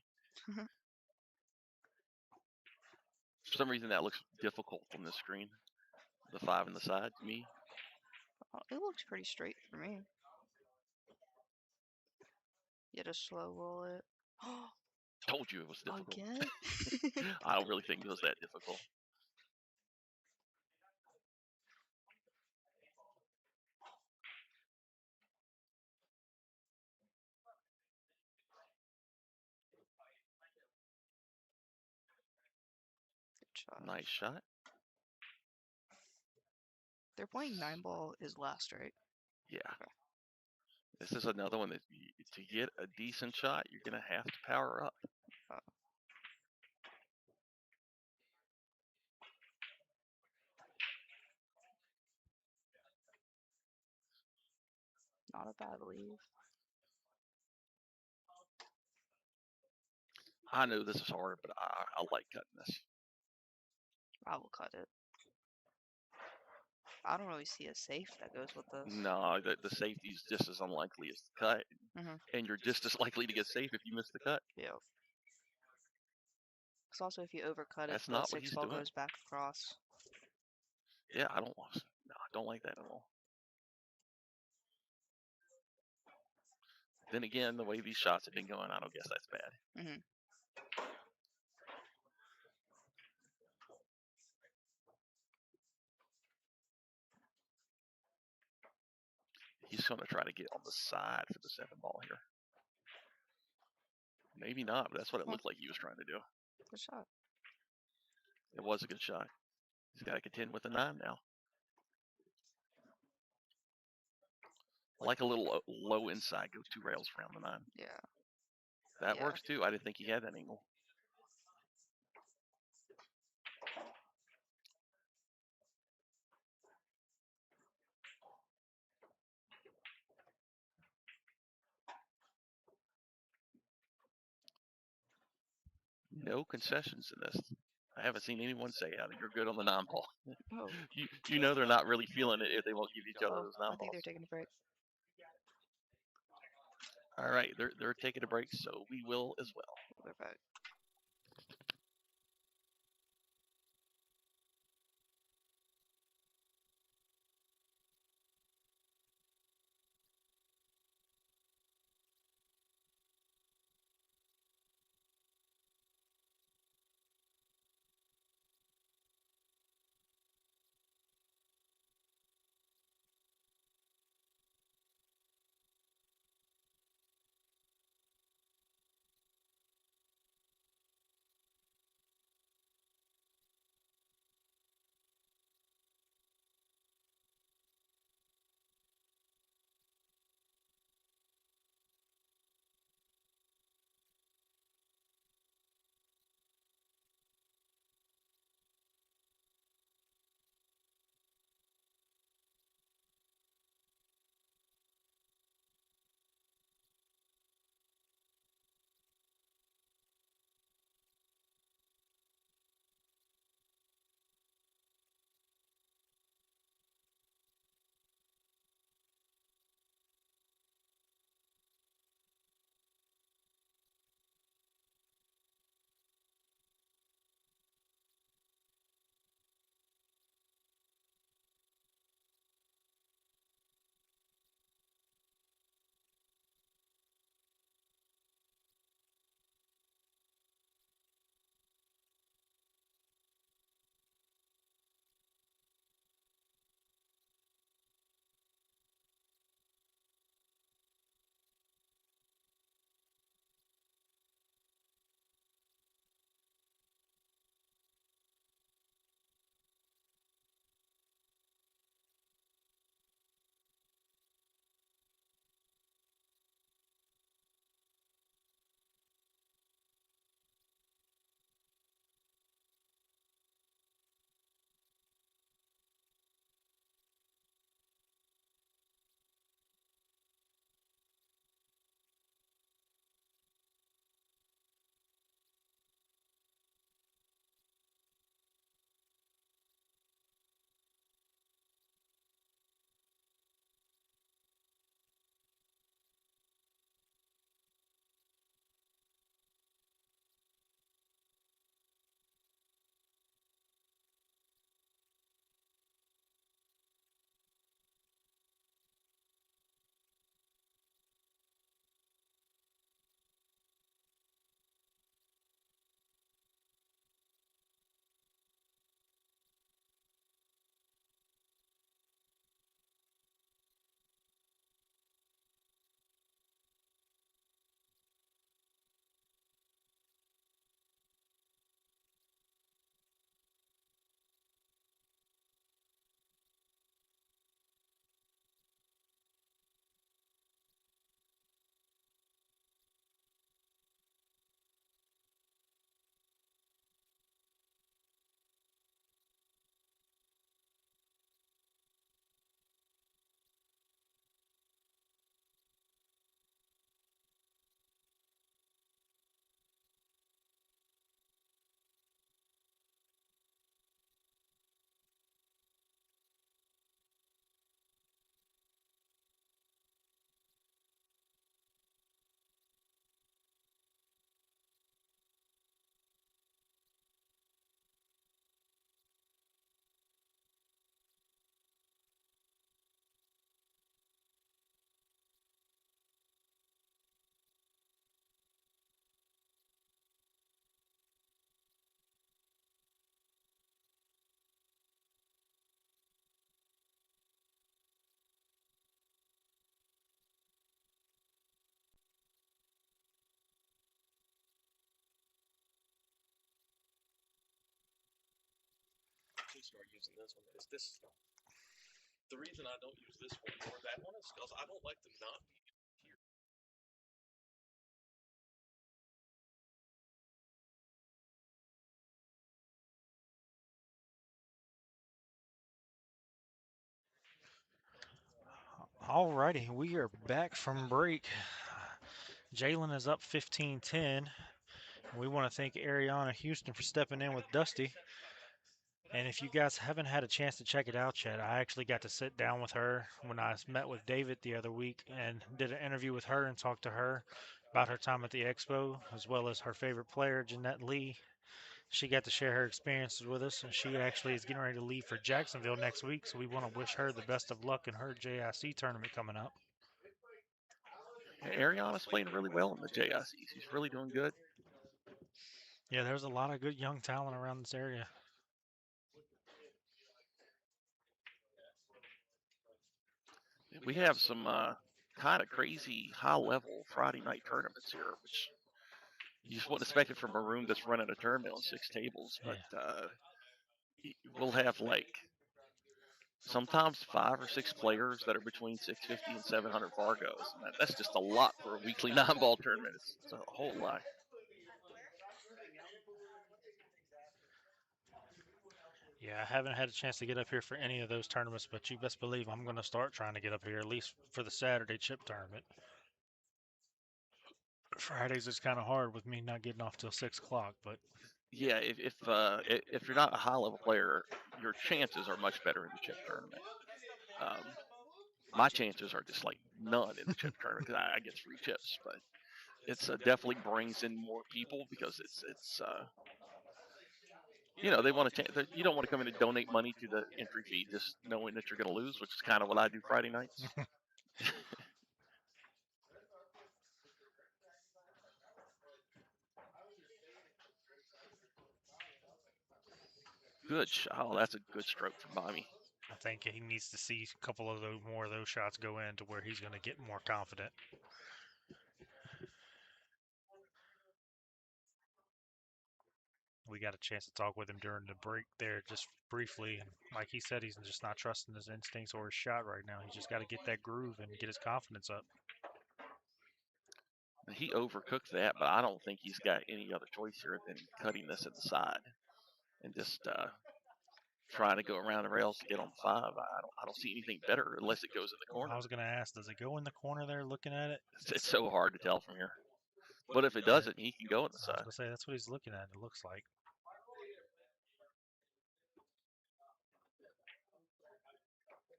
For some reason, that looks difficult on this screen. The 5 in the side to me. Oh, it looks pretty straight for me. You had to slow roll it. Told you it was difficult. Again? I don't really think it was that difficult. Good shot. Nice shot. They're playing 9-ball is last, right? Yeah. Okay. This is another one that to get a decent shot, you're going to have to power up. Not a bad leave. I know this is hard, but I like cutting this. I will cut it. I don't really see a safe that goes with this. No, the safety is just as unlikely as the cut. Mhm. And you're just as likely to get safe if you miss the cut. Yeah. Because also, if you overcut That's it, the not what 6 he's ball doing. goes back across. Yeah, I don't like that at all. Then again, the way these shots have been going, I don't guess that's bad. Mhm. He's going to try to get on the side for the 7 ball here. Maybe not, but that's what it looked like he was trying to do. Good shot. It was a good shot. He's got to contend with the 9 now. I like a little low inside, go 2 rails around the 9. Yeah. That Yeah. works too. I didn't think he had that angle. No concessions in this. I haven't seen anyone say, you're good on the 9 ball. Oh. You know they're not really feeling it if they won't give each other Oh, those 9 I think balls. they're taking a break. All right, they're taking a break, so we will as well. They're back. actually start using this one because this. The reason I don't use this one or that one is because I don't like to not be here. Alrighty, we are back from break. Jalen is up 15-10. We want to thank Arianna Houston for stepping in with Dusty. And if you guys haven't had a chance to check it out yet, I actually got to sit down with her when I met with David the other week and did an interview with her and talked to her about her time at the expo, as well as her favorite player, Jeanette Lee. She got to share her experiences with us, and she actually is getting ready to leave for Jacksonville next week, so we want to wish her the best of luck in her JIC tournament coming up. Ariana's playing really well in the JIC. She's really doing good. Yeah, there's a lot of good young talent around this area. We have some kind of crazy high-level Friday night tournaments here, which you just wouldn't expect it from a room that's running a tournament on 6 tables. But we'll have like sometimes 5 or 6 players that are between 650 and 700 Fargos. And that's just a lot for a weekly 9-ball tournament. It's a whole lot. Yeah, I haven't had a chance to get up here for any of those tournaments, but you best believe I'm going to start trying to get up here, at least for the Saturday chip tournament. Fridays is kind of hard with me not getting off till 6 o'clock, but Yeah, if you're not a high-level player, your chances are much better in the chip tournament. My chances are just like none in the chip tournament because I get free chips, but it's definitely brings in more people because it's they want to. You don't want to come in and donate money to the entry fee just knowing that you're going to lose, which is kind of what I do Friday nights. Good shot. Oh, that's a good stroke from Bobby. I think he needs to see a couple of those more of those shots go in to where he's going to get more confident. We got a chance to talk with him during the break there just briefly, and like he said, he's just not trusting his instincts or his shot right now. He's just got to get that groove and get his confidence up. He overcooked that, but I don't think he's got any other choice here than cutting this at the side and just trying to go around the rails to get on 5. I don't see anything better unless it goes in the corner. I was going to ask, does it go in the corner there looking at it? It's so hard to tell from here. But if it doesn't, he can go on the side. I was going to say, that's what he's looking at, it looks like.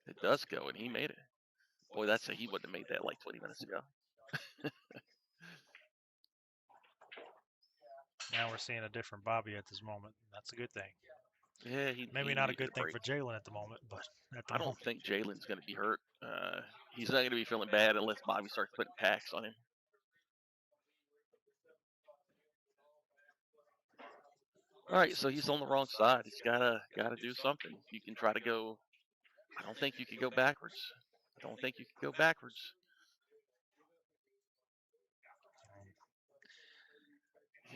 It does go, and he made it. Boy, he wouldn't have made that like 20 minutes ago. Now we're seeing a different Bobby at this moment. That's a good thing. Yeah, Maybe not a good thing for Jalen at the moment, but I don't think Jalen's going to be hurt. He's not going to be feeling bad unless Bobby starts putting packs on him. All right, so he's on the wrong side. He's gotta do something. You can try to go. I don't think you could go backwards.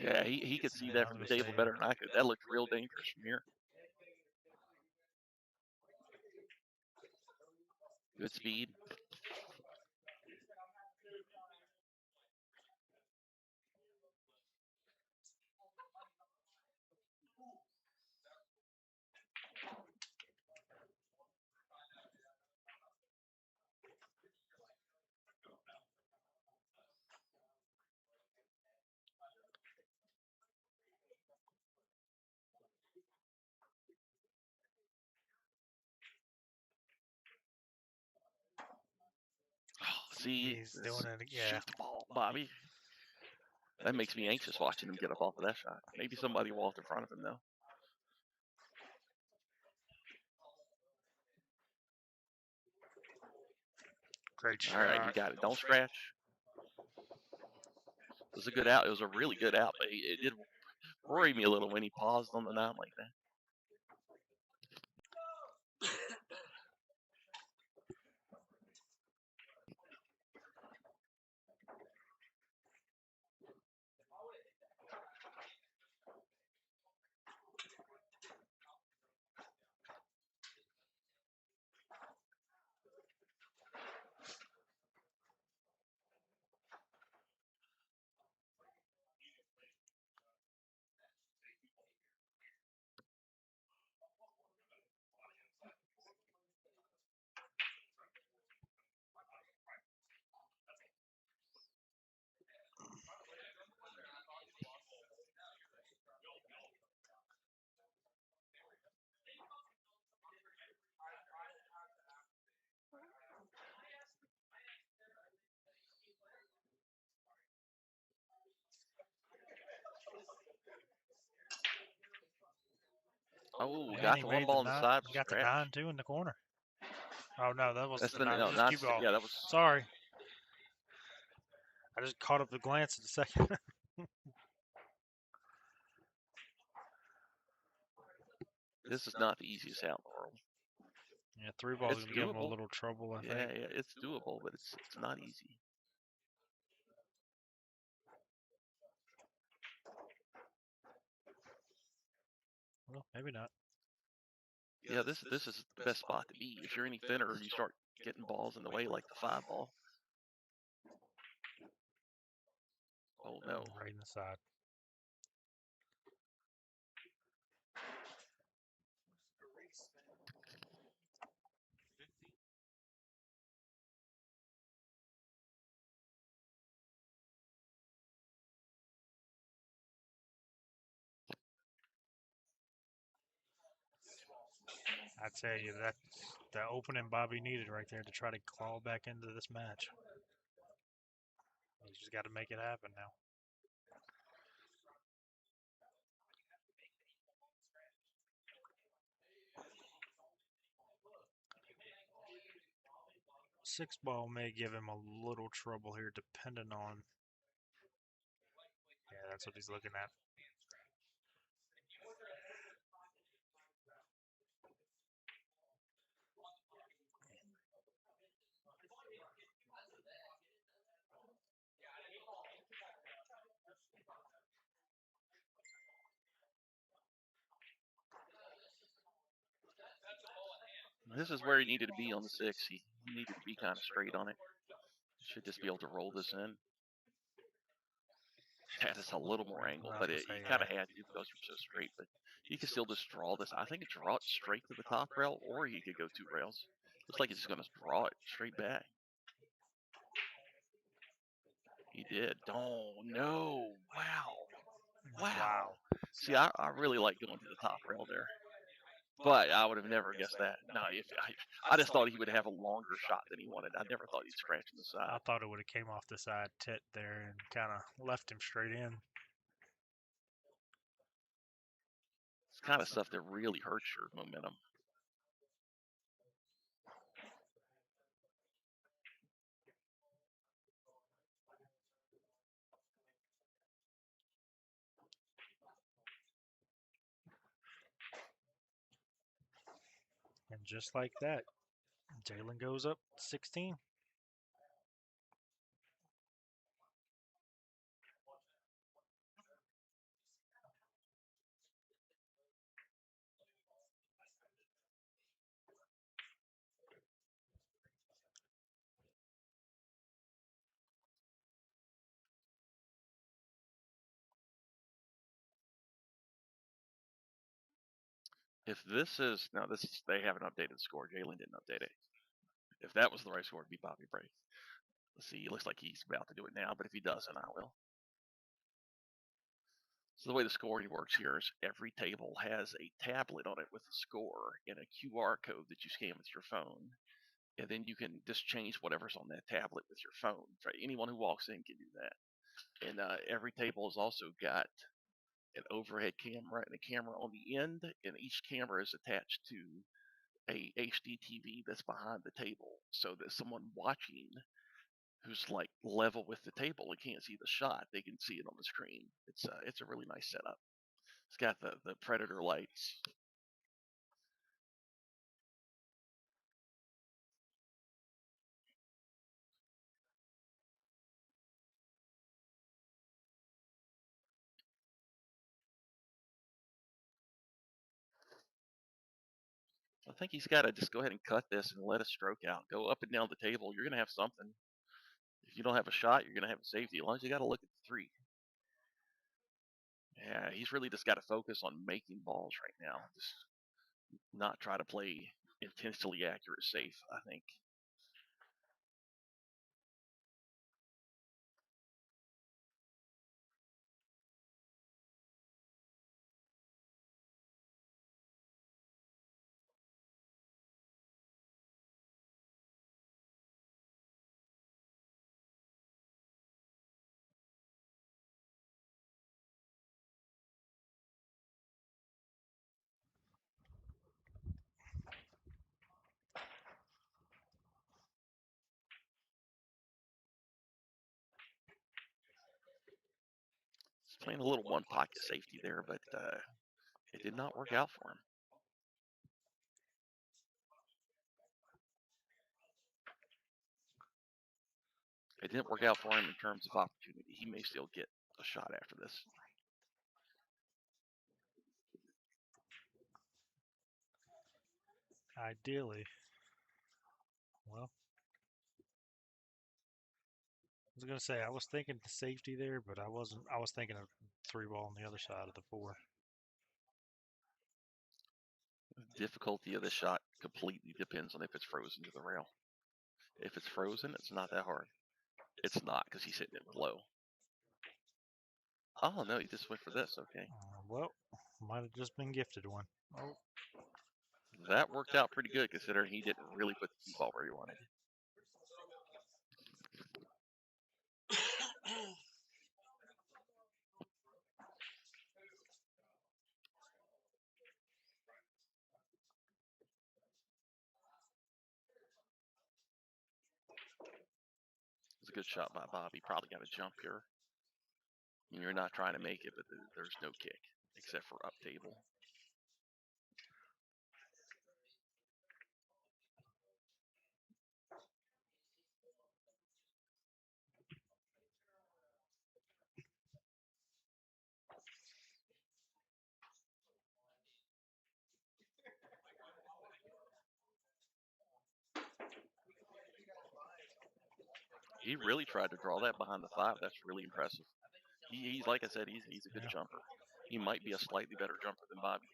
Yeah, he could see that from the table better than I could. That looked real dangerous from here. Good speed. See, he's doing it. Yeah. Shoot the ball, Bobby. That makes me anxious watching him get up off of that shot. Maybe somebody walked in front of him though. Great shot. All right, you got it. Don't scratch. It was a good out. It was a really good out, but it did worry me a little when he paused on the 9 like that. Oh, And got he the one made ball on the side. he got the Scratch. 9-2 in the corner. Oh no, that was That's the the 9. no, Just not cue ball. yeah. That was Sorry, I just caught up the glance at the second. this is not the easiest out in the world. Yeah, 3 balls It's gonna give him a doable. little trouble, I Yeah, think. yeah, it's doable, but it's not easy. Well, maybe not. Yeah, this is the best spot to be. If you're any thinner, you start getting balls in the way like the 5 ball. Oh no. Right in the side. I tell you, that's the opening Bobby needed right there to try to claw back into this match. He's just got to make it happen now. Six ball may give him a little trouble here, depending on. Yeah, that's what he's looking at. This is where he needed to be on the 6. He needed to be kind of straight on it. Should just be able to roll this in. Had us a little more angle, but he kind of had to because you're so straight. But he could still just draw this. I think it draw it straight to the top rail, or he could go 2 rails. Looks like he's just going to draw it straight back. He did. Oh no! Wow! See, I really like going to the top rail there, but I would have never guessed that. No, I just thought he would have a longer shot than he wanted. I never thought he'd scratch on the side. I thought it would have came off the side tit there and kind of left him straight in. It's kind of stuff that really hurts your momentum. And just like that, Jalen goes up 16. If this is now, they haven't updated the score. Jalen didn't update it. If that was the right score, it'd be Bobby Bray. Let's see. It looks like he's about to do it now, but if he doesn't, I will. So the way the scoring works here is every table has a tablet on it with a score and a QR code that you scan with your phone, and then you can just change whatever's on that tablet with your phone. Right? Anyone who walks in can do that. And every table has also got an overhead camera and a camera on the end, and each camera is attached to a HD TV that's behind the table, so that someone watching who's like level with the table and can't see the shot, they can see it on the screen. It's a really nice setup. It's got the predator lights. I think he's got to just go ahead and cut this and let a stroke out. Go up and down the table. You're going to have something. If you don't have a shot, you're going to have a safety. As long as you got to look at the 3. Yeah, he's really just got to focus on making balls right now. Just not try to play intentionally accurate safe, I think. Playing a little one pocket safety there, but it did not work out for him. It didn't work out for him in terms of opportunity. He may still get a shot after this. Ideally. Well, I was gonna say I was thinking the safety there, but I wasn't. I was thinking of 3-ball on the other side of the 4. The difficulty of the shot completely depends on if it's frozen to the rail. If it's frozen, it's not that hard. It's not because he's hitting it low. Oh no, he just went for this. Okay, Well, might have just been gifted one. Oh, that worked out pretty good considering he didn't really put the cue ball where he wanted. It's a good shot by Bobby. Probably got a jump here. You're not trying to make it, but there's no kick except for up table. He really tried to draw that behind the 5. That's really impressive. He's like I said, he's a good jumper. He might be a slightly better jumper than Bobby.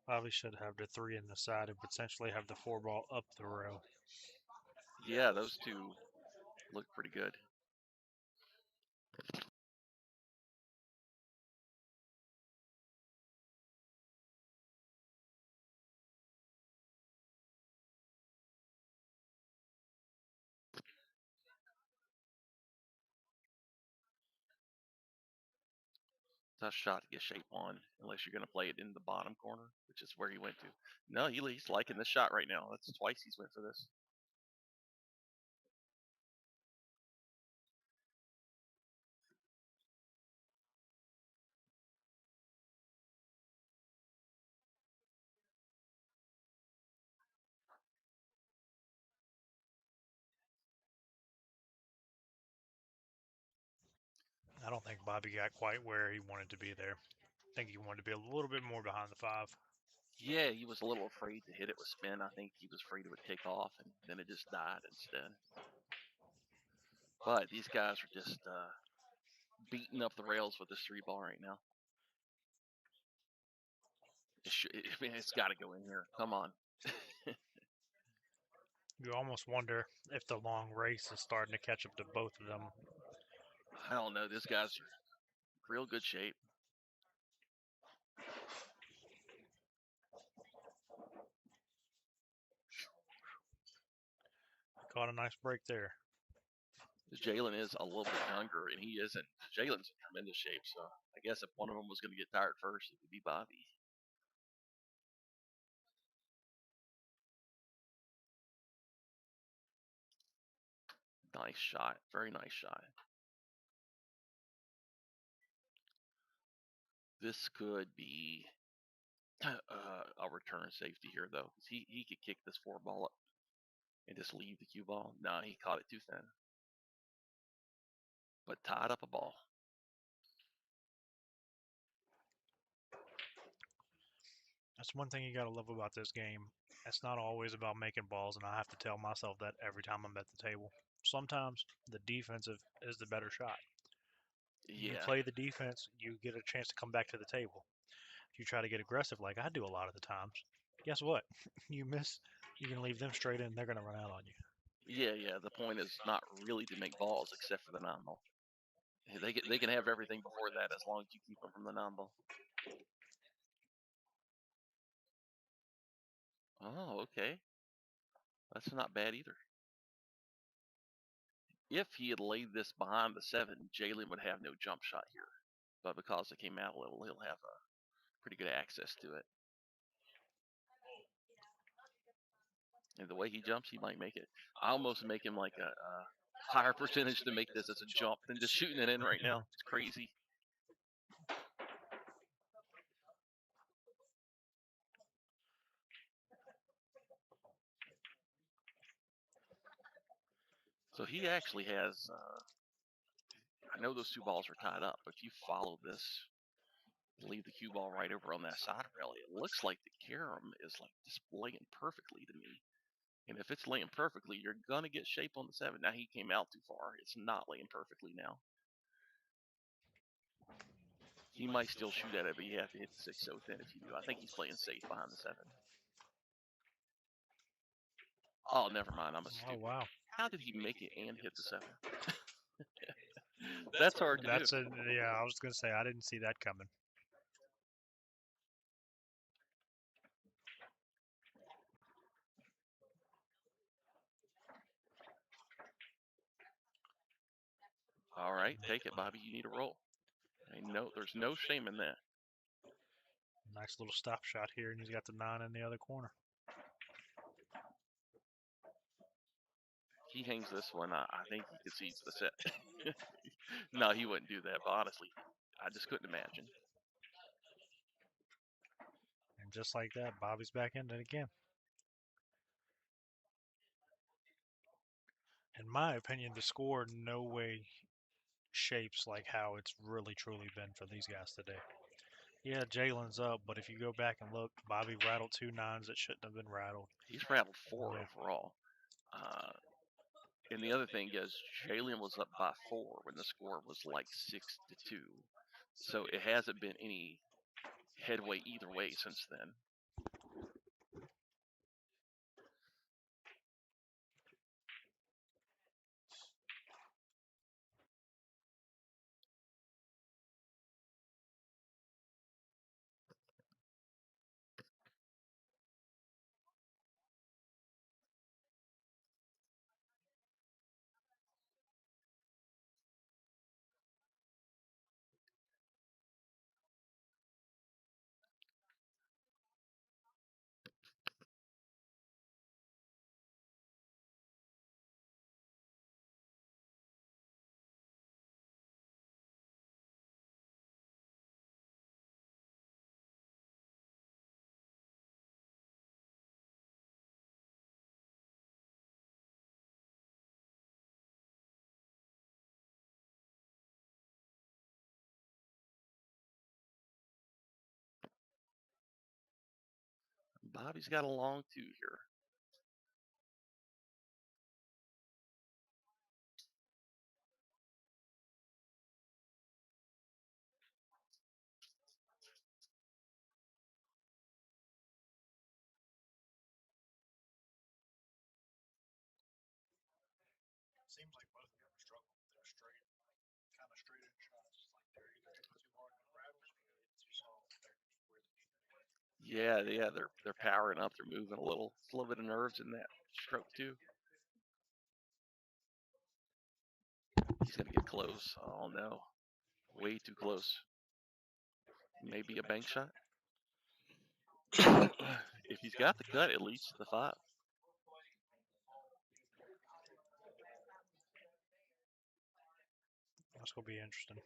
Bobby should have the 3 in the side and potentially have the 4-ball up the rail. Yeah, those two look pretty good. Tough shot to get shape on unless you're going to play it in the bottom corner, which is where he went to. No, he's liking this shot right now. That's twice he's went for this. I don't think Bobby got quite where he wanted to be there. I think he wanted to be a little bit more behind the 5. Yeah, he was a little afraid to hit it with spin. I think he was afraid it would take off, and then it just died instead. But these guys are just beating up the rails with this 3-ball right now. It's got to go in here. Come on. You almost wonder if the long race is starting to catch up to both of them. I don't know. This guy's in real good shape. Caught a nice break there. Jalen is a little bit younger, and he isn't. Jalen's in tremendous shape, so I guess if one of them was going to get tired first, it would be Bobby. Nice shot. Very nice shot. This could be a return safety here, though. He could kick this 4-ball up and just leave the cue ball. No, he caught it too thin. But tied up a ball. That's one thing you got to love about this game. It's not always about making balls, and I have to tell myself that every time I'm at the table. Sometimes the defensive is the better shot. Yeah. You play the defense, you get a chance to come back to the table. If you try to get aggressive like I do a lot of the times, guess what? You miss, you can leave them straight in, they're going to run out on you. Yeah. The point is not really to make balls except for the 9-ball. They can have everything before that as long as you keep them from the 9-ball. Oh, okay. That's not bad either. If he had laid this behind the 7, Jalen would have no jump shot here. But because it came out a little, he'll have a pretty good access to it. And the way he jumps, he might make it. I almost make him like a higher percentage to make this as a jump than just shooting it in right now. It's crazy. So he actually has, I know those two balls are tied up, but if you follow this, leave the cue ball right over on that side rally, it looks like the carom is like just laying perfectly to me. And if it's laying perfectly, you're going to get shape on the 7. Now he came out too far. It's not laying perfectly now. He might still shoot at it, but you have to hit the 6 so thin if you do. I think he's playing safe behind the 7. Oh, never mind. I'm a Oh stupid. wow. How did he make it and hit the 7? That's hard to That's do. yeah. I was gonna say I didn't see that coming. All right, take it, Bobby. You need a roll. No, there's no shame in that. Nice little stop shot here, and he's got the 9 in the other corner. He hangs this one. I think he concedes the set. No, he wouldn't do that. But honestly, I just couldn't imagine. And just like that, Bobby's back in it again. In my opinion, the score no way shapes like how it's really truly been for these guys today. Yeah, Jalen's up, but if you go back and look, Bobby rattled 2 9s that shouldn't have been rattled. He's rattled 4 Yeah. overall. And the other thing is, Jalen was up by 4 when the score was like 6-2. So it hasn't been any headway either way since then. Bobby's got a long 2 here. Seems like both of them are struggling with their straight, kind of straight edge shots. Like they're either hitting too hard in the rattles or they're hitting too soft. They're where they need to be. Yeah, they're powering up. They're moving a little. It's a little bit of nerves in that stroke too. He's gonna get close. Oh no, way too close. Maybe a bank shot. If he's got the cut, it leads to the 5. That's gonna be interesting.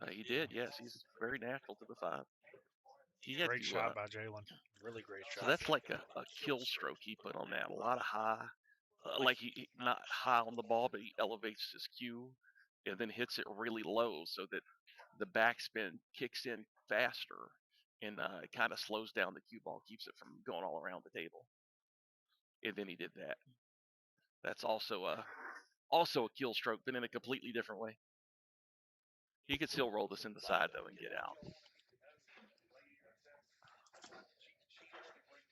He did, yes. He's very natural to the 5. He had Great to, shot by Jalen. Really great so shot. that's like a kill stroke he put on that. A lot of high, like he not high on the ball, but he elevates his cue and then hits it really low so that the backspin kicks in faster and it kind of slows down the cue ball, keeps it from going all around the table. And then he did that. That's also a kill stroke, but in a completely different way. He could still roll this in the side though and get out.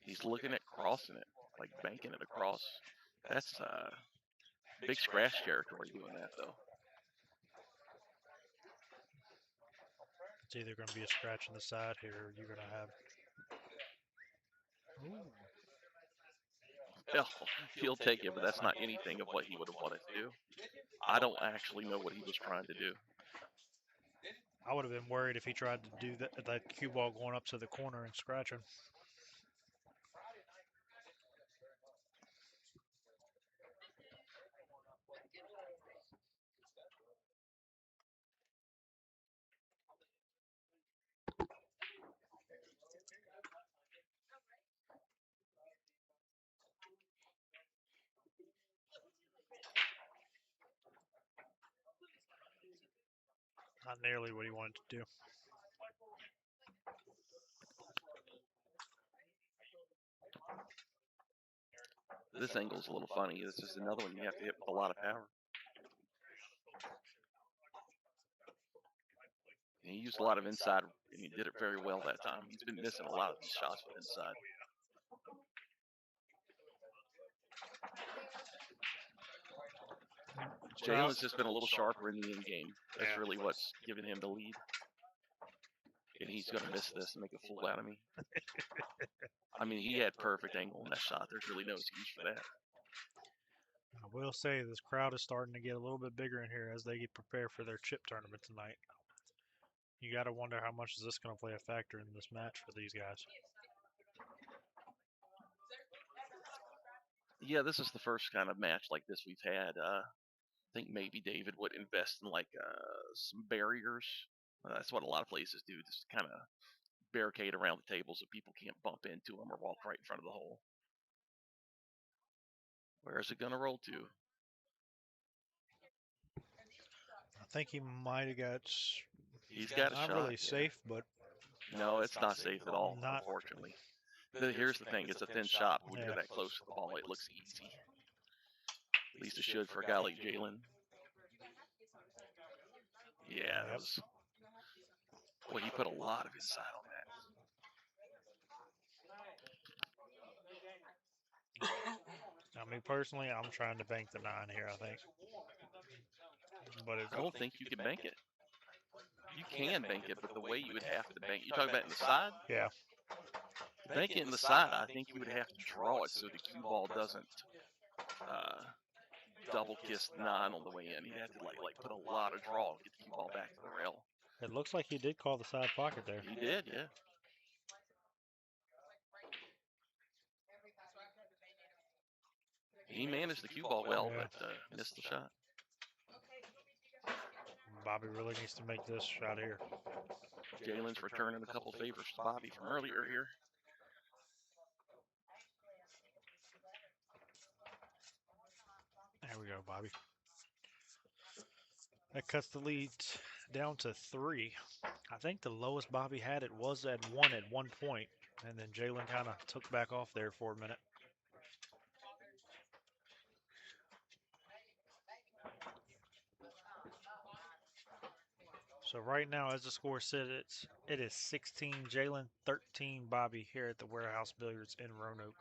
He's looking at crossing it, like banking it across. That's big scratch territory doing that though. It's either going to be a scratch in the side here, or you're going to have. Ooh. Well, he'll take it, but that's not anything of what he would have wanted to do. I don't actually know what he was trying to do. I would have been worried if he tried to do that cue ball going up to the corner and scratching. Not nearly what he wanted to do. This angle's a little funny. This is another one you have to hit with a lot of power. And he used a lot of inside, and he did it very well that time. He's been missing a lot of these shots with inside. Jalen's just been a little sharper in the end game. That's really what's giving him the lead. And he's going to miss this and make a fool out of me. I mean, he had perfect angle on that shot. There's really no excuse for that. I will say this crowd is starting to get a little bit bigger in here as they get prepared for their chip tournament tonight. You got to wonder how much is this going to play a factor in this match for these guys. Yeah, this is the first kind of match like this we've had. I think maybe David would invest in like some barriers. That's what a lot of places do, just kind of barricade around the table so people can't bump into them or walk right in front of the hole. Where's it going to roll to? I think he might have got. He's got a not shot. really Yeah. safe, but No, it's not safe at all, Not- unfortunately. Here's the thing, it's a thin shot, but when you're that close to the ball, it looks easy. At least it should for a guy like Jalen. Yeah, that was... Boy, he put a lot of inside on that. I mean, personally, I'm trying to bank the 9 here, I think. But I don't think you can bank it. You can bank it, but the way you would have to bank it, you talking about in the side? Yeah. To bank it in the side, I think you would have to draw it so the cue ball doesn't double kiss 9 on the way in. You'd have to like put a lot of draw to get the cue ball back to the rail. It looks like he did call the side pocket there. He did, yeah. He managed the cue ball well, Yeah. but missed the shot. Bobby really needs to make this shot here. Jalen's returning a couple favors to Bobby from earlier here. There we go, Bobby. That cuts the lead down to 3. I think the lowest Bobby had it was at 1 at one point, and then Jalen kind of took back off there for a minute. So right now, as the score sits, it is 16 Jalen, 13 Bobby here at the Warehouse Billiards in Roanoke.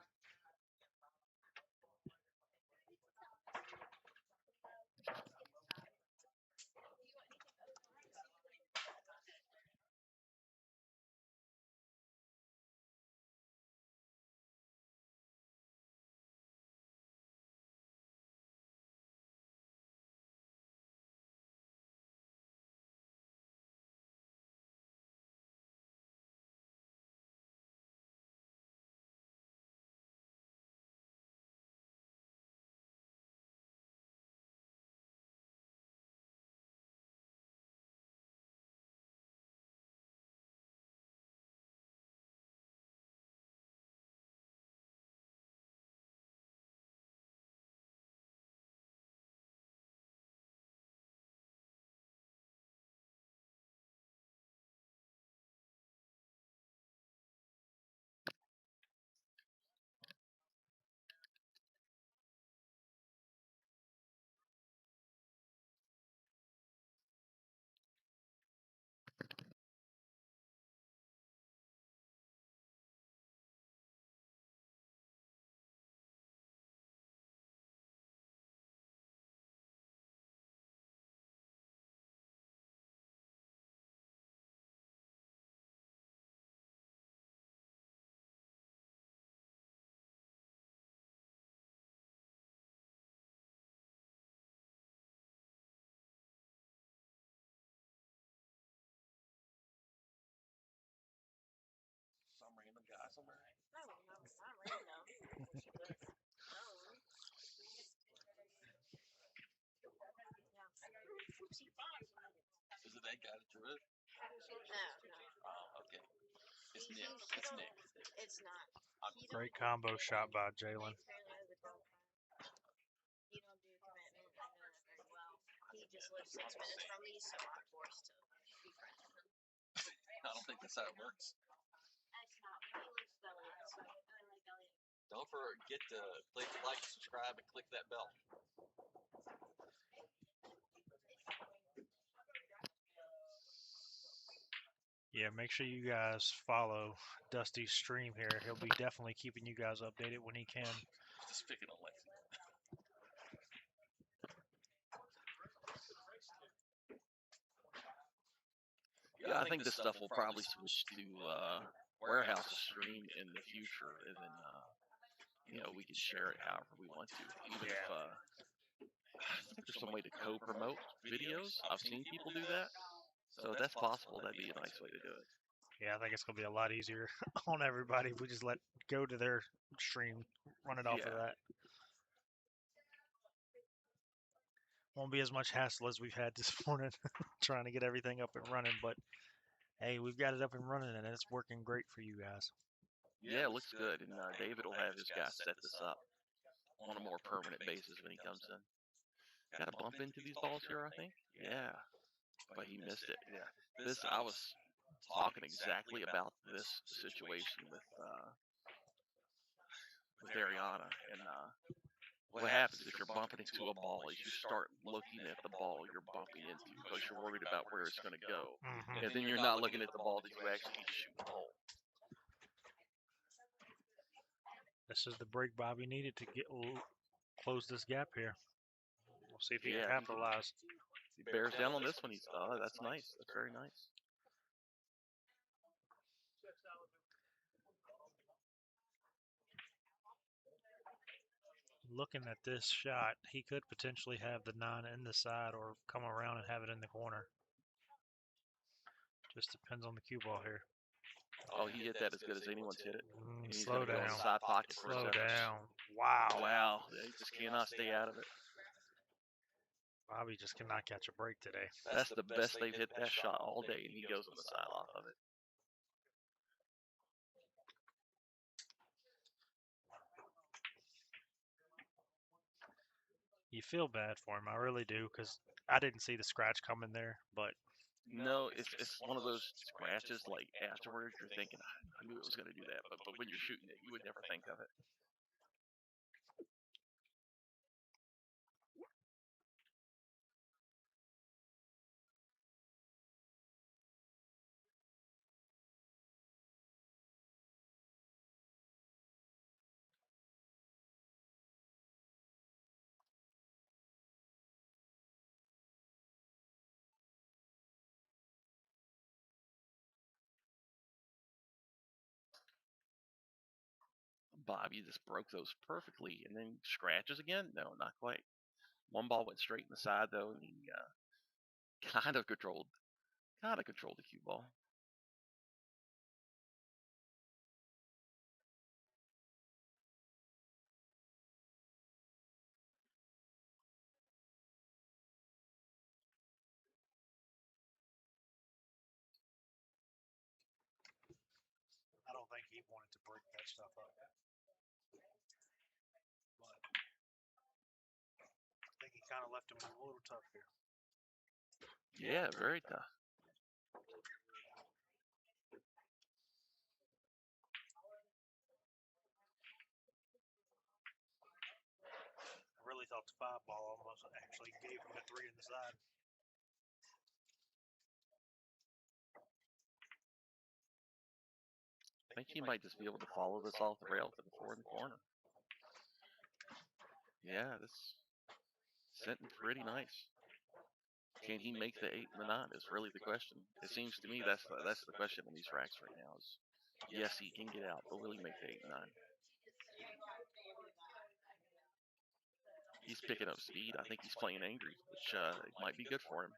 Some random guy somewhere. No, not random. Is it that guy that drew it? No. Oh, okay. It's Nick. It's Nick. It's not. Great combo shot by Jalen. You don't do commitment. I know that very well. He just lives 6 minutes from me, so I'm forced to I don't think that's how it works. Don't forget to click like, subscribe, and click that bell. Yeah, make sure you guys follow Dusty's stream here. He'll be definitely keeping you guys updated when he can. Just picking on Lexi. Yeah, I think this stuff will probably switch to warehouse stream in the future, and then we can share it however we want to. Even if I think there's some way to co-promote videos. I've seen people do that, so if that's possible, that'd be a nice way to do it. Yeah, I think it's gonna be a lot easier on everybody if we just go to their stream, run it off of that. Won't be as much hassle as we've had this morning trying to get everything up and running, but hey, we've got it up and running and it's working great for you guys. Yeah, it looks good, and David will have his guys set this up on a more permanent basis when he comes in. Got to bump into these balls here, I think. Yeah, but he missed it. Yeah, I was talking exactly about this situation with Arianna, and what happens if you're bumping into a ball is you start looking at the ball you're bumping into because you're worried about where it's going to go, and then you're not looking at the ball that you actually need to shoot in the hole. This is the break Bobby needed to close this gap here. We'll see if he can capitalize. He bears down on this one. That's nice. That's very nice. Looking at this shot, he could potentially have the 9 in the side or come around and have it in the corner. Just depends on the cue ball here. Oh, he hit that as good as anyone's hit it. Slow down. Side pocket for Slow a second. down. Wow. Wow. He just cannot stay out of it. Bobby just cannot catch a break today. That's the best they've hit that shot all day, and he goes on the side off of it. You feel bad for him, I really do, because I didn't see the scratch coming there, but no, it's one of those scratches. Like afterwards, you're thinking, I knew it was going to do that, but when you're shooting it, you would never think of it. Bobby just broke those perfectly, and then scratches again. No, not quite. One ball went straight in the side though, and he kind of controlled the cue ball. I don't think he wanted to break that stuff up. But I think he kind of left him a little tough here. Yeah, very tough. I really thought the 5 ball almost actually gave him a 3 in the side. I think he might just be able to follow this off the rail to the 4 in the corner. Yeah, this sitting pretty nice. Can he make the 8 and the 9 is really the question. It seems to me that's the question in these racks right now. Is yes, he can get out, but will he make the 8 and 9? He's picking up speed. I think he's playing angry, which might be good for him.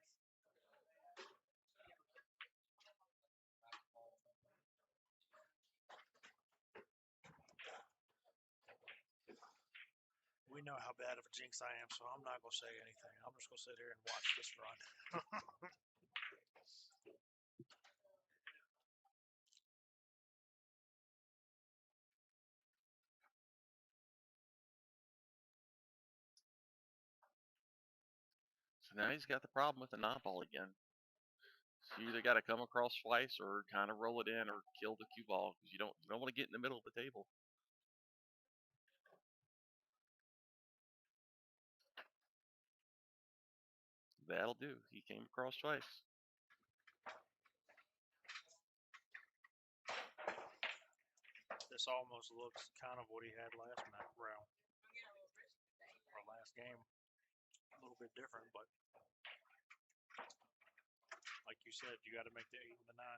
We know how bad of a jinx I am, so I'm not going to say anything. I'm just going to sit here and watch this run. So now he's got the problem with the 9 ball again. You either got to come across twice or kind of roll it in or kill the cue ball because you don't want to get in the middle of the table. That'll do. He came across twice. This almost looks kind of what he had last round or last game. A little bit different, but like you said, you got to make the 8 and the 9.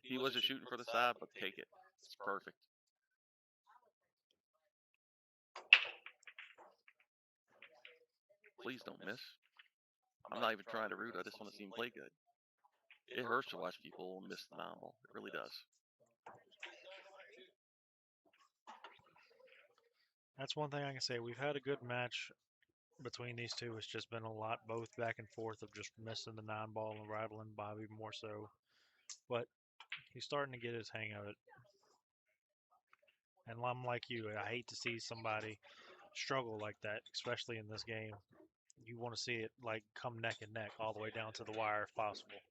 He wasn't shooting for the side, but take it. It's perfect. Please don't miss. I'm not even trying to root. I just want to see him play good. It hurts to watch people miss the 9-ball. It really does. That's one thing I can say. We've had a good match between these two. It's just been a lot both back and forth of just missing the 9-ball and rattling Bobby more so. But he's starting to get his hang of it. And I'm like you. I hate to see somebody struggle like that, especially in this game. You want to see it like come neck and neck all the way down to the wire if possible.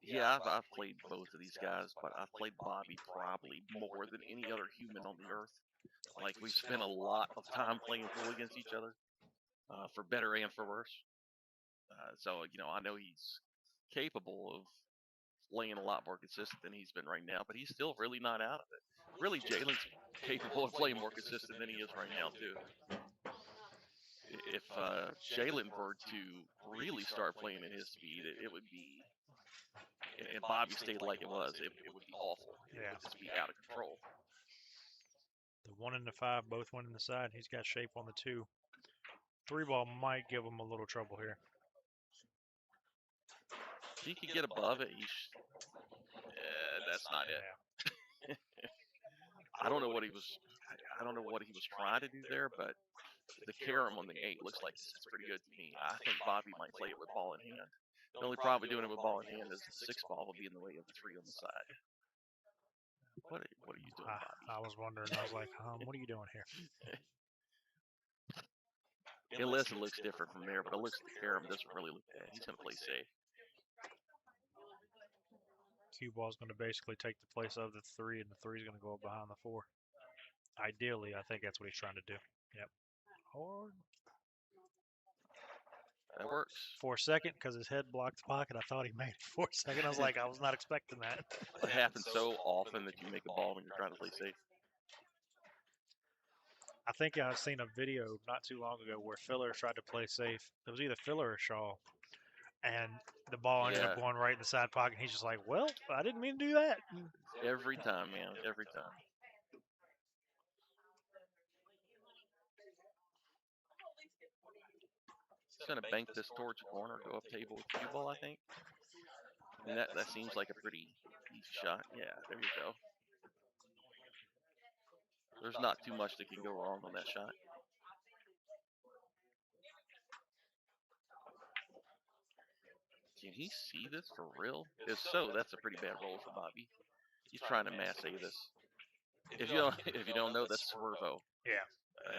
Yeah, I've played both of these guys, but I've played Bobby probably more than any other human on the earth. Like, we've spent a lot of time playing pool against each other, for better and for worse. So, I know he's capable of playing a lot more consistent than he's been right now, but he's still really not out of it. Really, Jalen's capable of playing more consistent than he is right now, too. If Jalen were to really start playing at his speed, it would be, and Bobby stayed like it was, it would be awful. It would just be out of control. The 1 and the 5 both went in the side. He's got shape on the 2. 3-ball might give him a little trouble here. If he could get above it, that's not it. Yeah. I don't know what he was trying to do there, but the carom on the 8 looks like it's pretty good to me. I think Bobby might play it with ball in hand. The only problem with doing it with ball in hand is the 6-ball will be in the way of the 3 on the side. What are you doing, Bobby? I was wondering. I was like, what are you doing here? Unless it looks different from there, but it looks the carom doesn't really look bad. He's going to play safe. Cue ball is going to basically take the place of the 3, and the 3 is going to go behind the 4. Ideally, I think that's what he's trying to do. Yep. Or that works. For a second, because his head blocked the pocket, I thought he made it for a second. I was like, I was not expecting that. It happens so often that you make a ball when you're trying to play safe. I think I've seen a video not too long ago where Filler tried to play safe. It was either Filler or Shaw. And the ball ended up going right in the side pocket. He's just like, well, I didn't mean to do that. Every time, man. Every time. He's going to bank this towards the corner, go up table with cue ball, I think. And that seems like a pretty easy shot. Yeah, there you go. There's not too much that can go wrong on that shot. Can he see this for real? If so, that's a pretty bad roll for Bobby. He's trying to mass A this. If you don't know, that's Swervo. Yeah.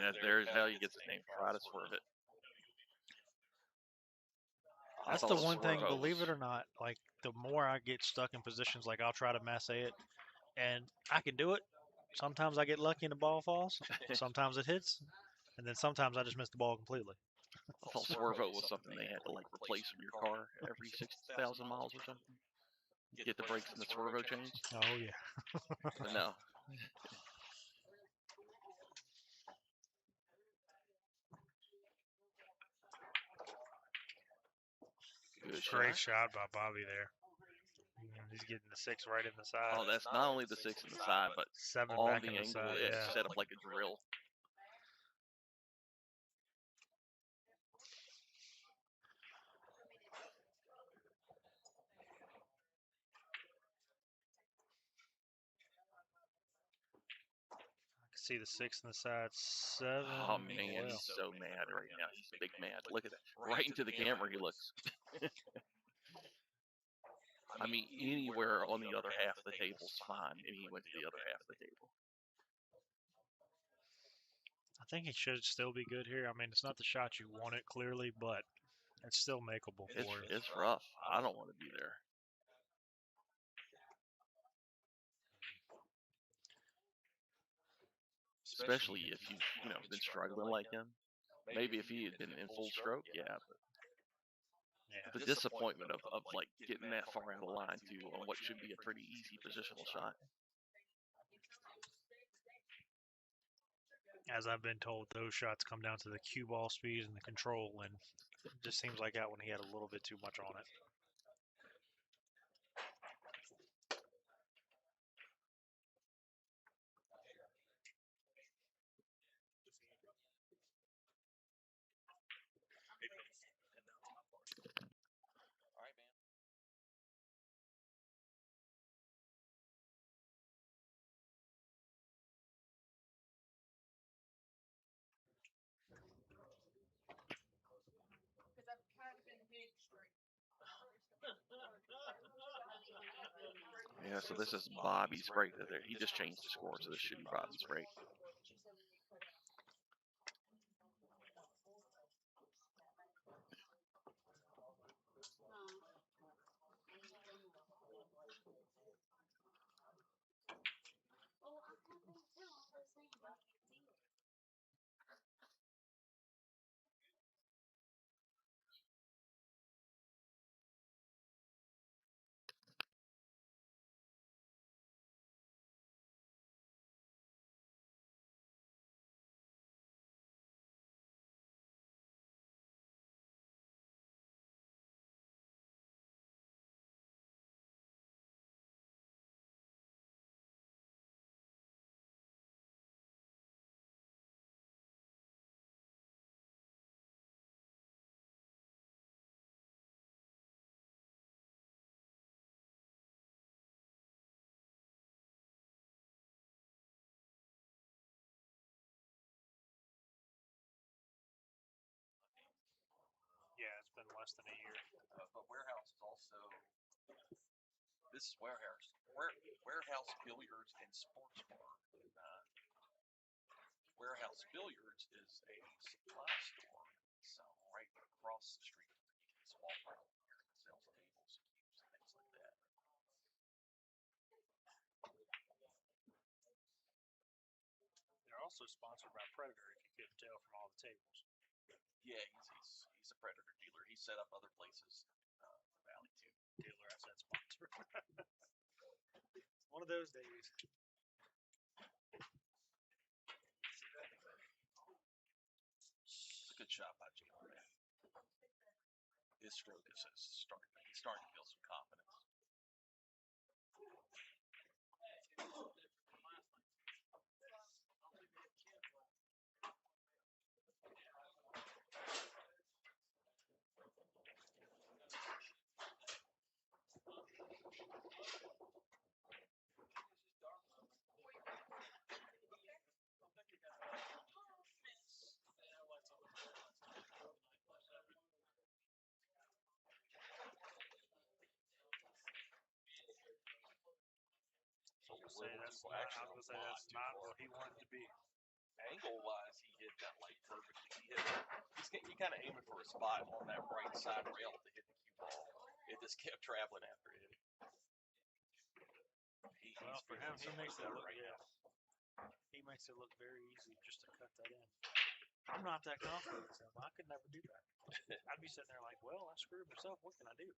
And there's how he gets his name. Try to swerve it. That's the one thing, believe it or not, like the more I get stuck in positions, like I'll try to masse it, and I can do it. Sometimes I get lucky and the ball falls. Sometimes it hits, and then sometimes I just miss the ball completely. I thought Swervo was something they had to like replace from your car every 6,000 miles or something. Get the brakes and the Swervo changed. Oh yeah. But no. Good Great shot by Bobby there. He's getting the 6 right in the side. Oh, that's not only the 6 in the side, but 7 on back the in the angle. side. It's Yeah. set up like a drill. I can see the 6 in the side. 7. Oh man, he's so mad right now. He's big mad. Look at that. Right into the camera he looks. I mean, anywhere on the other half of the table's fine, and he went to the other half of the table. I think he should still be good here. I mean, it's not the shot you want it clearly, but it's still makeable It's for you. it's rough. I don't want to be there. Especially if you've been struggling like him. Maybe if he had been in full stroke, yeah. But Yeah. the disappointment of like getting that far out of line too on what should be a pretty easy positional shot. As I've been told, those shots come down to the cue ball speed and the control, and it just seems like that one he had a little bit too much on it. All right, man. Yeah, so this is Bobby's break. He just changed the score, so this should be Bobby's break. Yeah, it's been less than a year. But Warehouse is also this is Warehouse Billiards and Sports Bar. Warehouse Billiards is a supply store, so right across the street from the small part here that sells tables, cubes, and things like that. They're also sponsored by Predator, if you couldn't tell from all the tables. Yeah, he's a Predator dealer. He set up other places in the valley too. Dealer, I said sponsor. One of those days. It's a good shot by Jalen, man. His stroke is starting. He's starting to feel some confidence. I was gonna say that's not what he wanted to be. Angle wise, he hit that like perfectly. He kind of aiming for a spot on that right side rail to hit the cue ball. It just kept traveling after it. Well, for him, he makes it look he makes it look very easy just to cut that in. I'm not that confident with him. I could never do that. I'd be sitting there like, well, I screwed myself. What can I do?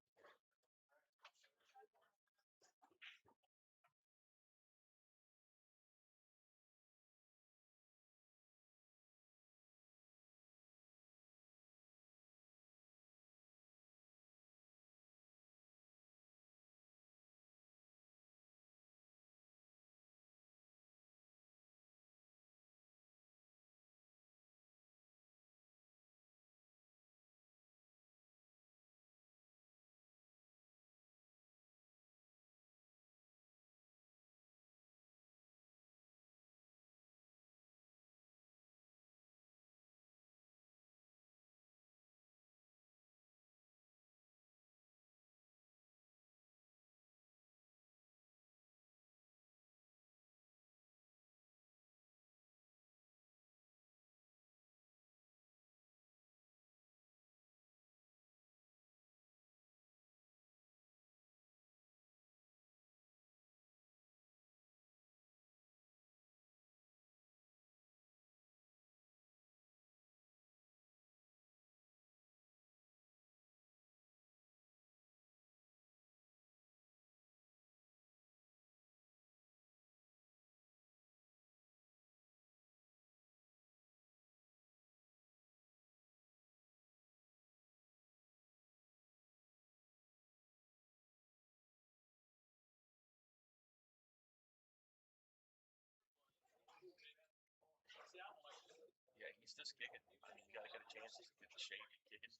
he's just kicking. I mean, you got to get a chance to get the shape and kicking.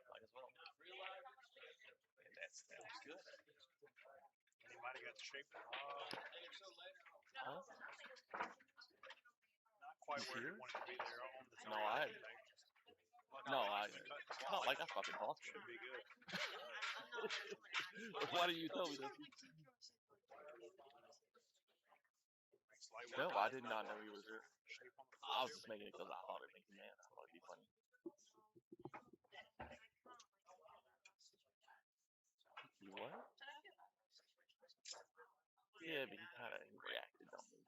Might as well. And that was good. He might have got the shape Huh? not quite where he Here? wanted to be there on the No, three. it's not like I fucking lost it. Should be good. Why do you tell me this? Slight No, work I on did not know he was here. shape on the I was floor. just making it because I thought it'd make me mad. I thought it'd be funny. You what? Yeah, but he kind of reacted on me.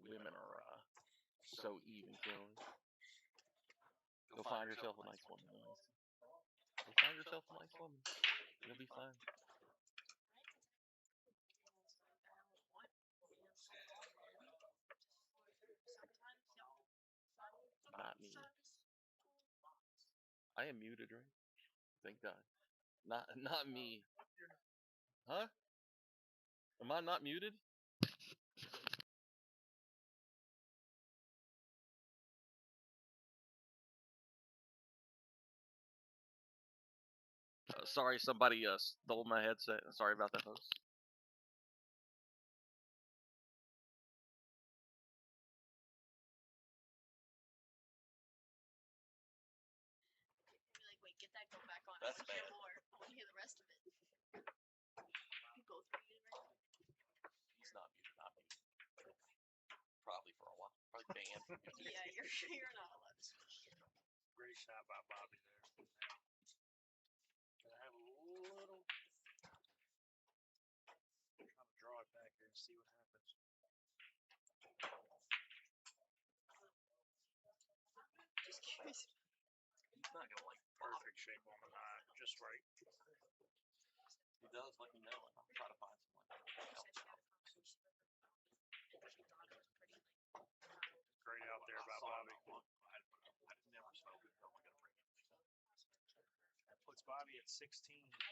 Women are so even killing. Go find yourself a nice woman. Guys. Go find yourself a nice woman. You'll be fine. Not me. I am muted, right? Thank God. Not me. Huh? Am I not muted? Sorry, somebody stole my headset. Sorry about that, folks. Be like, wait, get that go back on. I That's want to hear bad. more. I want to hear the rest of it. You go through it right He's not muted. Not muted. Probably for a while. Probably banned. Yeah, you're not allowed to speak. Great shot by Bobby there. Gonna have a little. Trying to draw it back here and see what happens. Just curious. He's not gonna like Perfect shape on the nine, just right. He does. Let me know, and I'll try to find someone. Great out there by Bobby. I never smell good. I'm gonna bring it. That puts Bobby at 16.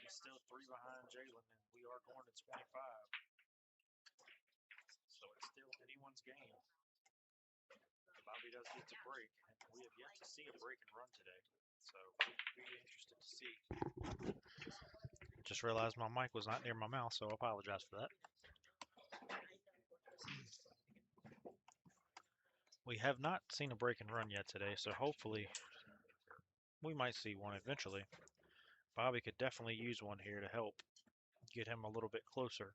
He's still 3 behind Jalen, and we are going to 25. So it's still anyone's game. Bobby does get to break, and we have yet to see a break and run today. So be interested to see. Just realized my mic was not near my mouth, so I apologize for that. We have not seen a break and run yet today, so hopefully we might see one eventually. Bobby could definitely use one here to help get him a little bit closer.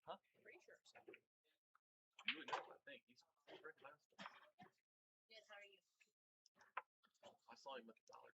Huh? You would know, I think. He's pretty fast. Yes, how are you? I saw him at the dollar.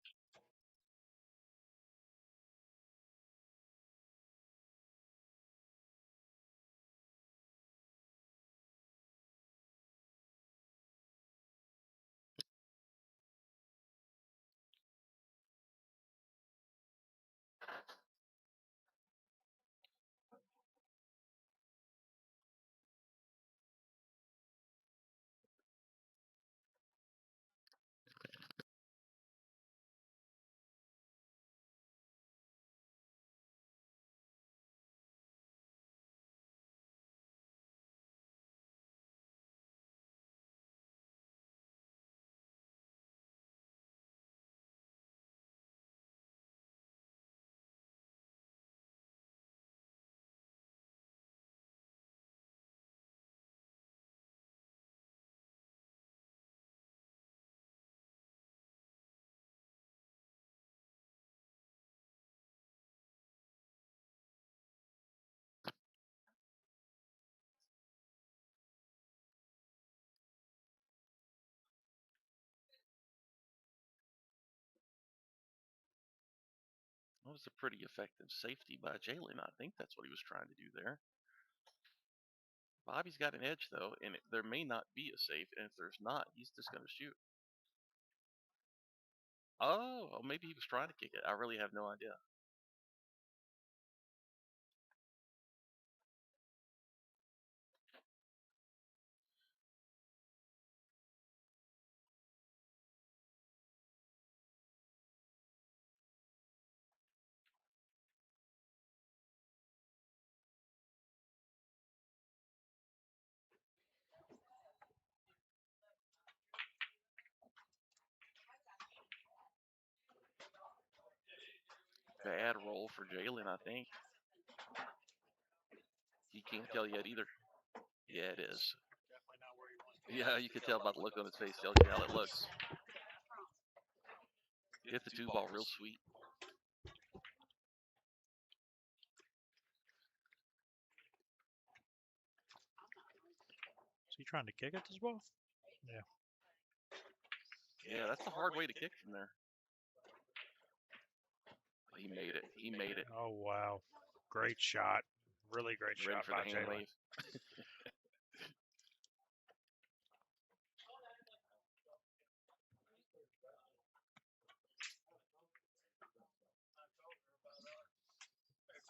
That was a pretty effective safety by Jalen. I think that's what he was trying to do there. Bobby's got an edge, though, and there may not be a safe, and if there's not, he's just going to shoot. Oh, well, maybe he was trying to kick it. I really have no idea. bad roll for Jalen, I think. He can't tell yet either. Yeah, it is. Yeah, you can tell by the look on his face. Tells you how it looks. Hit the 2-ball real sweet. Is he trying to kick at this ball? Yeah. Yeah, that's a hard way to kick from there. He made it. He made it. Oh, wow. Great shot. Really great Ready shot for by the hand Jalen. wave.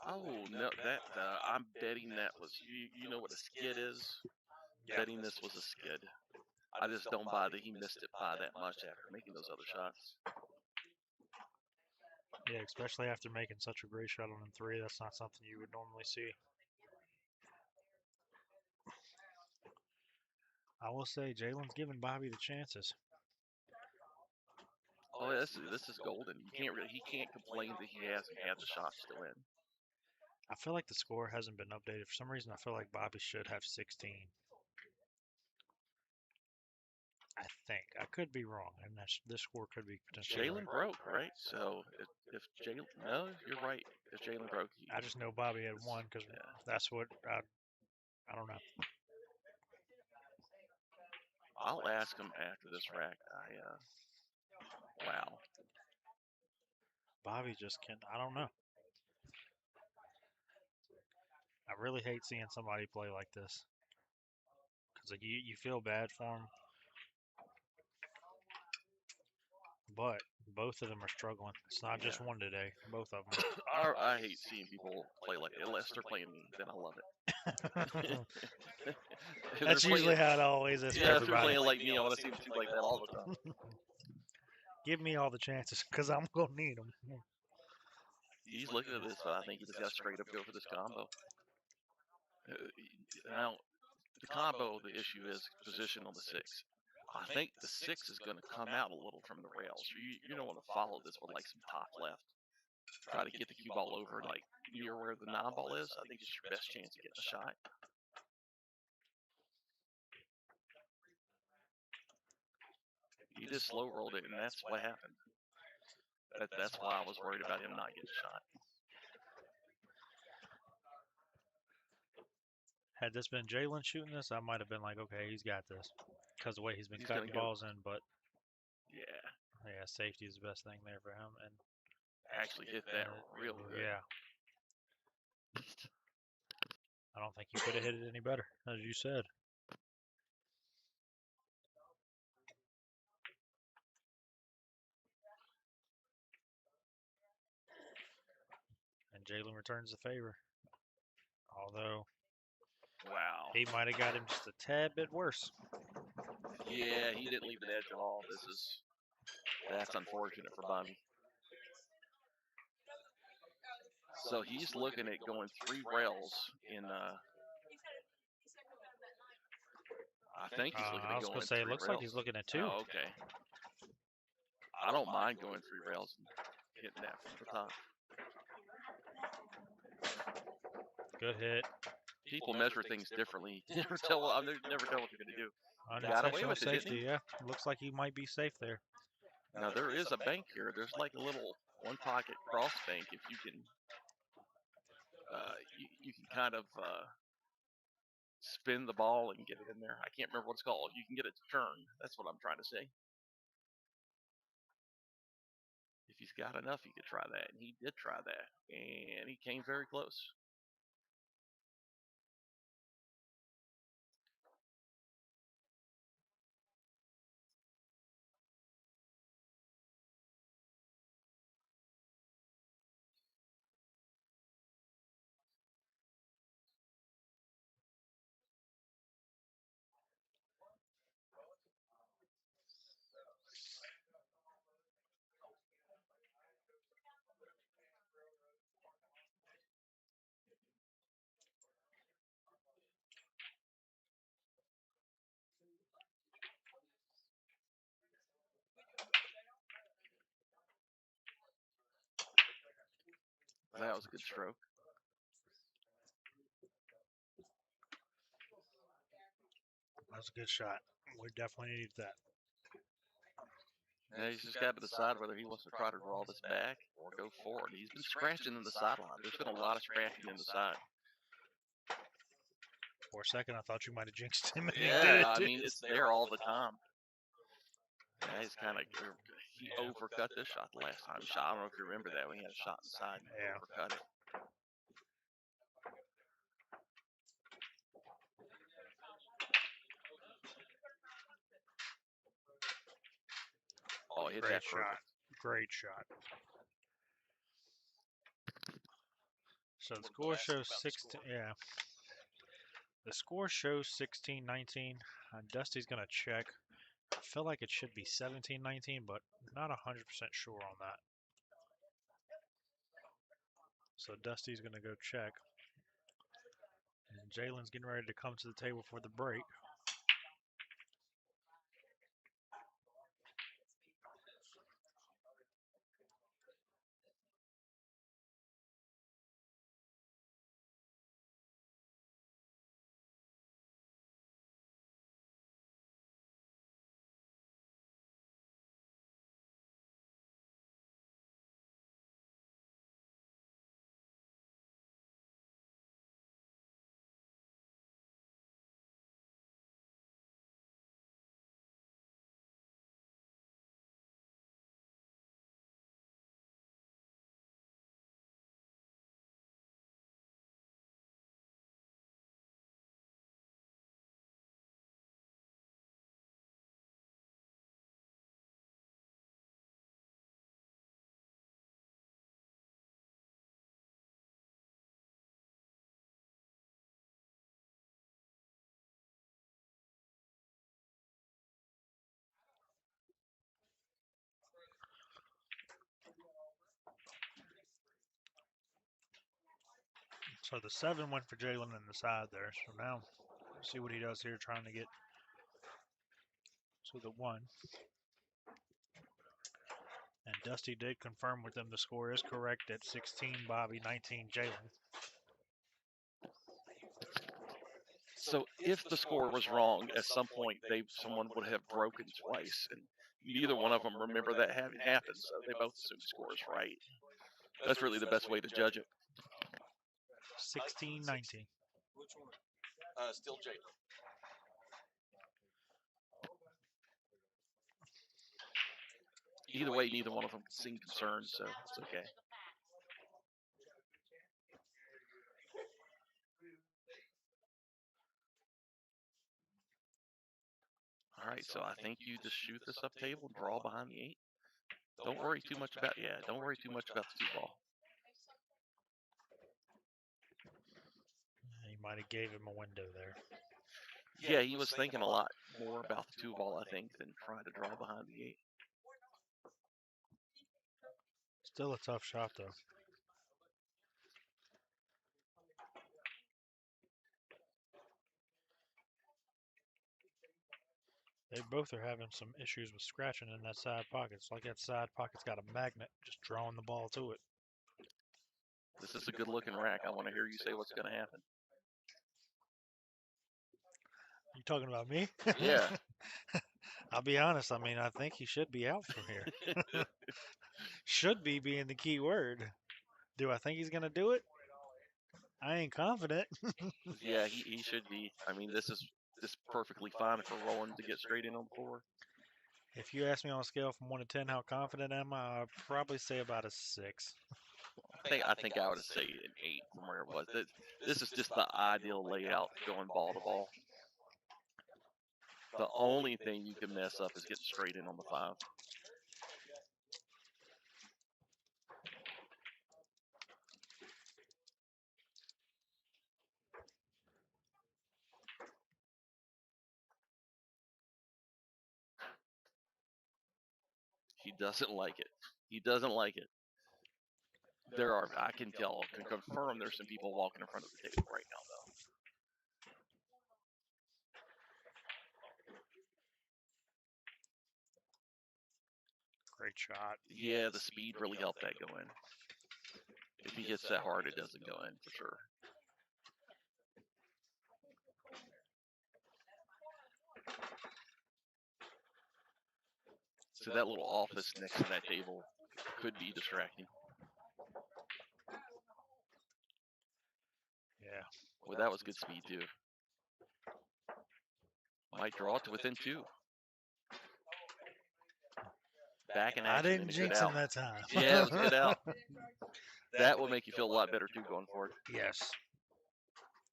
Oh no, that I'm betting that was you know what a skid is? Yeah. Betting this was a skid. I just don't buy that he missed it by that much after making those other shots. Yeah, especially after making such a great shot on them 3. That's not something you would normally see. I will say Jalen's giving Bobby the chances. Oh, this is golden. He can't complain that he hasn't had the shots to win. I feel like the score hasn't been updated. For some reason, I feel like Bobby should have 16. I think. I could be wrong, and this score could be potentially Jalen right. broke, right? So if Jalen, no, you're right. If Jalen broke, I just know Bobby had won because that's what I don't know. I'll ask him after this rack. Wow. Bobby just can't. I don't know. I really hate seeing somebody play like this because like, you feel bad for him, but both of them are struggling. It's not just one today. Both of them. I hate seeing people play like it. Unless they're playing me, then I love it. That's usually how it always is. Yeah, For if they're everybody. playing like me, I want to see them shoot like that all the time. Give me all the chances because I'm gonna need them. He's looking at this, but I think he just got to straight up go for this combo. Now, the combo, the issue is position on the 6. I think the 6 is going to come out a little from the rails. You don't want to follow this with like some top left. Try to get the cue ball over like near where the 9 ball is. I think it's your best chance of getting a shot. He just slow rolled it, and that's what happened. That's why I was worried about him not getting a shot. Had this been Jalen shooting this, I might have been like, okay, he's got this because the way he's been cutting balls in. But yeah, safety is the best thing there for him, and actually hit that real good. Yeah. I don't think you could have hit it any better, as you said. And Jalen returns the favor. Although, wow, he might have got him just a tad bit worse. Yeah, he didn't leave an edge at all. That's unfortunate for Bobby. So he's looking at going 3 rails in. I think he's looking at going. I was going to say, it looks like he's looking at 2. Oh, okay. I don't mind going 3 rails and hitting that from the top. Good hit. People measure things differently. Never tell what they're going to do. Unintentional safety, yeah. Looks like he might be safe there. Now there is a bank here. There's like a little one pocket cross bank. If you can, you can kind of spin the ball and get it in there. I can't remember what it's called. You can get it to turn. That's what I'm trying to say. If he's got enough, he could try that, and he did try that, and he came very close. That was a good stroke. That's a good shot. We definitely need that. Now he's just got to decide whether he wants to try to draw this back or go forward. He's been scratching in the sideline. There's been a lot of scratching in the side. For a second, I thought you might have jinxed him. And he Yeah, did it I too. mean, it's there all the time. Yeah, he's kind of, he overcut this shot the last time he shot. I don't know if you remember that when he had a shot inside and Yeah. overcut it. Oh, hit Great that shot. perfect. Great shot. So the We're score gonna ask shows about the 16. score. Yeah. The score shows 16-19. Dusty's going to check. I feel like it should be 17-19, but not 100% sure on that. So Dusty's going to go check. And Jalen's getting ready to come to the table for the break. So the 7 went for Jalen in the side there. So now see what he does here, trying to get to the 1. And Dusty did confirm with them the score is correct at 16 Bobby, 19 Jalen. So if the score was wrong, at some point someone would have broken twice, and neither one of them remember that having happened. So they both assume the score is right. That's really the best way to judge it. 16-19. Which one? Still Jalen. Either way, neither one of them seemed concerned, so it's okay. All right, so I think you just shoot this up table and draw behind the 8. Don't worry too much about don't worry too much about the 2 ball. He might have gave him a window there. Yeah, he was thinking a lot more about the 2 ball, I think, than trying to draw behind the 8. Still a tough shot though. They both are having some issues with scratching in that side pocket. It's like that side pocket's got a magnet just drawing the ball to it. This is a good looking rack. I want to hear you say what's going to happen. You talking about me? Yeah. I'll be honest. I mean, I think he should be out from here. Should be being the key word. Do I think he's going to do it? I ain't confident. Yeah, he should be. I mean, this is perfectly fine for Rowan to get straight in on the floor. If you ask me on a scale from 1 to 10, how confident am I? I'd probably say about a 6. I think I would say an 8 from where it was. This is just the ideal layout going ball to ball. The only thing you can mess up is getting straight in on the 5. He doesn't like it. He doesn't like it. I can confirm there's some people walking in front of the table right now, though. Great shot. Yeah, the speed really helped that go in. If he hits that hard, it doesn't go in for sure. So that little office next to that table could be distracting. Yeah. Well, that was good speed too. Might draw it to within 2. Back in I action didn't and a good jinx out. him that time. Yeah, it was a good out. That will make you feel a lot better too going forward. Yes.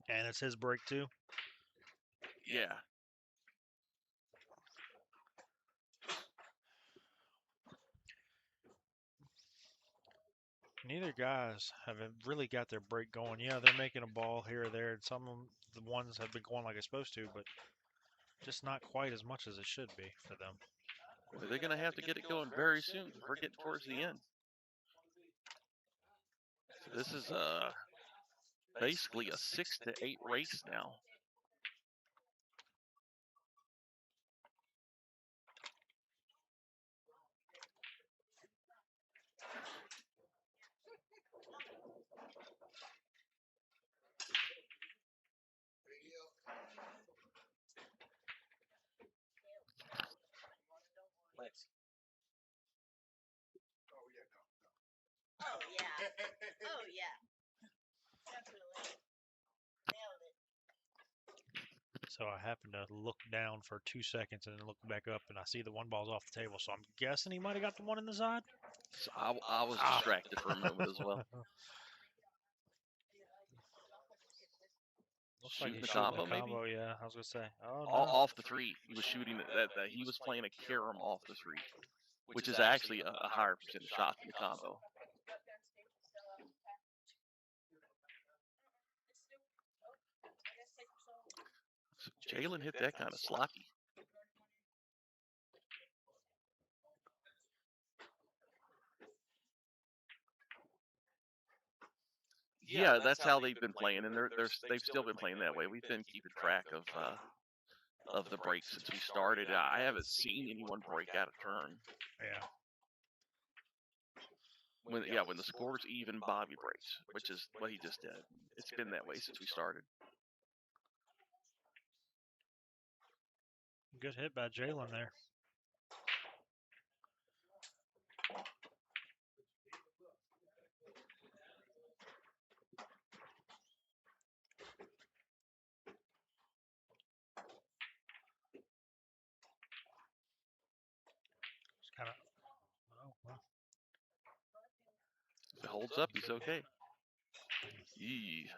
And it's his break too. Yeah. Neither guys have really got their break going. Yeah, they're making a ball here or there, and some of them, the ones have been going like it's supposed to, but just not quite as much as it should be for them. Well, they're going to have to get it going very soon. We're getting towards the end. So this is basically a 6 to 8 race now. Lance. Oh yeah. Oh yeah. Definitely. Nailed it. So I happened to look down for 2 seconds and then look back up, and I see the one ball's off the table. So I'm guessing he might have got the one in the side. So I was distracted for a moment as well. Looks like Shooting he's the shooting combo, the maybe? combo. Yeah, I was gonna say. Oh no. Off the 3. He was shooting that. He was playing a carom off the 3, which is actually a higher percentage shot than the combo. So Jalen hit that kind of sloppy. Yeah, that's how they've been playing, and they've still been playing that way. We've been keeping track of the breaks since we started. I haven't seen anyone break out of turn. Yeah. When the score's even, Bobby breaks, which is what he just did. It's been that way since we started. Good hit by Jalen there. It's kind of. Oh well. If it holds up, he's okay. Yee.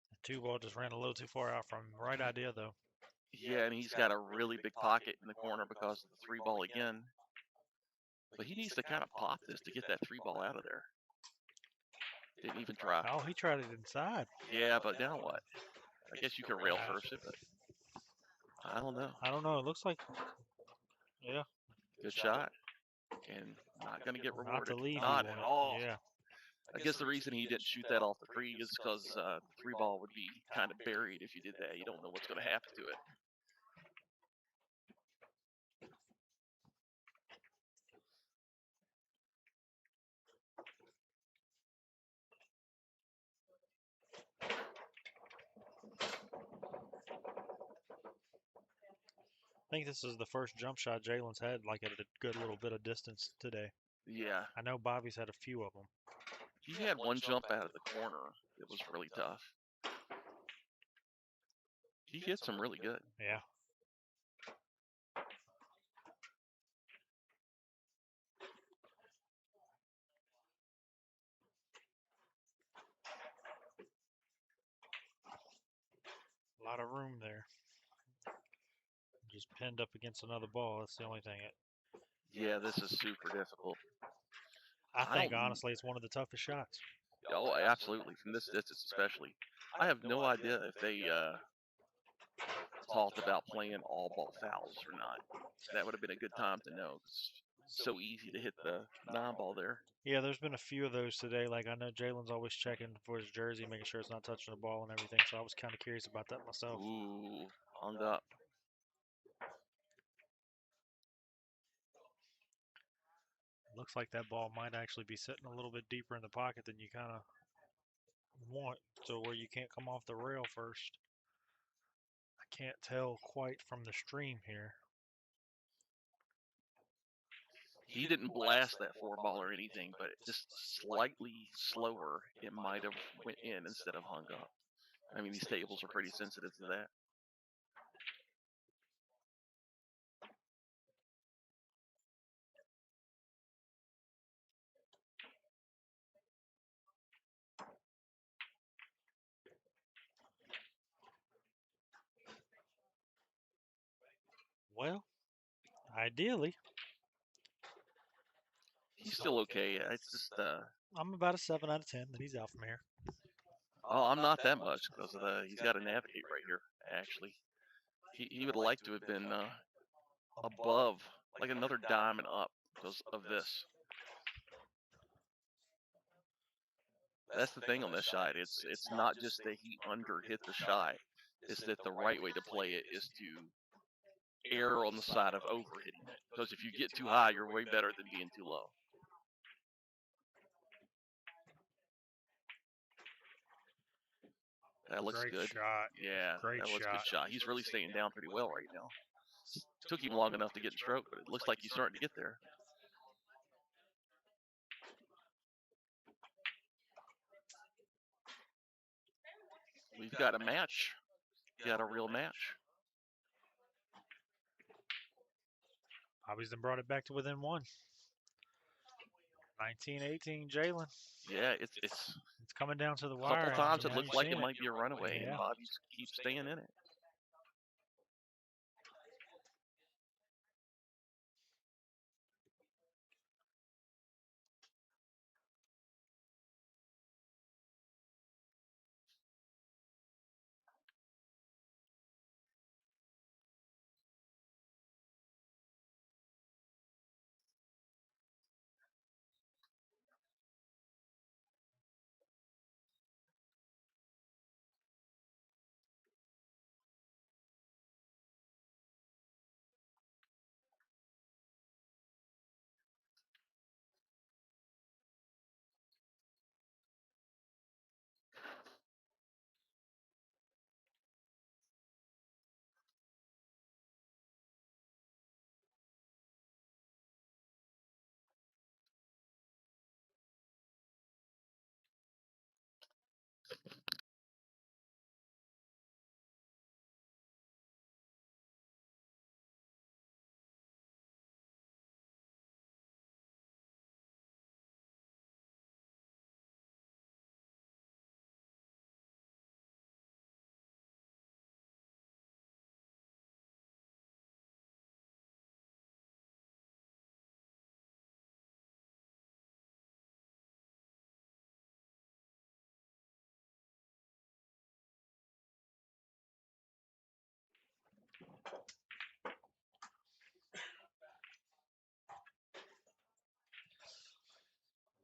The 2 ball just ran a little too far out from him. Right idea though. Yeah, and he's got a really big pocket in the corner because of the 3 ball again. But he needs to kind of pop this to get that 3 ball out of there. Didn't even try. Oh, he tried it inside. Yeah, but now what? I guess you can rail first it, but I don't know. I don't know. It looks like. Yeah. Good shot. And not going to get Not rewarded. the lead. Not at all. Yeah. I guess the reason he didn't shoot that off the 3 is because the 3 ball would be kind of buried if you did that. You don't know what's going to happen to it. I think this is the first jump shot Jalen's had like at a good little bit of distance today. Yeah. I know Bobby's had a few of them. He had one jump out of the corner that was really tough. He hits them really good. Yeah. A lot of room there. Just pinned up against another ball. That's the only thing. Yeah, this is super difficult. I think honestly it's one of the toughest shots. Oh, absolutely. From this distance especially. I have no idea if they talked about playing all ball fouls or not. That would have been a good time to know. It's so easy to hit the non-ball there. Yeah, there's been a few of those today. Like I know Jalen's always checking for his jersey, making sure it's not touching the ball and everything. So I was kind of curious about that myself. Ooh, on up. Looks like that ball might actually be sitting a little bit deeper in the pocket than you kind of want, so where you can't come off the rail first. I can't tell quite from the stream here. He didn't blast that 4-ball or anything, but just slightly slower, it might have went in instead of hung up. I mean, these tables are pretty sensitive to that. Well, ideally, He's still okay. It's just, I'm about a 7 out of 10 that he's out from here. oh, I'm not that much because of the, he's got to navigate right here, actually. He would like to have been above, like another diamond up because of this. That's the thing on this shot. It's not just that he under hit the shot. It's that the right way to play it is to err on the side of over hitting it. Because if you get too high, you're way better than being too low. That looks Great good. shot. Yeah, Great that was a good shot. shot. He's really staying down pretty well right now. Took him long enough to get in stroke, but it looks like he's starting to get there. We've got a match. Got a real match. Bobby's then brought it back to within 1. 19-18, Jalen. Yeah, it's It's coming down to the a wire. couple times and it now looked you like see it might be a runaway, Yeah. and Bobby keeps staying in it.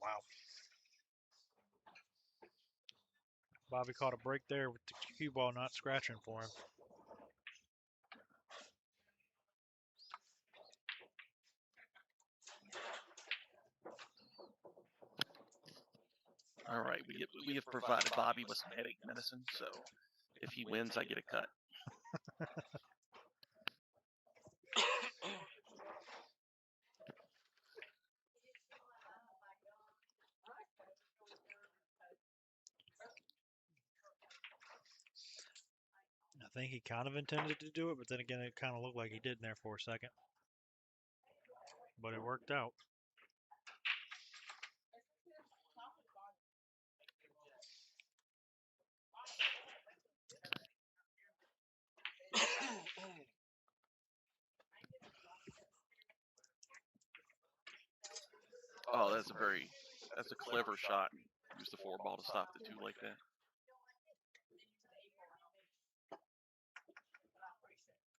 Wow. Bobby caught a break there with the cue ball not scratching for him. All right, we have provided Bobby with some headache medicine, so if he wins, I get a cut. I think he kind of intended to do it, but then again, it kind of looked like he did in there for a second. But it worked out. Oh, that's a clever shot. Use the 4-ball to stop the 2 like that.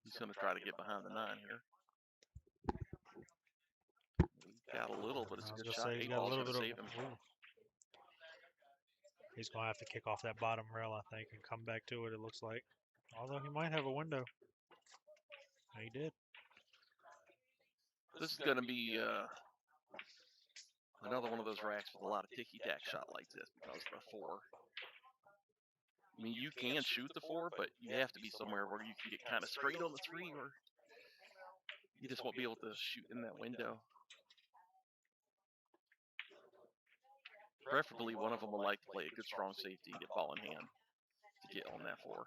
He's going to try to get behind the 9 here. He got a little, but it's a good shot. 8-ball's going to save him. He's going to have to kick off that bottom rail, I think, and come back to it, it looks like. Although he might have a window. He did. This is going to be Another one of those racks with a lot of ticky-tack shot like this because the 4. I mean, you can shoot the 4, but you have to be somewhere where you can get kind of straight on the 3, or you just won't be able to shoot in that window. Preferably, one of them would like to play a good strong safety and get ball in hand to get on that 4.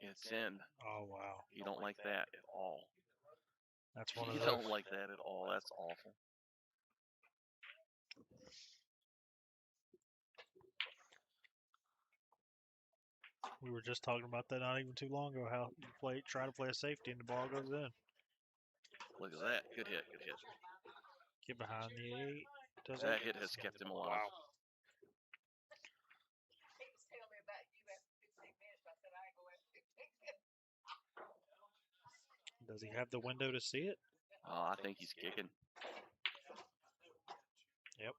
It's in. Oh wow, You don't like that at all. that's one of You those. don't like that at all. That's awful. We were just talking about that not even too long ago. How you try to play a safety and the ball goes in. Look at that. Good hit. Good hit. Get behind the 8. Does That it? hit has kept him alive. Wow. Does he have the window to see it? I think he's kicking. Yep.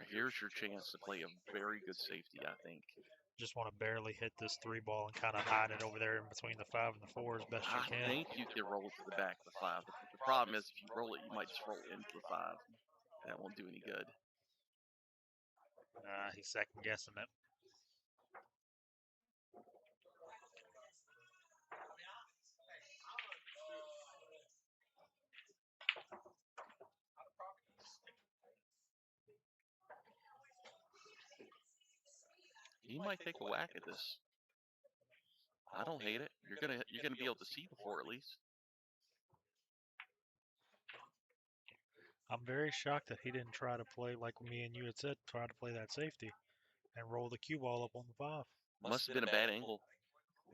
Here's your chance to play a very good safety, I think. Just want to barely hit this 3 ball and kind of hide it over there in between the 5 and the 4 as best you I can. think you can roll it to the back of the 5. The problem is if you roll it, you might just roll it into the 5. That won't do any good. He's second guessing it. He might take a whack at this. I don't hate it. You're gonna be able to see the 4 at least. I'm very shocked that he didn't try to play like me and you had said, try to play that safety and roll the cue ball up on the 5. Must have been a bad angle.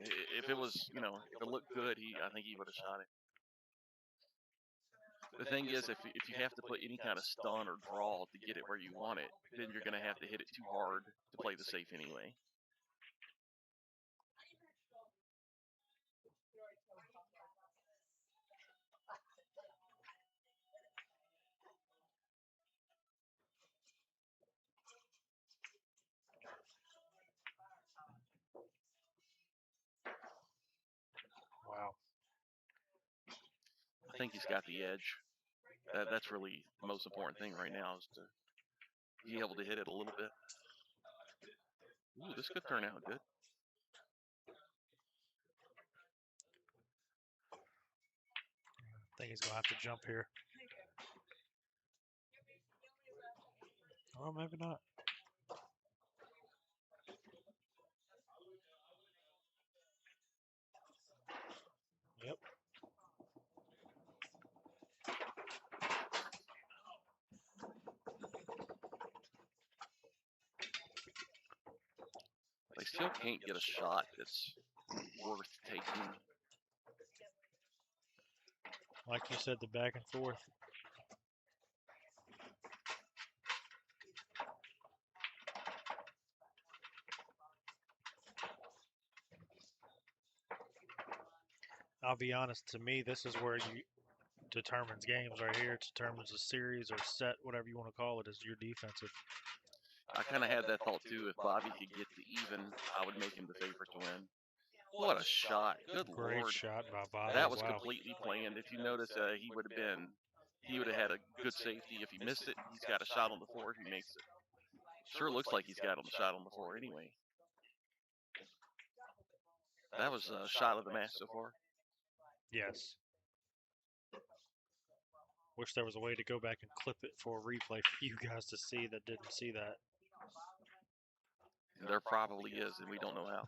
If it was, if it looked good, I think he would have shot it. The thing is, if you have to put any kind of stun or draw to get it where you want it, then you're going to have to hit it too hard to play the safe anyway. Wow. I think he's got the edge. That's really the most important thing right now is to be able to hit it a little bit. Ooh, this could turn out good. I think he's going to have to jump here. Or maybe not. Yep. They still can't get a shot that's worth taking. Like you said, the back and forth. I'll be honest, to me, this is where you determines games right here. It determines a series or set, whatever you want to call it, is your defensive. I kind of had that thought too. If Bobby could get to even, I would make him the favorite to win. What a shot. Good Great Lord. shot by Bobby. That was wow. completely planned. If you notice, he would have had a good safety. If he missed it, he's got a shot on the 4 if he makes it. Sure looks like he's got a shot on the 4 anyway. That was a shot of the match so far. Yes. Wish there was a way to go back and clip it for a replay for you guys to see that didn't see that. There probably is, and we don't know how.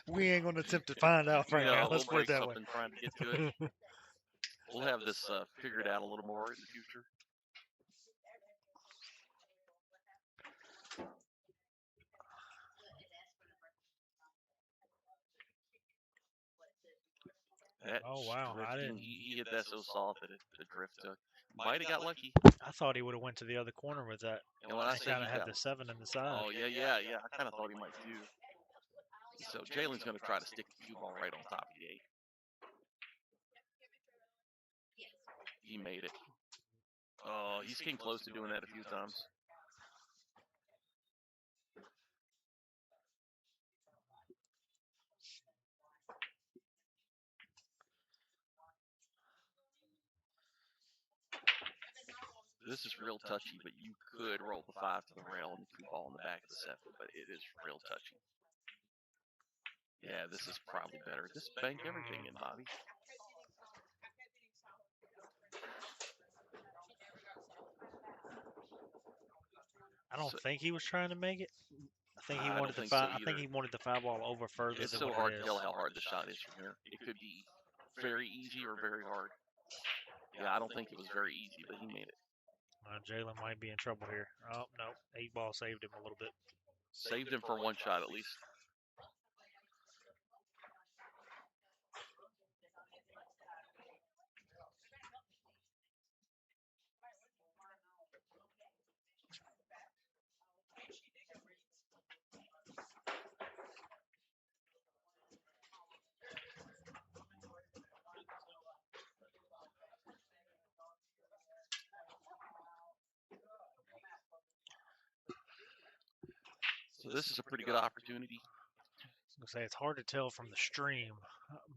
We ain't going to attempt to find out right now. Let's put it that way. Trying to get to it. We'll have this figured out a little more in the future. That oh, wow. I didn't. He hit that so soft that the drift took. Might have got lucky. I thought he would have went to the other corner with that. And when I say kind of had the 7 in the side. Oh, yeah. I kind of thought he might too. So Jalen's going to try to stick the cue ball right on top of the 8. He made it. Oh, he's getting close to doing that a few times. This is real touchy, but you could roll the 5 to the rail and the cue ball in the back of the 7, but it is real touchy. Yeah, this is probably better. Just bank everything in, Bobby. I don't So- think he was trying to make it. I think he I wanted don't the think so I think either. he wanted the foul ball over further It's than so what hard it to is. tell how hard the shot is from here. It could be very easy or very hard. Yeah, I don't think it was very easy, but he made it. Jalen might be in trouble here. Oh no, 8-ball saved him a little bit. Saved him for one shot at least. So this is a pretty good opportunity. I was gonna say it's hard to tell from the stream,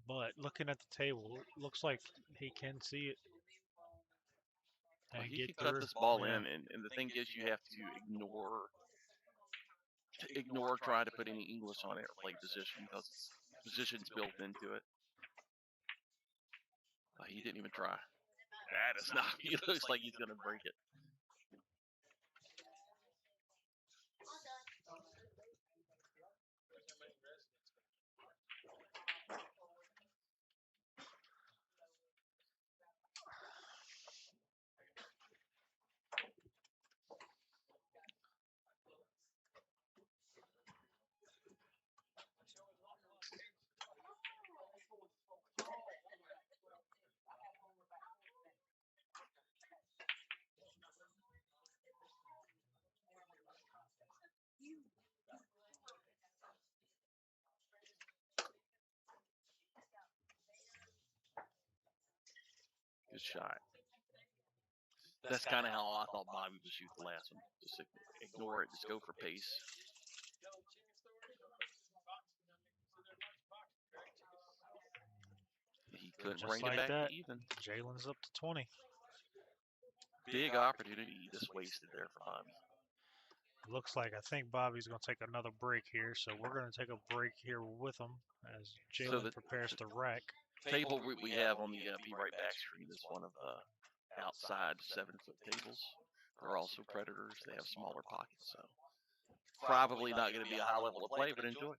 but looking at the table, it looks like he can see it Well, and he get can through. cut this ball Yeah. in, and the thing is, you have to ignore trying to put any English on it or play position because position's built into it. He didn't even try. That is not. He looks like he's gonna break it. Good shot. That's kind of how I thought Bobby would shoot the last one. Just ignore it. Just go for pace. He couldn't Just bring like it back that, to even. Jalen's up to 20. Big opportunity he just wasted there for Bobby. Looks like I think Bobby's going to take another break here, so we're going to take a break here with him as Jalen prepares to rack. Table we have on the Be Right Back screen is one of the outside 7-foot tables. They're also Predators. They have smaller pockets, so probably not going to be a high level of play, but enjoy.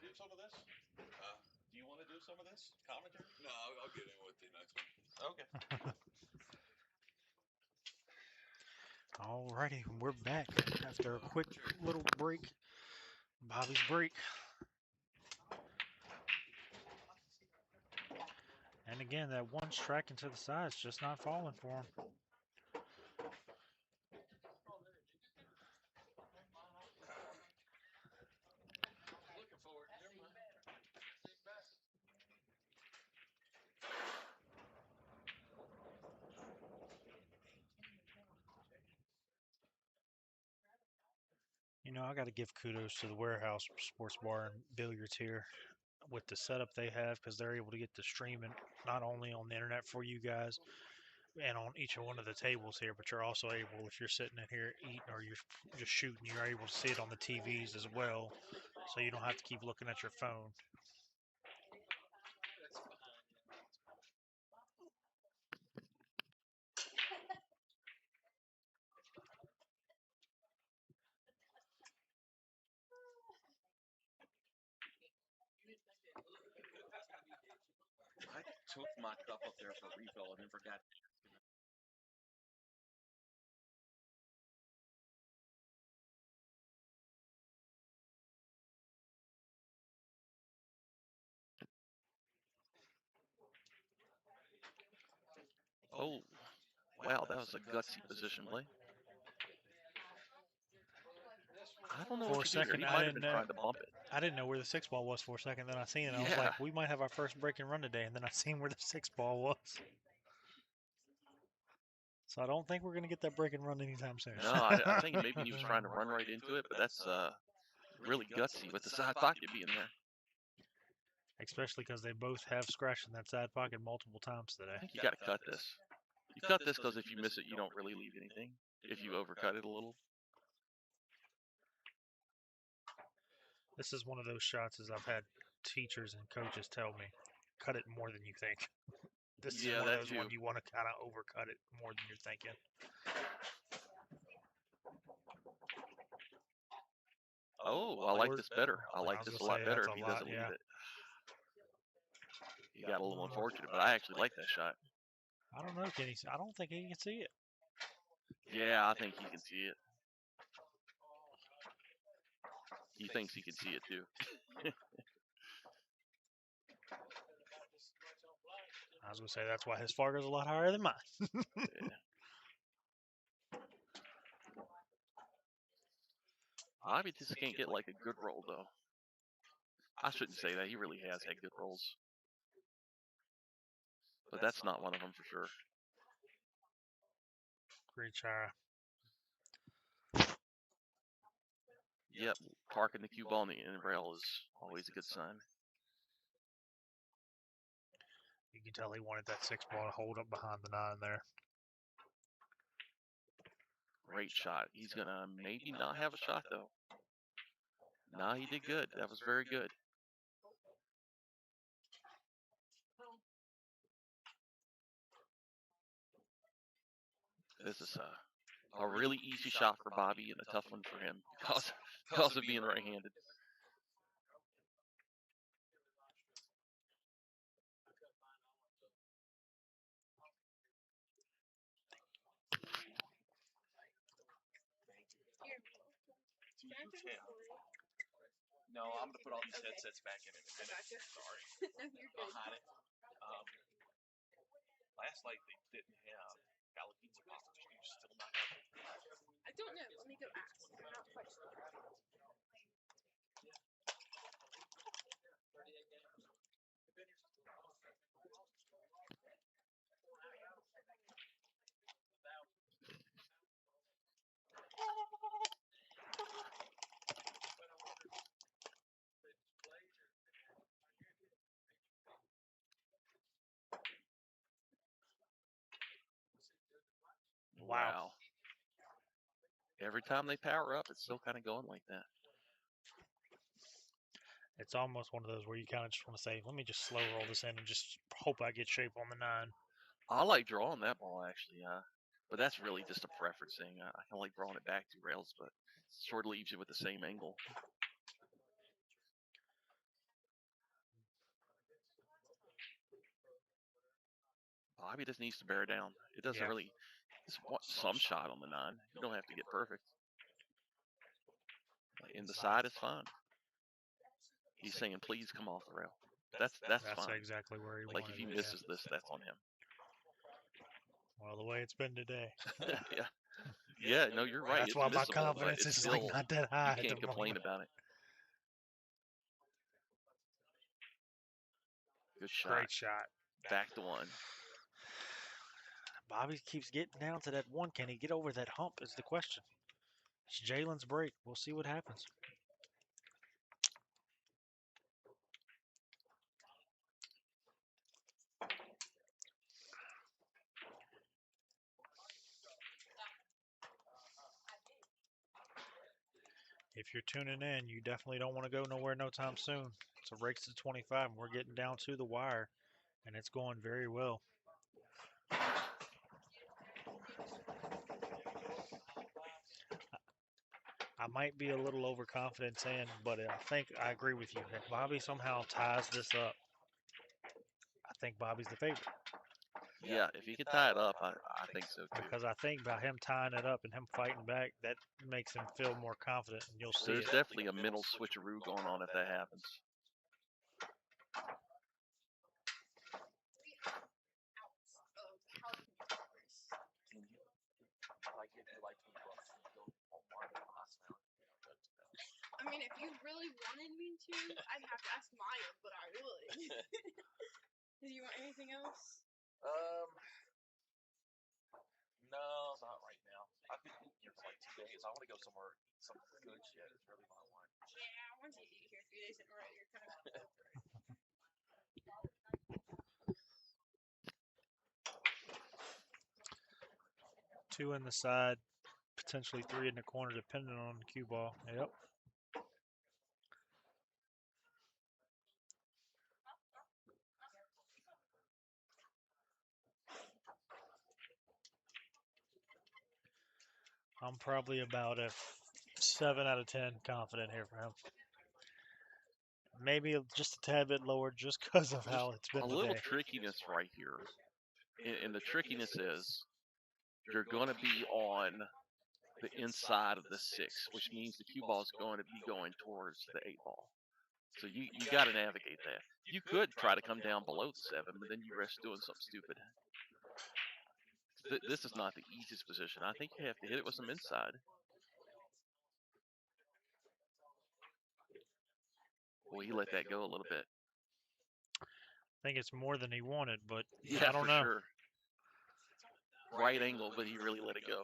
do some of this? Do you want to do some of this commentary? No, I'll get in with you next one. Okay. Alrighty, we're back after a quick little break. Bobby's break. And again, that one striking to the side's just not falling for him. Looking for it. Never mind. You know, I got to give kudos to the Warehouse Sports Bar and Billiards here with the setup they have, because they're able to get the streaming not only on the internet for you guys and on each one of the tables here, but you're also able, if you're sitting in here eating or you're just shooting, you're able to see it on the TVs as well, so you don't have to keep looking at your phone. That's fine. I took my cup up there for refill and then forgot. Oh, wow, that was a gutsy position play. I don't know For a what you do here. second, He I might have didn't been know. trying to bump it. I didn't know where the 6-ball was for a second. Then I seen it. And I was Yeah. like, we might have our first break and run today. And then I seen where the 6-ball was. So I don't think we're going to get that break and run anytime soon. No, I think maybe he was trying to run right into it, but that's really gutsy with the side pocket being there. Especially because they both have scratched in that side pocket multiple times I today. think you got to cut this. You cut this because if you miss it, you don't really leave anything. If you overcut it a little. This is one of those shots as I've had teachers and coaches tell me, cut it more than you think. This Yeah, is one that of those too. ones you want to kind of overcut it more than you're thinking. Oh, I like this better. I like was this a gonna lot say, better that's if a he lot, doesn't yeah. leave it. He got a little unfortunate, but I actually like that shot. I don't know, Kenny. I don't think he can see it. Yeah, I think he can see it. He thinks he can see it too. I was gonna say that's why his Fargo's a lot higher than mine. Yeah. Bobby just can't get like a good roll though. I shouldn't say that. He really has had good rolls. But that's not one of them for sure. Great try. Yep, parking the cue ball on the end rail is always a good sign. You can tell he wanted that 6-ball to hold up behind the 9 there. Great shot. He's going to maybe not have a shot, though. No, he did good. That was very good. This is a really easy shot for Bobby and a tough one for him because of being right-handed. No, I'm gonna put all these headsets back in a minute. Sorry. No, you're good. Behind it. Last night they didn't have jalapeno poppers. Do you still not have them? I don't know. Let me go ask. I'm not quite sure. Wow. Every time they power up, it's still kind of going like that. It's almost one of those where you kind of just want to say, let me just slow roll this in and just hope I get shape on the 9. I like drawing that ball, actually. But that's really just a preference thing. I kind of like drawing it back 2 rails, but it sort of leaves you with the same angle. Bobby just needs to bear down. It doesn't Yeah. really. Just want some shot on the 9. You don't have to get perfect. In the side is fine. He's saying, please come off the rail. That's fine. exactly where he Like wanted if he it, misses this, that's on him. Well, the way it's been today. Yeah. Yeah, no, you're right. That's It's why my missable, but confidence it's is still, like not that you high at can't the complain moment. about it. Good shot. Great shot. Back to 1. Bobby keeps getting down to that 1. Can he get over that hump is the question. It's Jalen's break. We'll see what happens. If you're tuning in, you definitely don't want to go nowhere no time soon. It's a race to 25, and we're getting down to the wire, and it's going very well. I might be a little overconfident saying, but I think I agree with you. If Bobby somehow ties this up, I think Bobby's the favorite. Yeah, if he could tie it up, I think so too. Because I think by him tying it up and him fighting back, that makes him feel more confident, and you'll see There's it. definitely a mental switcheroo going on if that happens. I mean, if you really wanted me to, I'd have to ask Maya, but I would. Do you want anything else? No, not right now. I've been eating here for like 2 days. I want to go somewhere, eat some good shit. It's really what I want. Yeah, once you eat here 3 days in a row, you're kind of. 2 in the side, potentially 3 in the corner, depending on the cue ball. Yep. I'm probably about a 7 out of 10 confident here for him. Maybe just a tad bit lower just because of how it's been a little today. trickiness right here. And the trickiness is you're going to be on the inside of the 6, which means the cue ball is going to be going towards the 8 ball. So you got to navigate that. You could try to come down below the 7, but then you risk doing something stupid. This is not the easiest position. I think you have to hit it with some inside. Well, he let that go a little bit. I think it's more than he wanted, but Yeah, I don't for know. sure. Right angle, but he really let it go.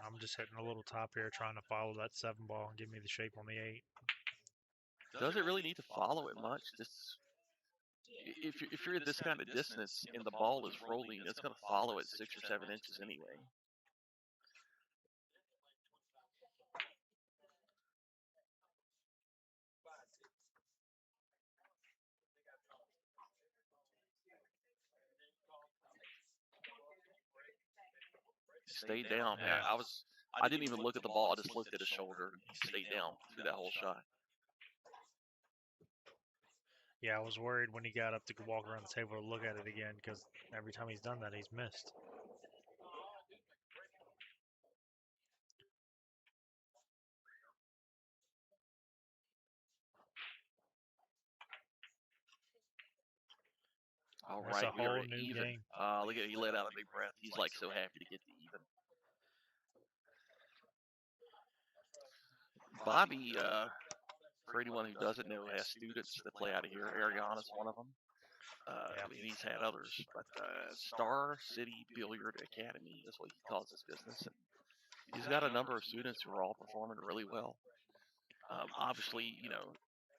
I'm just hitting a little top here, trying to follow that 7 ball and give me the shape on the 8. Does it really need to follow it much? If you're at this kind of distance and the ball is rolling, it's going to follow it 6 or 7 inches anyway. Stayed down. Yeah. I didn't even look at the ball. I just looked at his shoulder. He stayed down through that whole shot. Yeah, I was worried when he got up to walk around the table to look at it again because every time he's done that, he's missed. All That's right, a we are whole at new even. game. Look at he let out a big breath. He's like so happy to get to even. Bobby, for anyone who doesn't know, has students that play out of here. Arianna's one of them. Yeah. And he's had others, but Star City Billiard Academy is what he calls his business. And he's got a number of students who are all performing really well. Obviously,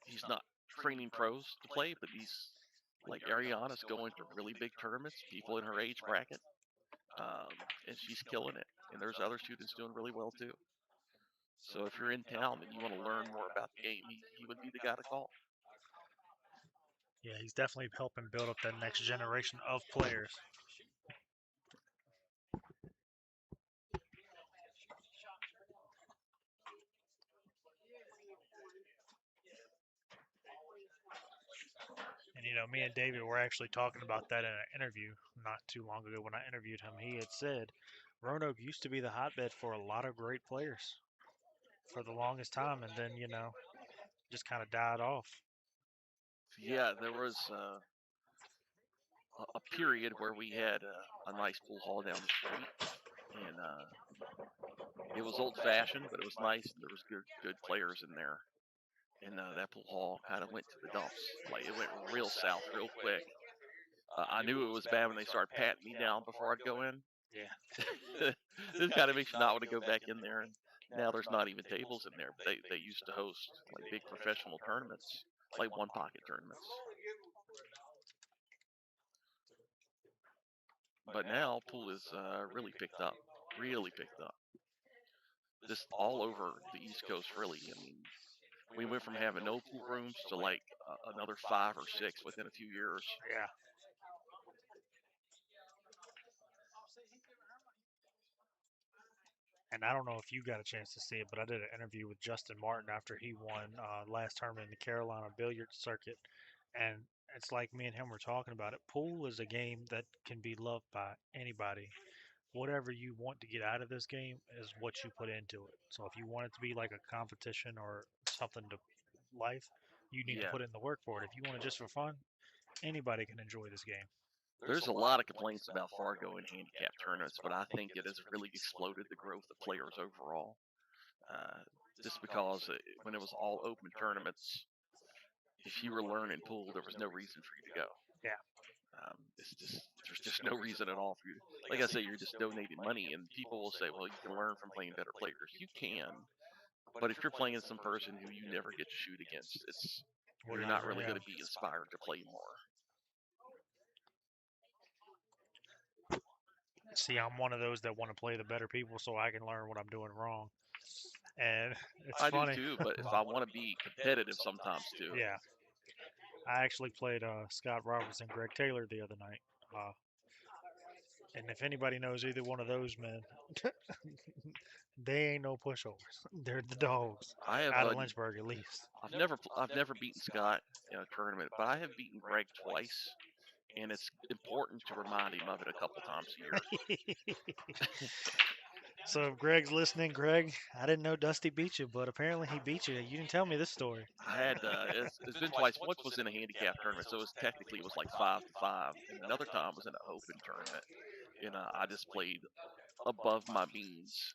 he's not training pros to play, but he's like Arianna's going to really big tournaments, people in her age bracket, and she's killing it. And there's other students doing really well too. So if you're in town and you want to learn more about the game, he would be the guy to call. Yeah, he's definitely helping build up that next generation of players. And And me and David were actually talking about that in an interview not too long ago when I interviewed him. He had said Roanoke used to be the hotbed for a lot of great players for the longest time, and then just kind of died off. Yeah, there was a period where we had a nice pool hall down the street, and it was old fashioned, but it was nice. And there was good players in there, and that pool hall kind of went to the dumps. Like it went real south real quick. I knew it was bad when they started patting me down before I'd go in. Yeah. This kind of makes you not want to go back in there. And now there's not even tables in there. But they used to host like big professional tournaments, like one pocket tournaments. But now pool is really picked up, really picked up. Just all over the East Coast, really. I mean, we went from having no pool rooms to like another 5 or 6 within a few years. Yeah. And I don't know if you got a chance to see it, but I did an interview with Justin Martin after he won last tournament in the Carolina Billiards circuit. And it's like me and him were talking about it. Pool is a game that can be loved by anybody. Whatever you want to get out of this game is what you put into it. So if you want it to be like a competition or something to life, you need to Yeah. put in the work for it. If you want it just for fun, anybody can enjoy this game. There's a lot of complaints about Fargo in handicap tournaments, but I think it has really exploded the growth of players overall. Just because when it was all open tournaments, if you were learning pool, there was no reason for you to go. Yeah. There's just no reason at all for you. Like I say, you're just donating money, and people will say, well, you can learn from playing better players. You can, but if you're playing some person who you never get to shoot against, you're not really going to be inspired to play more. See, I'm one of those that want to play the better people so I can learn what I'm doing wrong. And it's I funny. do too, but if I want to be competitive sometimes too. Yeah. I actually played Scott Roberts and Greg Taylor the other night. And if anybody knows either one of those men, they ain't no pushovers. They're the dogs. I have Out of Lynchburg, at least. I've never beaten Scott in a tournament, but I have beaten Greg twice, and it's important to remind him of it a couple times a year. So if Greg's listening, Greg, I didn't know Dusty beat you, but apparently he beat you. You didn't tell me this story. I had it's been twice. Once was in a handicap tournament, so it was like 5-5, and another time was in an open tournament, and I just played above my means.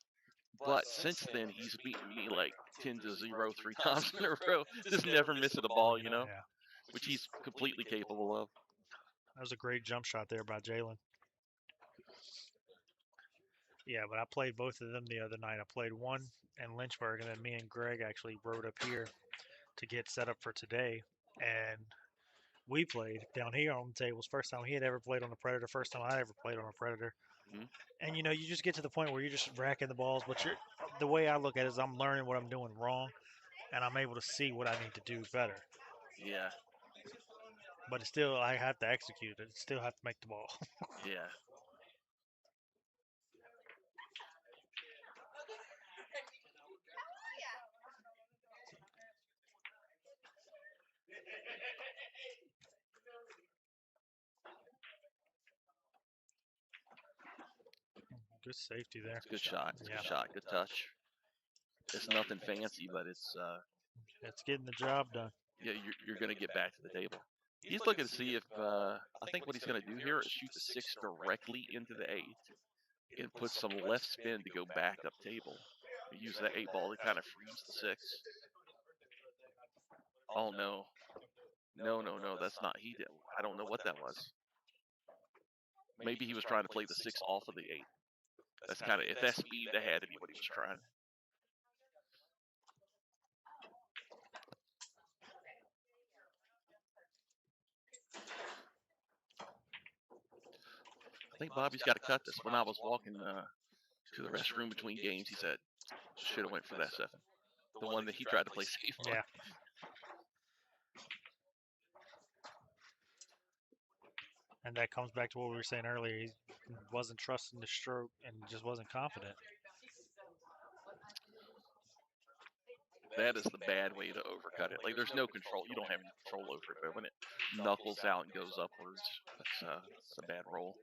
But since then, he's beaten me like 10-0 3 times in a row, just never missing a ball, Yeah. which he's completely capable of. That was a great jump shot there by Jalen. Yeah, but I played both of them the other night. I played one in Lynchburg, and then me and Greg actually rode up here to get set up for today. And we played down here on the tables. First time he had ever played on a Predator. First time I ever played on a Predator. Mm-hmm. And you just get to the point where you're just racking the balls. But the way I look at it is I'm learning what I'm doing wrong, and I'm able to see what I need to do better. Yeah. But it's still, I have to execute it. Still have to make the ball. Yeah. Good safety there. Good shot. Yeah. Good shot. Good touch. It's nothing fancy, but it's getting the job done. Yeah, you're going to get back to the table. He's looking to see if I think what he's going to do here is shoot the 6 directly into the 8 and put some left spin to go back up table. Use that 8 ball to kind of freeze the 6. Oh no. No, that's not he did. I don't know what that was. Maybe he was trying to play the 6 off of the 8. That's kind of, if that's speed, that had to be what he was trying. I think Bobby's got to cut this. When I was walking to the restroom between games, he said, should have went for that 7. The one that he tried to play safe on. Yeah. And that comes back to what we were saying earlier. He wasn't trusting the stroke and just wasn't confident. That is the bad way to overcut it. Like, there's no control. You don't have any control over it, but when it knuckles out and goes upwards, that's a bad roll.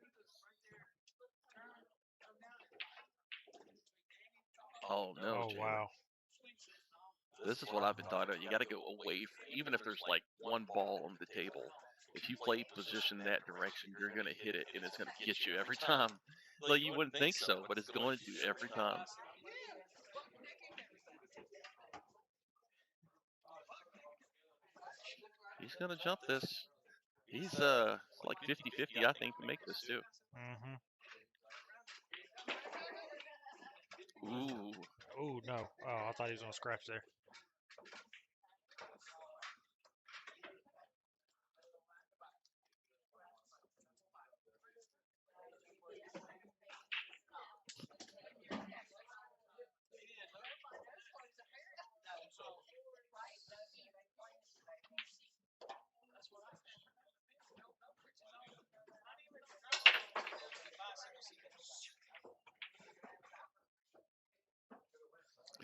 Oh no, Oh, Jalen. wow. This is what I've been taught. You got to go away from, even if there's like one ball on the table. If you play position that direction, you're gonna hit it, and it's gonna get you every time. Like, you wouldn't think so, but it's going to every time. He's gonna jump this. He's like 50-50, I think, to make this too. Mm-hmm. Ooh. Oh, no. Oh, I thought he was going to scratch there.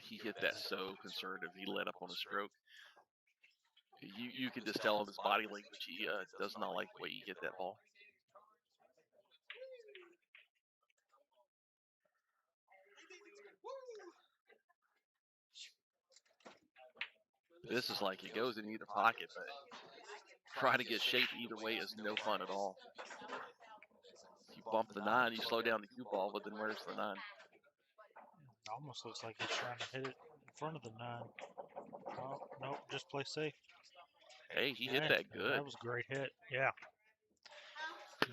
He hit that so conservative. He let up on a stroke. You could just tell in his body language he does not like the way you hit that ball. This is like it goes in either pocket, but trying to get shape either way is no fun at all. If you bump the 9, you slow down the cue ball, but then where's the 9? Almost looks like he's trying to hit it in front of the 9. Oh, nope, just play safe. Hey, he hit Yeah, that good. That was a great hit. Yeah.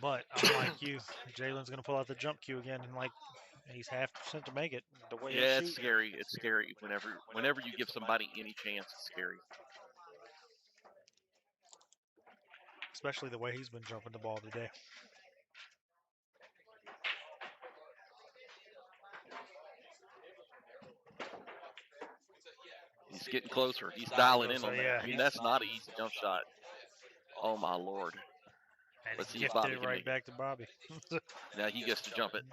But I'm like you. Jalen's going to pull out the jump cue again, and like he's 0.5% to make it. The way Yeah, he's it's shooting. scary. It's scary whenever you give somebody any chance. It's scary. Especially the way he's been jumping the ball today. He's getting closer. He's dialing in on that. Yeah, I mean, that's not an easy jump shot. Oh my lord. and Let's he see if gifted Bobby it can right make back to Bobby. Now he gets to jump it.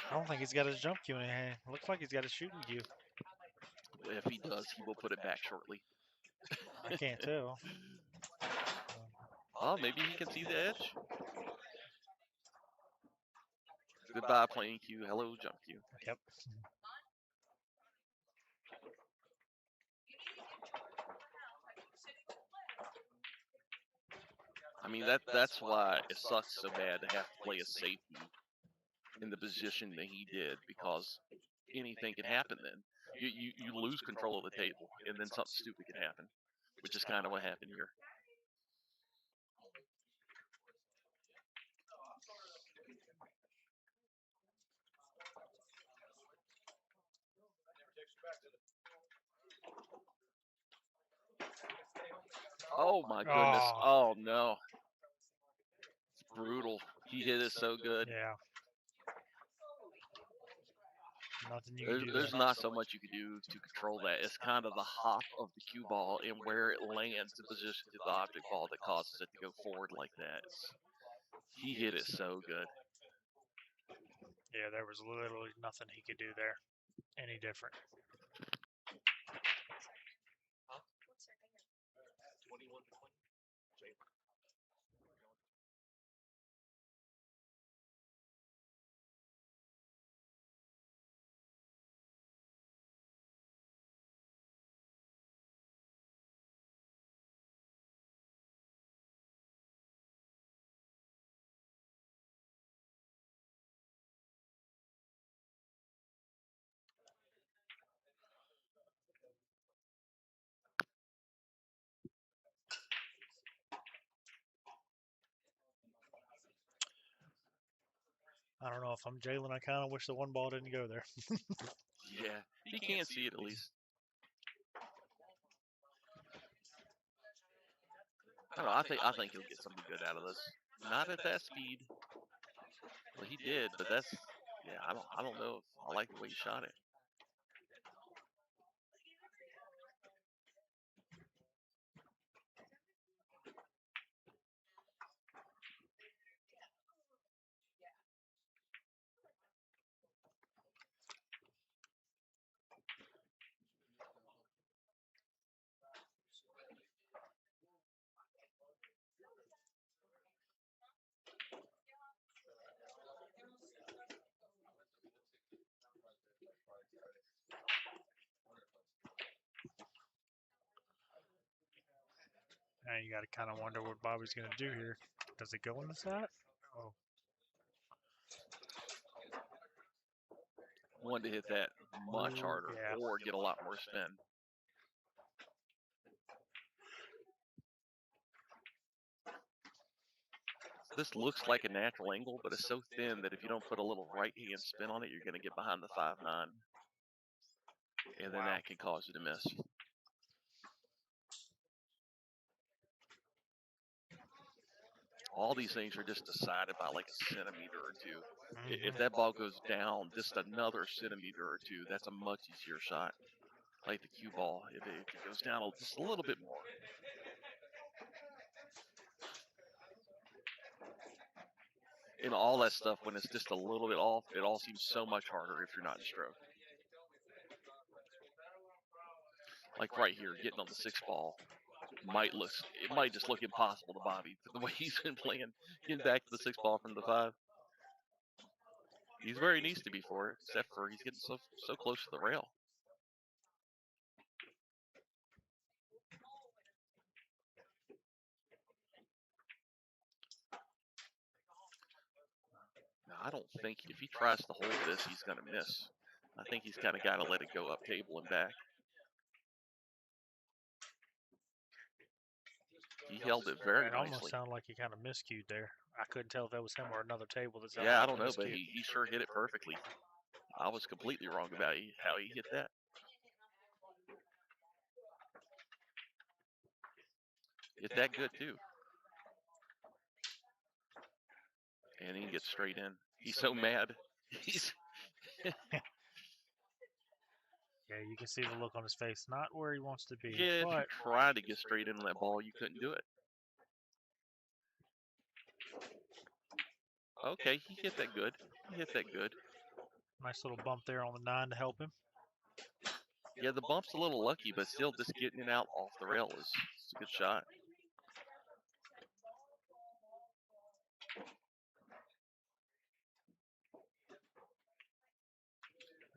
I don't think he's got his jump cue in his hand. Looks like he's got his shooting cue. If he does, he will put it back shortly. I can't tell. Oh, maybe he can see the edge. Goodbye, playing cue. Hello, jump cue. Yep. I mean, that's why it sucks so bad to have to play a safety in the position that he did, because anything can happen then. You lose control of the table, and then something stupid can happen, which is kind of what happened here. Oh my goodness. Oh no. It's brutal. He hit it so good. Yeah. Nothing you can do. There's not so much you can do to control that. It's kind of the hop of the cue ball and where it lands in position to the object ball that causes it to go forward like that. He hit it so good. Yeah, there was literally nothing he could do there any different. I don't know if I'm Jalen. I kind of wish the one ball didn't go there. Yeah, he can see it at least. I don't know. I think he'll get something good out of this. Not at that speed. Well, he did, but that's, yeah. I don't know if I like the way he shot it. And you got to kind of wonder what Bobby's going to do here. Does it go in the side? Oh, Wanted to hit that much Ooh, harder yeah. or get a lot more spin. This looks like a natural angle, but it's so thin that if you don't put a little right hand spin on it, you're going to get behind the 5-9. And then Wow. that can cause you to miss. All these things are just decided by like a centimeter or two. If that ball goes down just another centimeter or two, that's a much easier shot. Like the cue ball, if it goes down just a little bit more. And all that stuff, when it's just a little bit off, it all seems so much harder if you're not in stroke. Like right here, getting on the 6 ball might just look impossible to Bobby. But the way he's been playing, getting back to the 6 ball from the 5, he's where he needs to be for it, except for he's getting so close to the rail. Now, I don't think if he tries to hold this, he's going to miss. I think he's kind of got to let it go up table and back. He held it very It almost nicely. sounded like he kind of miscued there. I couldn't tell if that was him or another table that sounded Yeah, I like don't know, but miscued. he sure hit it perfectly. I was completely wrong about how he hit that. Hit that good, too. And he gets straight in. He's so mad. He's Yeah, you can see the look on his face. Not where he wants to be. yeah, if you But tried to get straight in on that ball, you couldn't do it. Okay, he hit that good. He hit that good. nice little bump there on the 9 to help him. Yeah, the bump's a little lucky, but still just getting it out off the rail is a good shot.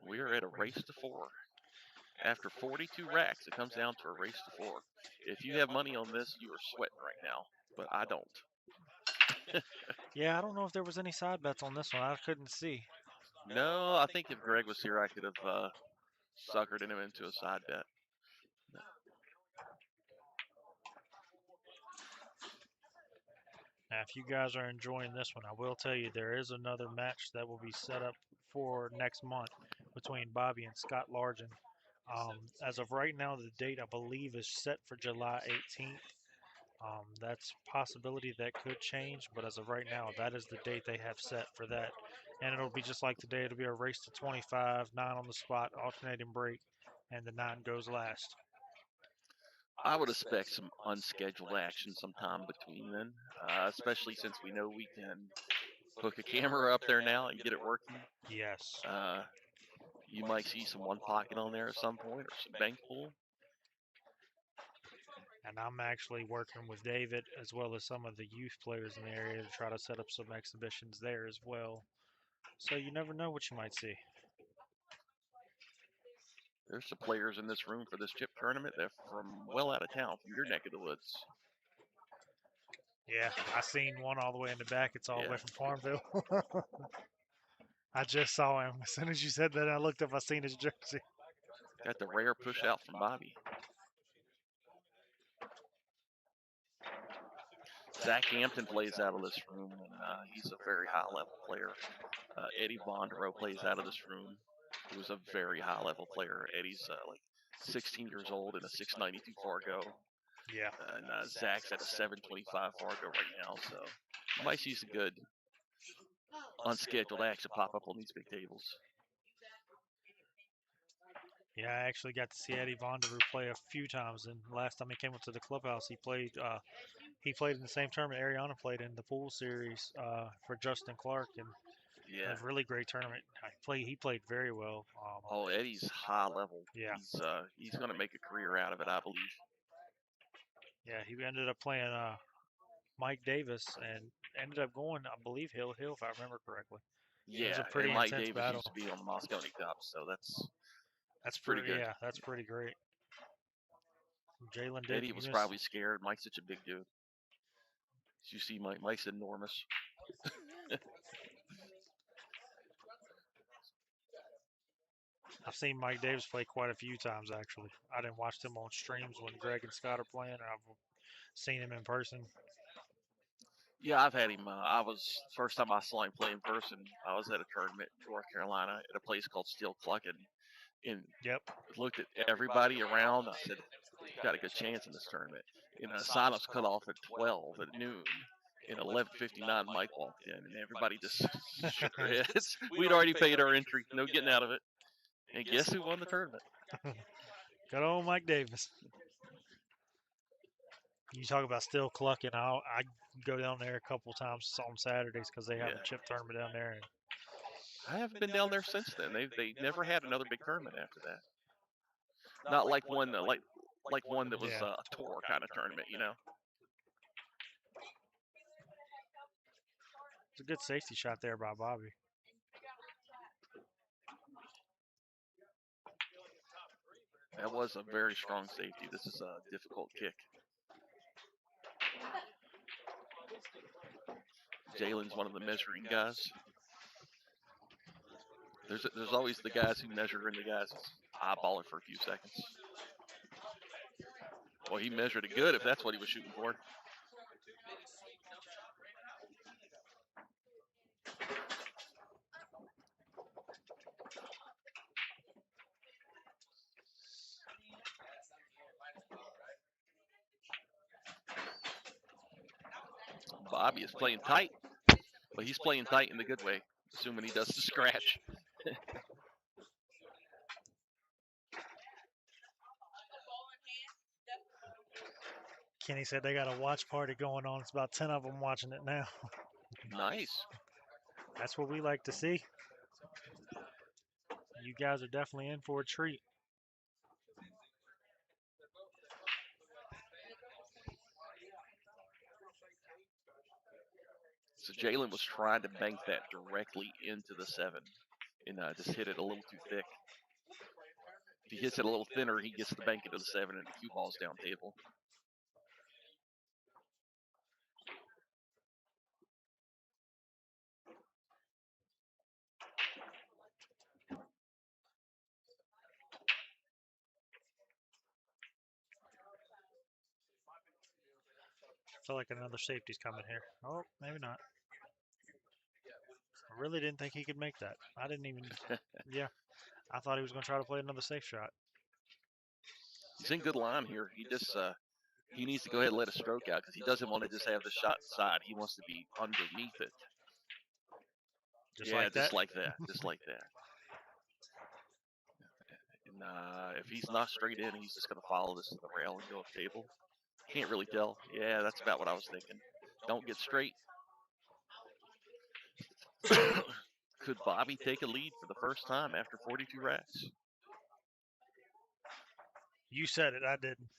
We are at a race to 4. After 42 racks, it comes down to a race to 4. If you have money on this, you are sweating right now, but I don't. Yeah, I don't know if there was any side bets on this one. I couldn't see. No, I think if Greg was here, I could have suckered him into a side bet. Now, if you guys are enjoying this one, I will tell you there is another match that will be set up for next month between Bobby and Scott Largen. As of right now, the date I believe is set for July 18th. That's a possibility that could change, but as of right now, that is the date they have set for that. And it'll be just like today. It'll be a race to 25, 9 on the spot, alternating break, and the 9 goes last. I would expect some unscheduled action sometime between then, especially since we know we can hook a camera up there now and get it working. Yes. You might see some one pocket on there at some point or some bank pool. And I'm actually working with David as well as some of the youth players in the area to try to set up some exhibitions there as well. So you never know what you might see. There's some players in this room for this chip tournament that are from well out of town, from your neck of the woods. Yeah, I seen one all the way in the back. It's all the way from Farmville. I just saw him. As soon as you said that, I looked up. I seen his jersey. Got the rare push out from Bobby. Zach Hampton plays out of this room, and he's a very high-level player. Eddie Bondero plays out of this room, who is a very high-level player. Eddie's like 16 years old in a 692 Fargo. Yeah. And Zach's at a 725 Fargo right now, so you might see some good unscheduled action pop up on these big tables. Yeah, I actually got to see Eddie Vonderoo play a few times, and last time he came up to the clubhouse, he played in the same tournament Arianna played in, the pool series for Justin Clark, and yeah, a really great tournament. He played very well. Eddie's high level. Yeah, he's going to make a career out of it, I believe. Yeah, he ended up playing Mike Davis and ended up going, I believe, Hill if I remember correctly. Yeah, it was a pretty and Mike intense Davis battle. used to be on the Moscone Cup, so that's That's pretty pretty. good. Yeah, that's pretty great. Jalen did. Eddie was probably scared. Mike's such a big dude. As you see, Mike's enormous. I've seen Mike Davis play quite a few times actually. I didn't watch him on streams when Greg and Scott are playing. I've seen him in person. Yeah, I've had him. I was first time I saw him play in person. I was at a tournament in North Carolina at a place called Steel Cluckin', and Yep. looked at everybody around. I said, "You got a good chance in this tournament." And sign-ups cut off at 12 at noon. In 11:59, Mike walked in, and everybody just shook their heads. We'd already paid our entry, no getting out of it. And guess who won the tournament? Good old Mike Davis. You talk about still clucking. I go down there a couple times on Saturdays because they have Yeah. a chip tournament down there. And I haven't been down there since then. They never had another big tournament after that. Not like one like one that was Yeah. a tour kind of tournament, you know. It's a good safety shot there by Bobby. That was a very strong safety. This is a difficult kick. Jalen's one of the measuring guys. There's always the guys who measure and the guys who eyeball it for a few seconds. Well, he measured it good if that's what he was shooting for. Bobby is playing tight, but he's playing tight in the good way, assuming he does the scratch. Kenny said they got a watch party going on. It's about 10 of them watching it now. Nice. That's what we like to see. You guys are definitely in for a treat. So Jalen was trying to bank that directly into the 7 and just hit it a little too thick. If he hits it a little thinner, he gets the bank into the 7 and the cue ball's down table. I feel like another safety's coming here. Oh, maybe not. I really didn't think he could make that. I didn't even. Yeah. I thought he was going to try to play another safe shot. He's in good line here. He just he needs to go ahead and let a stroke out because he doesn't want to just have the shot inside. He wants to be underneath it. Just yeah, like that. just like that. Just like that. And if he's not straight in, he's just going to follow this to the rail and go up table. Can't really tell. Yeah, that's about what I was thinking. Don't get straight. Could Bobby take a lead for the first time after 42 racks? You said it. I didn't.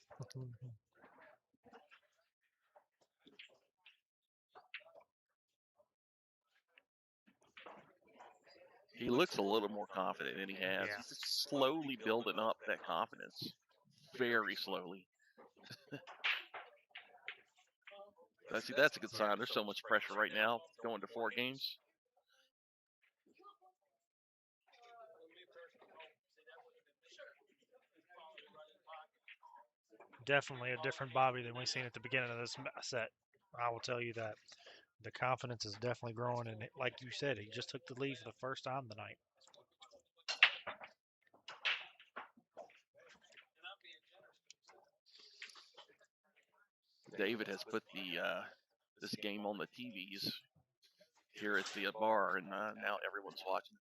He looks a little more confident than he has. Yeah. He's just slowly building up that confidence. Very slowly. See, that's a good sign. There's so much pressure right now going to 4 games. Definitely a different Bobby than we've seen at the beginning of this set. I will tell you that. The confidence is definitely growing, and like you said, he just took the lead for the first time tonight. David has put the this game on the TVs here at the bar, and now everyone's watching.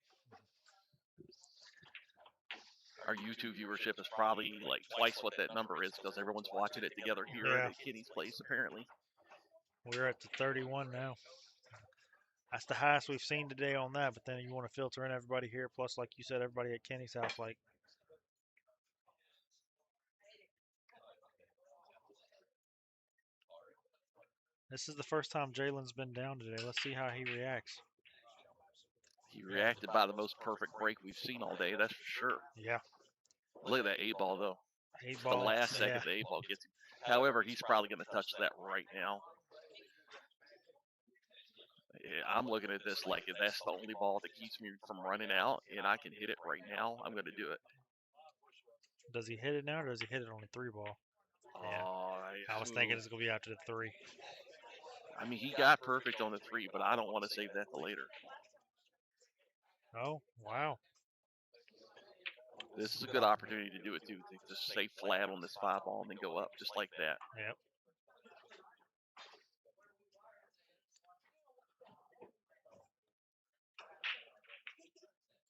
Our YouTube viewership is probably like twice what that number is because everyone's watching it together here at Kenny's place, apparently. We're at the 31 now. That's the highest we've seen today on that, but then you want to filter in everybody here, plus, like you said, everybody at Kenny's house. Like, this is the first time Jalen's been down today. Let's see how he reacts. He reacted by the most perfect break we've seen all day, that's for sure. Yeah. Look at that 8-ball, though. Eight The ball. last second, Yeah. the 8-ball gets him. However, he's probably going to touch that right now. Yeah, I'm looking at this like if that's the only ball that keeps me from running out and I can hit it right now, I'm going to do it. Does he hit it now or does he hit it on the 3-ball? Yeah. Oh, I was thinking it's going to be after the 3. I mean, he got perfect on the 3, but I don't want to save that to later. Oh, wow. This is a good opportunity to do it, too. To just stay flat on this 5-ball and then go up just like that. Yep.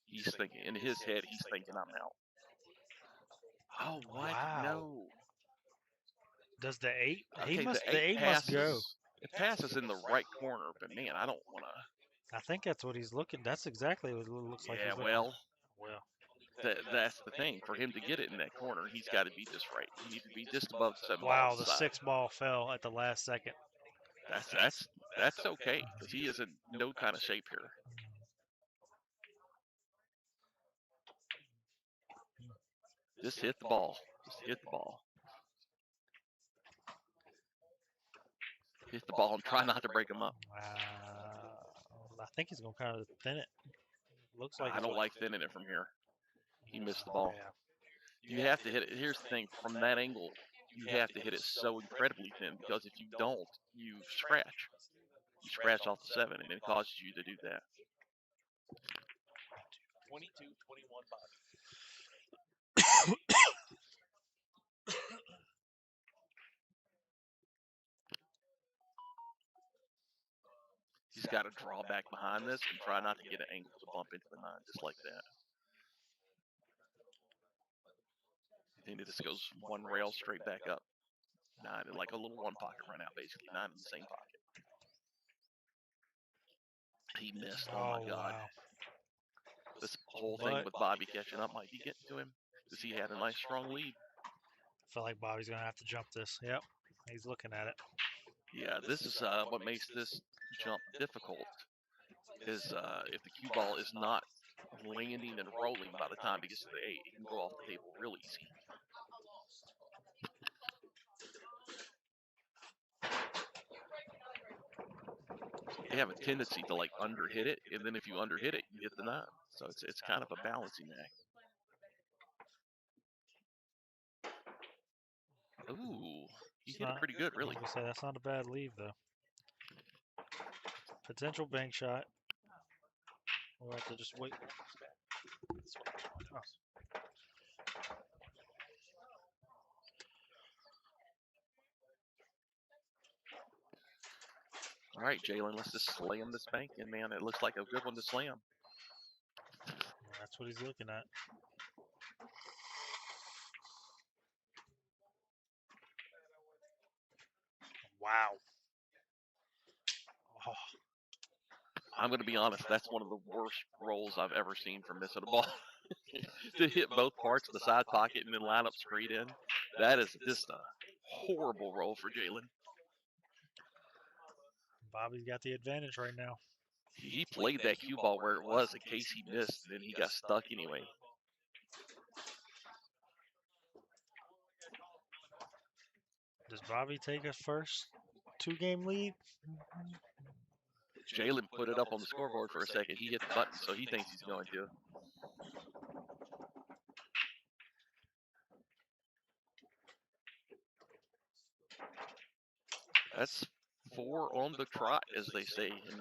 He's thinking, in his head, he's thinking I'm out. Oh, what? Wow. No. Does the 8? Okay, The 8 must go. It passes in the right corner, but man, I don't want to. I think that's what he's looking. That's exactly what it looks like. Yeah, He's looking. well, that's the thing. For him to get it in that corner, he's got to be just right. He needs to be just above the 7 Wow, ball the side. 6-ball fell at the last second. That's okay because he is in no kind of shape here. Just hit the ball. Just hit the ball. Hit the ball and try not to break him up. I think he's going to kind of thin it. Looks like I don't like thinning it from here. He missed the ball. Yeah. You have to hit it. Here's the thing. From that angle, you have to hit it so incredibly thin because if you don't, you scratch. You scratch off the 7, and it causes you to do that. 22-21 Bobby. He's got to draw back behind this and try not to get an angle to bump into the 9 just like that. And it just goes one rail straight back up. 9, like a little 1 pocket run out, basically. 9 in the same pocket. He missed. Oh my God. Wow. This whole thing with Bobby catching up might be getting to him because he had a nice strong lead. I feel like Bobby's going to have to jump this. Yep. He's looking at it. Yeah, this is what makes this jump difficult is if the cue ball is not landing and rolling by the time it gets to the 8, it can go off the table real easy. They have a tendency to like underhit it, and then if you underhit it, you hit the 9. So it's kind of a balancing act. Ooh, he hit it pretty good, really. I was gonna say, that's not a bad leave, though. Potential bank shot. We'll have to just wait. Oh. All right, Jalen, let's just slam this bank in, man. It looks like a good one to slam. That's what he's looking at. Wow. Oh. I'm going to be honest, that's one of the worst rolls I've ever seen from missing a ball. To hit both parts of the side pocket and then line up straight in. That is just a horrible roll for Jalen. Bobby's got the advantage right now. He played that cue ball where it was in case he missed, and then he got stuck anyway. Does Bobby take a first 2-game lead? Jalen put it up on the scoreboard for a second. He hit the button, so he thinks he's going to. That's 4 on the trot, as they say, and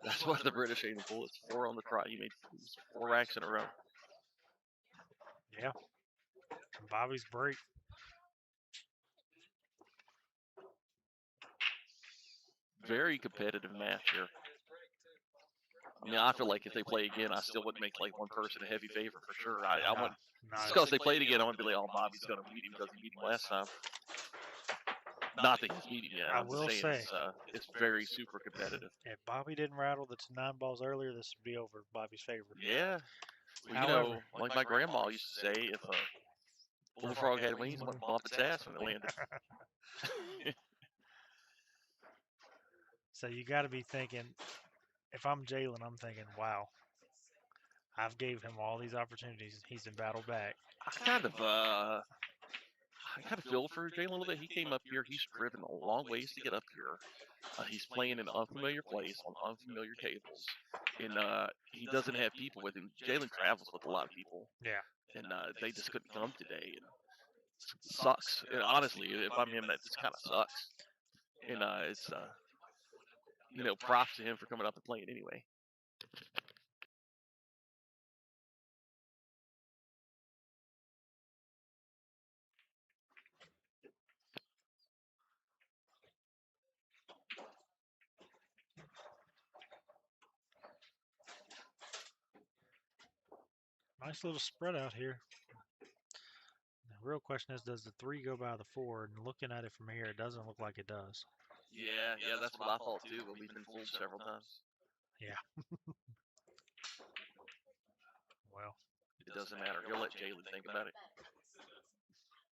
that's what the British aim for. It's 4 on the trot. He made 4 racks in a row. Yeah. Bobby's break. Very competitive match here. I mean, I feel like if they play again, I still wouldn't make like one person a heavy favor for sure. I wouldn't. Just because they played again, I wouldn't be like, oh, Bobby's going to beat him because he beat him last time. Not that he's beating yet. I I'm will just saying say, it's very super competitive. If Bobby didn't rattle the 9 balls earlier, this would be over Bobby's favor. Yeah. Well, However, you know, like my grandma used to say, if a bullfrog had wings, it wouldn't bump its ass when it landed. So you got to be thinking, if I'm Jalen, I'm thinking, wow, I've gave him all these opportunities. He's been battled back. I kind of feel for Jalen a little bit. He came up here. He's driven a long ways to get up here. He's playing in an unfamiliar place on unfamiliar tables, and he doesn't have people with him. Jalen travels with a lot of people, Yeah. and they just couldn't come today. And sucks. And honestly, if I'm him, that just kind of sucks. And it's props to him for coming up and playing anyway. Nice little spread out here. The real question is, does the 3 go by the 4? And looking at it from here, it doesn't look like it does. Yeah, that's what I thought too, but we've been fooled several times. Yeah. Well, it doesn't matter. He'll let Jalen think about it.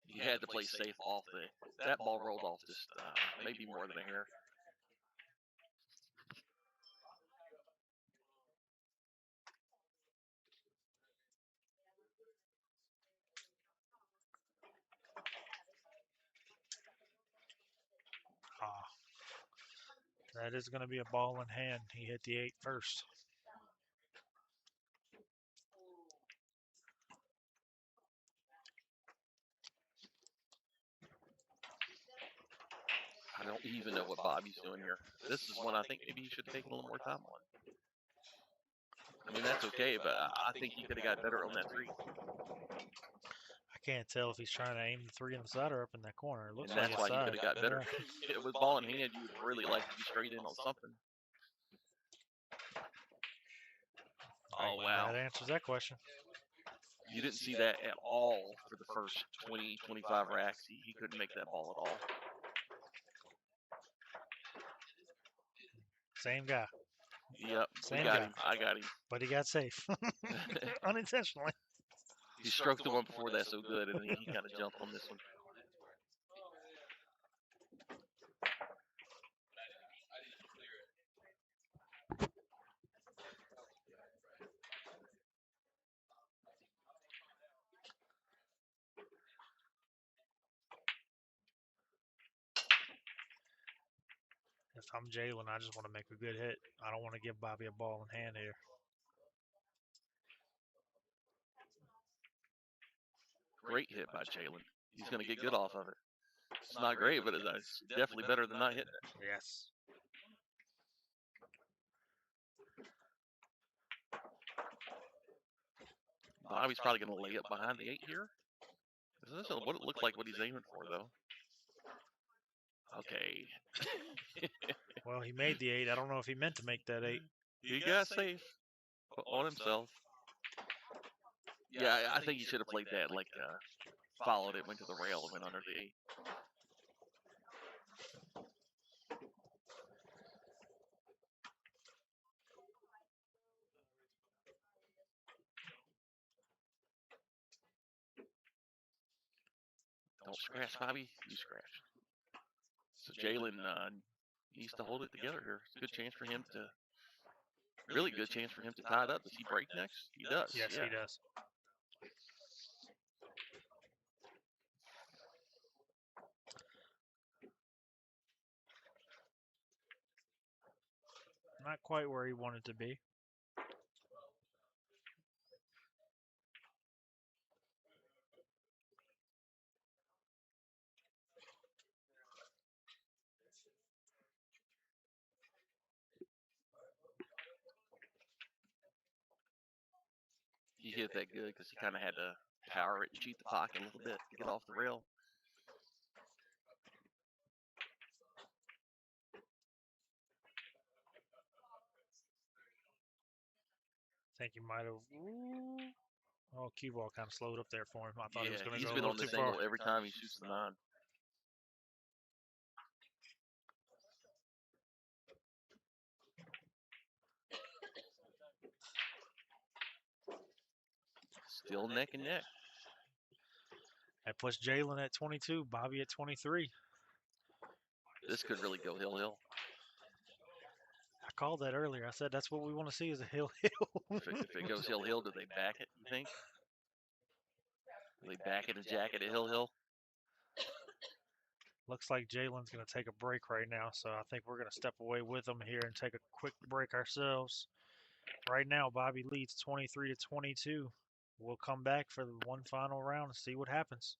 He had to play safe off that ball rolled off just maybe more than a hair. that is going to be a ball in hand. He hit the 8 first. I don't even know what Bobby's doing here. This is one I think maybe he should have taken a little more time on. I mean, that's okay, but I think he could have got better on that 3. I can't tell if he's trying to aim the 3 in the side or up in that corner. It looks and like that's why it's he could have got better. If it was ball in hand, you would really like to be straight in on something. Oh, wow. That answers that question. You didn't see that at all for the first 20, 25 racks. He couldn't make that ball at all. Same guy. Yep, Same got guy. him. I got him. But he got safe. Unintentionally. He stroked the one before that so good, and he kind of jumped on this one. If I'm Jalen, I just want to make a good hit. I don't want to give Bobby a ball in hand here. Great hit by Jalen. He's going to get good off of it. It's not great, but it's definitely better than not hitting it. Yes. Bobby's probably going to lay up behind the 8 here. This is what it looked like what he's aiming for, though. Okay. Well, he made the 8. I don't know if he meant to make that 8. He got safe on himself. Yeah, I think he should have played that, like, followed it, went to the rail, and went under the 8. Don't scratch, Bobby. You scratch. So Jalen needs to hold it together here. It's a good chance for him to, really good chance for him to tie it up. Does he break next? He does. Yes, yeah. he does. Not quite where he wanted to be. He hit that good because he kind of had to power it and cheat the pocket a little bit to get off the rail. I think he might have. Oh, cue ball kind of slowed up there for him. I thought he was going to go he's a been little on too this far. angle every time he shoots the 9. Still neck and neck. That puts Jalen at 22, Bobby at 23. This could really go hill. called that earlier. I said that's what we want to see is a hill. If it goes hill, do they back it, you think? Do they back it and jack it at hill? Looks like Jalen's going to take a break right now, so I think we're going to step away with him here and take a quick break ourselves. Right now, Bobby leads 23 to 22. We'll come back for the one final round and see what happens.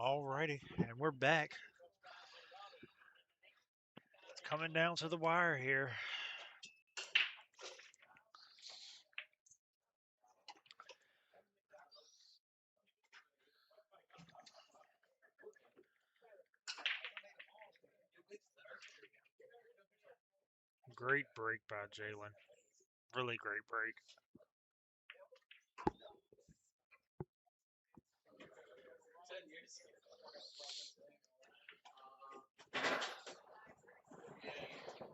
Alrighty, and we're back. It's coming down to the wire here. Great break by Jalen. Really great break.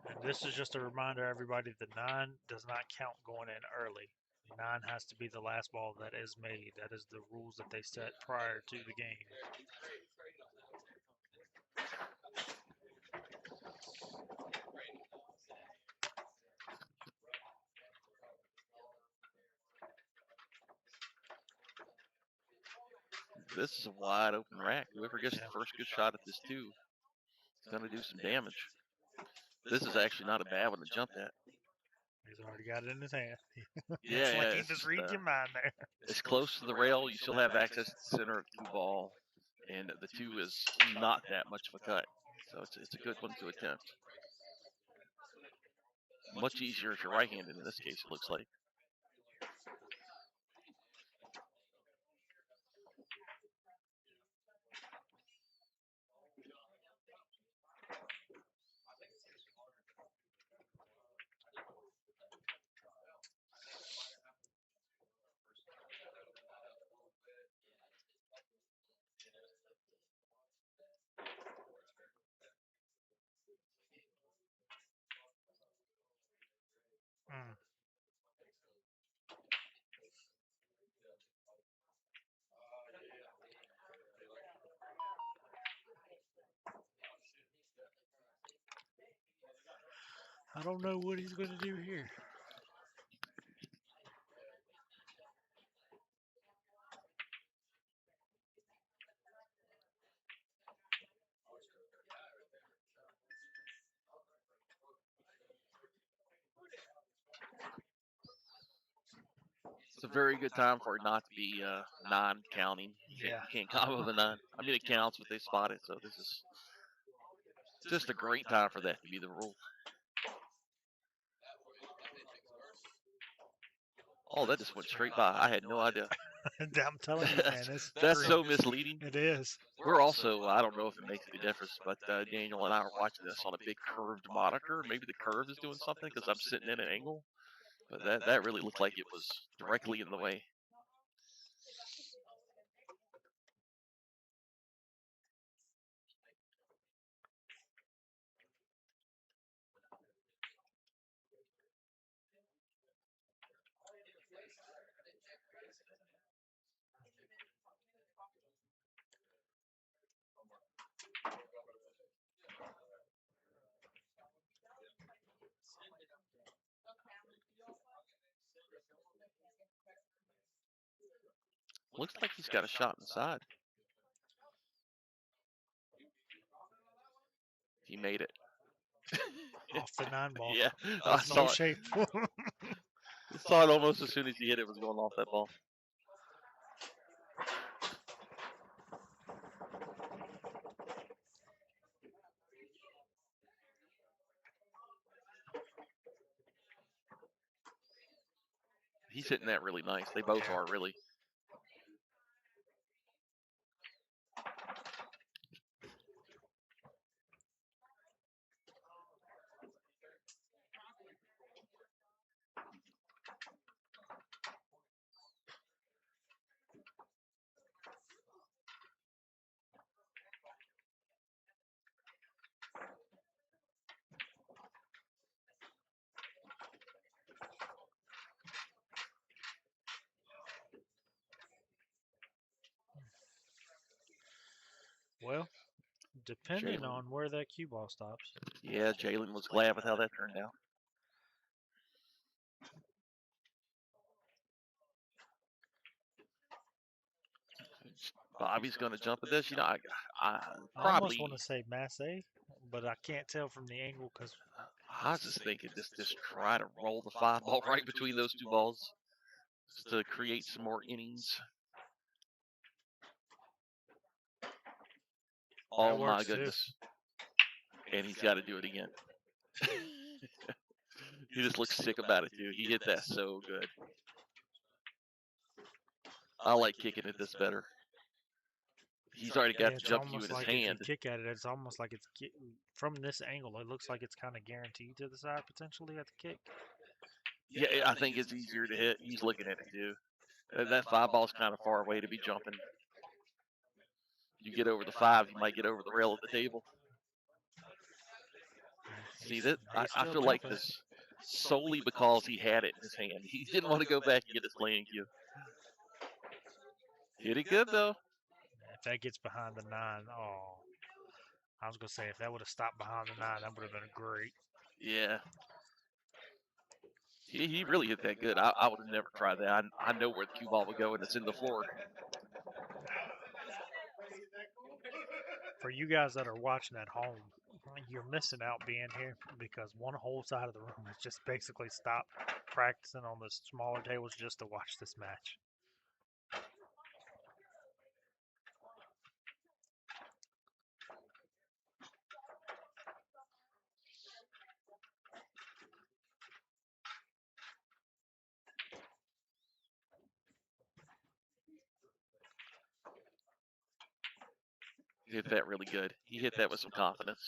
And this is just a reminder, everybody, the 9 does not count going in early. 9 has to be the last ball that is made. That is the rules that they set prior to the game. This is a wide open rack. Whoever gets the first good shot at this too is going to do some damage. This is actually not a bad one to jump at. He's already got it in his hand. Yeah, It's like yeah, he just reads your mind there. It's close to the rail. You still have access to the center of the cue ball, and the 2 is not that much of a cut. So it's a good one to attempt. Much easier if you're right-handed in this case, it looks like. Mm. I don't know what he's going to do here. It's a very good time for it not to be non-counting. You Yeah. can't combo the 9. I mean, it counts, but they spot it, so this is just a great time for that to be the rule. Oh, that just went straight by. I had no idea. I'm telling you, man, it's That's great. so misleading. It is. We're also, I don't know if it makes any difference, but Daniel and I are watching this on a big curved monitor. Maybe the curve is doing something because I'm sitting in an angle. But that really looked like it was directly in the way. Looks like he's got a shot inside. He made it. Off the 9 ball. Yeah, I That's saw no it. shape. Saw it almost as soon as he hit it. Was going off that ball. He's hitting that really nice. They both are really. Well, depending Jalen. on where that cue ball stops. Yeah, Jalen was glad with how that turned out. Bobby's going to jump at this. You know, I I almost probably. want to say Masse, but I can't tell from the angle because I was just thinking, just try to roll the 5 ball right between those 2 balls, just to create some more innings. Oh my goodness! And he's got to do it again. He just looks sick about it too. He hit that so good. I like kicking at this better. He's already got the jump cue in his like hand. If you kick at it, it's almost like it's from this angle. It looks like it's kind of guaranteed to the side potentially at the kick. Yeah, I think it's easier to hit. He's looking at it too. That 5 ball's kind of far away to be jumping. You get over the 5, you might get over the rail of the table. See that? I feel like this solely because he had it in his hand. He didn't want to go back and get his playing cue. Hit it good though. If that gets behind the 9, oh, I was gonna say if that would have stopped behind the 9, that would have been great. Yeah. He really hit that good. I would have never tried that. I know where the cue ball would go, and it's in the floor. For you guys that are watching at home, you're missing out being here because one whole side of the room has just basically stopped practicing on the smaller tables just to watch this match. He hit that really good. He hit that with some confidence.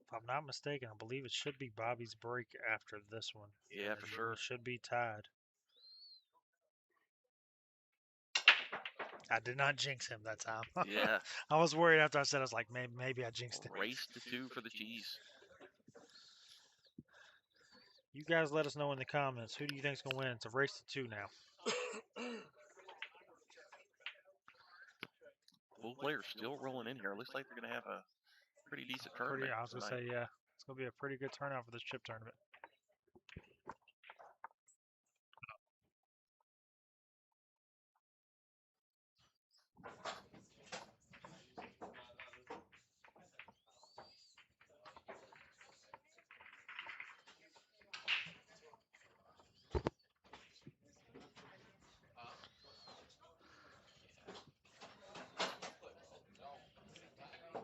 If I'm not mistaken, I believe it should be Bobby's break after this one. Yeah, for sure. It should be tied. I did not jinx him that time. Yeah. I was worried after I said, I was like, maybe I jinxed him. Race to 2 for the cheese. You guys let us know in the comments. Who do you think's going to win? It's a race to 2 now. Both players still rolling in here. Looks like they're going to have a pretty decent tournament. I was going to say, yeah. It's going to be a pretty good turnout for this chip tournament.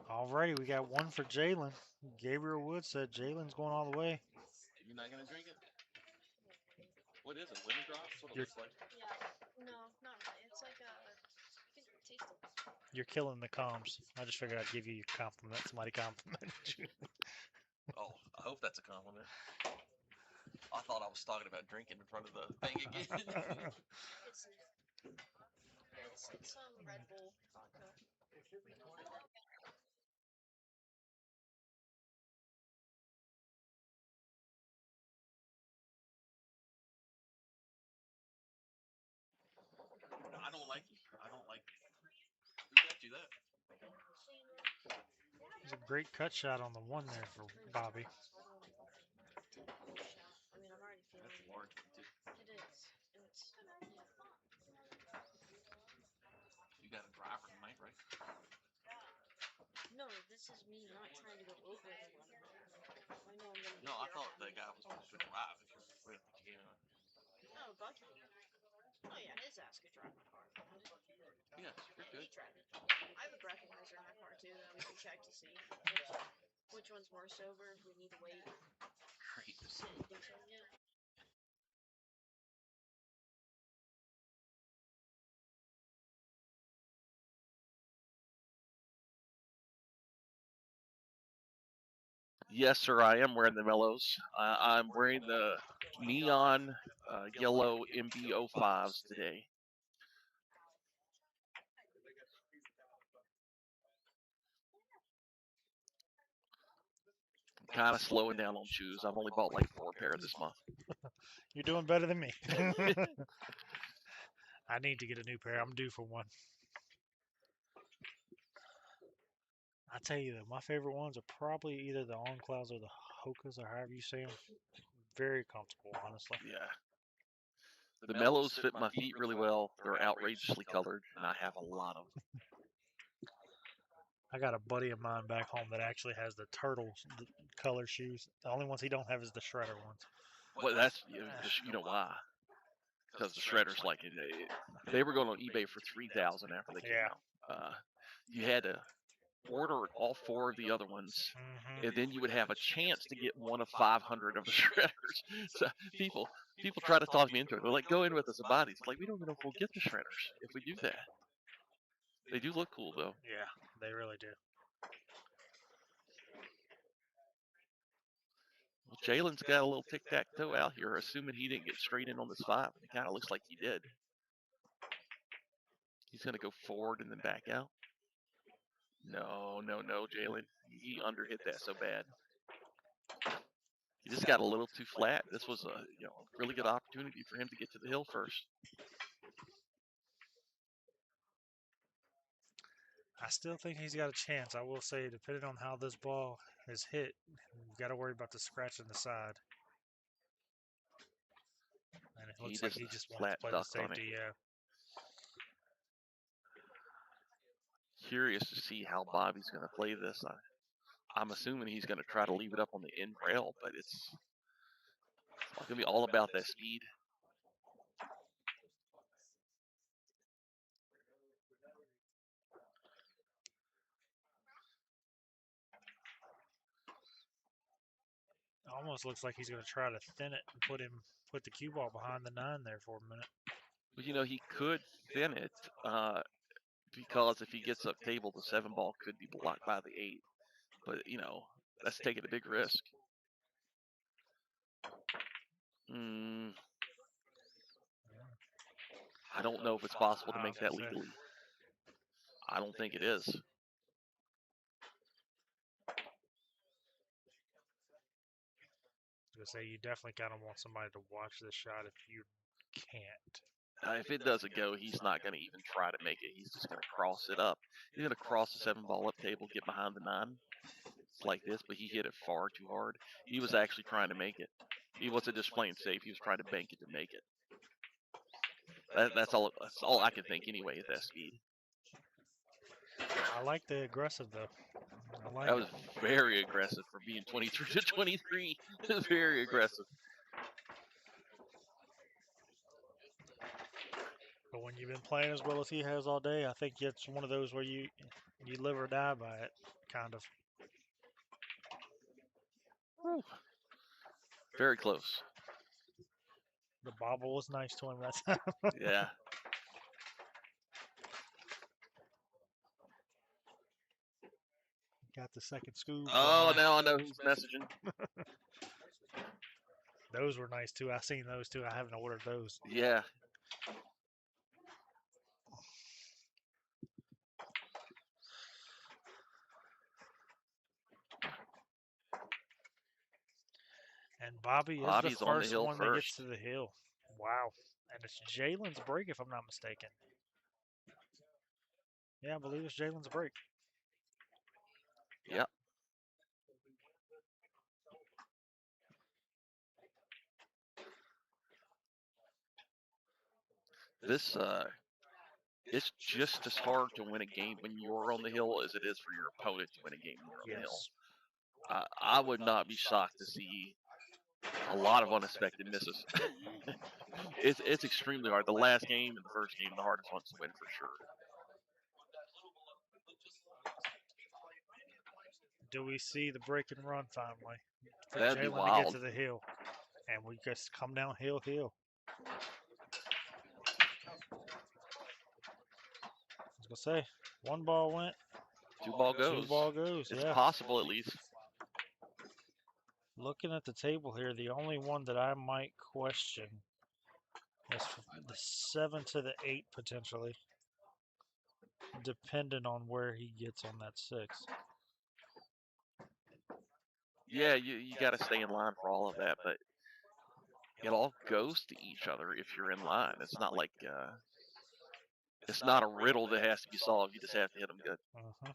Alrighty, we got one for Jalen. Gabriel Wood said Jalen's going all the way. You're not gonna drink it? What is it? Lemon drop? That's what it You're- looks like. Yeah. No, not really. It's like you can taste it. You're killing the comms. I just figured I'd give you your compliment. Somebody complimented you. Oh, I hope that's a compliment. I thought I was talking about drinking in front of the thing again. It's some Red Bull vodka. I don't like you. I don't like you. Who got you that? It's a great cut shot on the one there for Bobby. I mean, I'm already feeling That's a large one too. it is. It's You got a driver tonight, right? no. This is me not trying to go over the limit. I know I'm gonna. No, I thought that guy was supposed to drive if you're with the game on. Oh, Bucky. Oh yeah, his ass could drive my car. Yes, you're good. He drive it. I have a breathalyzer in my car too that we can check to see which one's more sober. If we need to wait, Great. sit and do something yet. Yes, sir, I am wearing the mellows. I'm wearing the neon yellow MB05s today. I'm kind of slowing down on shoes. I've only bought like 4 pair this month. You're doing better than me. I need to get a new pair. I'm due for one. I tell you though, my favorite ones are probably either the On Clouds or the Hokas or however you say them. Very comfortable, honestly. Yeah. The mellows fit my feet really well. They're outrageously colored, and I have a lot of them. I got a buddy of mine back home that actually has the turtle color shoes. The only ones he don't have is the shredder ones. Well, that's you know why? Because the shredders like it. They were going on eBay for $3,000 after they came Yeah. out. You had to order all 4 of the other ones, Mm-hmm. and then you would have a chance to get one of 500 of the shredders. So people try to talk me into it. They're like, "Go in with us and buy these." Like, we don't even know if we'll get the shredders if we do that. They do look cool though. Yeah, they really do. Well, Jalen's got a little tic-tac-toe out here, assuming he didn't get straight in on this 5. It kind of looks like he did. He's going to go forward and then back out. No, Jalen. He underhit that so bad. He just got a little too flat. This was a really good opportunity for him to get to the hill first. I still think he's got a chance. I will say, depending on how this ball is hit, you got to worry about the scratch in the side. And it looks like he just wants to play the safety. Yeah. Curious to see how Bobby's going to play this. I'm assuming he's going to try to leave it up on the end rail, but it's going to be all about that speed. Almost looks like he's going to try to thin it and put the cue ball behind the 9 there for a minute. Well, he could thin it because if he gets up table, the 7 ball could be blocked by the 8. But that's taking a big risk. I don't know if it's possible to make that legally. I don't think it is. I was going to say, you definitely kind of want somebody to watch this shot if you can't. If it doesn't go, he's not going to even try to make it. He's just going to cross it up. He's going to cross the 7 ball up table, get behind the 9. It's like this, but he hit it far too hard. He was actually trying to make it. He wasn't just playing safe. He was trying to bank it to make it. That's all I can think anyway at that speed. I like the aggressive though. I like That it. was very aggressive for being 23 to 23. Very aggressive. But when you've been playing as well as he has all day, I think it's one of those where you live or die by it, kind of. Whew. Very close. The bobble was nice to him that time. Yeah. Got the second scoop. Oh, now I know who's messaging. Those were nice too. I seen those too. I haven't ordered those. Yeah. And Bobby is Bobby's the on the first hill one that gets first. to the hill. Wow. And it's Jalen's break, if I'm not mistaken. Yeah, I believe it's Jalen's break. Yep. This it's just as hard to win a game when you're on the hill as it is for your opponent to win a game when you're on the hill. Yes. I would not be shocked to see a lot of unexpected misses. It's extremely hard. The last game and the first game, the hardest ones to win for sure. Do we see the break and run finally for That'd be Jalen to get wild. to the hill? And we just come down hill. I was gonna say, one ball went, Two ball goes. two ball goes. It's Yeah. possible at least. Looking at the table here, the only one that I might question is the 7 to the 8 potentially, depending on where he gets on that 6. Yeah, you got to stay in line for all of that, but it all goes to each other if you're in line. It's not like it's not a riddle that has to be solved. You just have to hit them good. Uh-huh.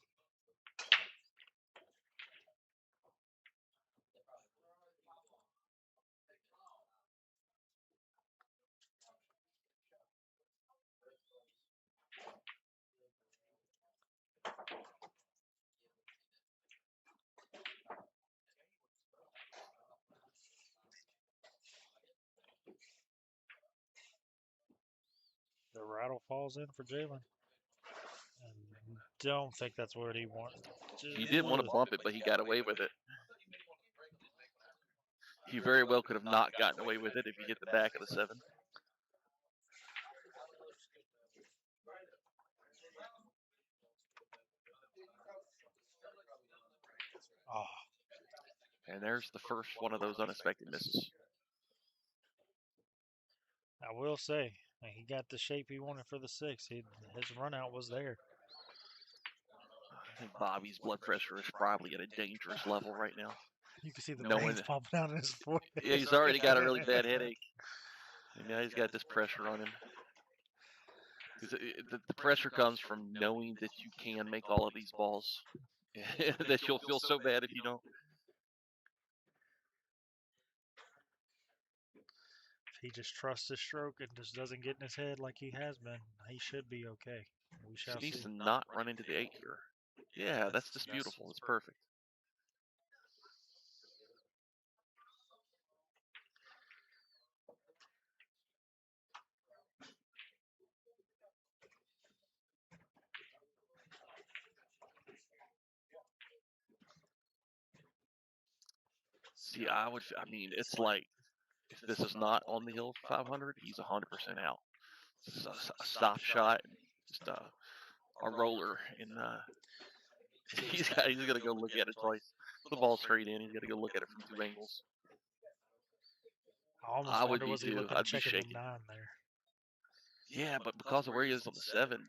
The rattle falls in for Jalen. And don't think that's what he wanted. He didn't want to bump it, but he got away with it. He very well could have not gotten away with it if he hit the back of the 7. Oh, And there's the first one of those unexpected misses. I will say, he got the shape he wanted for the 6. His run out was there. I think Bobby's blood pressure is probably at a dangerous level right now. You can see the Knowing veins that- popping out in his forehead. Yeah, he's already got a really bad headache. And now he's got this pressure on him. 'Cause the pressure comes from knowing that you can make all of these balls. That you'll feel so bad if you don't. If he just trusts his stroke and just doesn't get in his head like he has been, he should be okay. We shall He needs see. to not run into the 8 here. Yeah, that's just beautiful. It's perfect. See, I mean, it's like, if this is not on the hill for 500, he's 100% out. It's a stop shot, just a roller, and he's gonna go look at it twice. The ball's straight in. He's gonna go look at it from 2 angles. I almost I would wonder, be was he too. looking I'd at be checking the shaking. 9 there? Yeah, but because of where he is on the 7,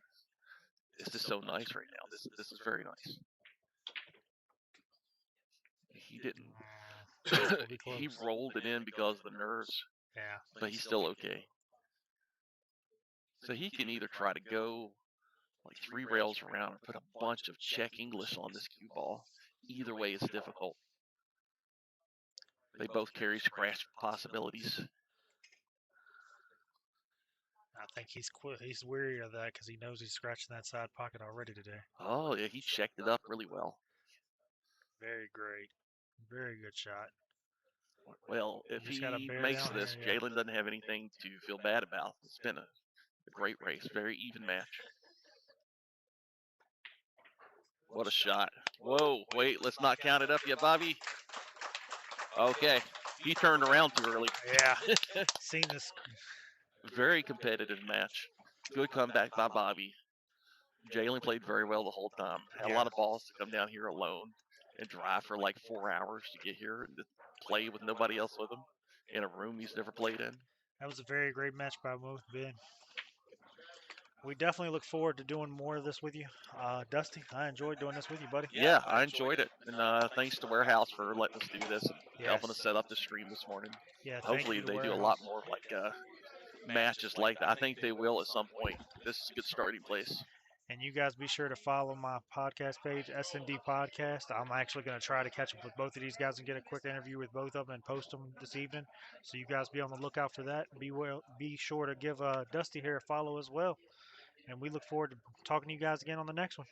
it's just so nice right now. This is very nice. He didn't. Will be He close. rolled it in because of the nerves, Yeah. but he's still okay. So he can either try to go like 3 rails around and put a bunch of check English on this cue ball. Either way is difficult. They both carry scratch possibilities. I think he's weary of that because he knows he's scratching that side pocket already today. Oh, yeah, he checked it up really well. Very great. Very good shot. Well, if just gotta he bear makes down this, here, yeah. Jalen doesn't have anything to feel bad about. It's been a great race, very even match. What a shot. Whoa, wait, let's not count it up yet, Bobby. Okay, he turned around too early. Yeah. Seen this. Very competitive match. Good comeback by Bobby. Jalen played very well the whole time. Had a lot of balls to come down here alone and drive for like 4 hours to get here and to play with nobody else with him in a room he's never played in. That was a very great match by both Ben. We definitely look forward to doing more of this with you. Dusty, I enjoyed doing this with you, buddy. Yeah, I enjoyed it. And thanks to Warehouse for letting us do this and helping us set up the stream this morning. Yeah, thank Hopefully you to they do a Warehouse. lot more like matches like that. I think they will at some point. This is a good starting place. And you guys be sure to follow my podcast page, S&D Podcast. I'm actually going to try to catch up with both of these guys and get a quick interview with both of them and post them this evening. So you guys be on the lookout for that. Be sure to give Dusty here a follow as well. And we look forward to talking to you guys again on the next one.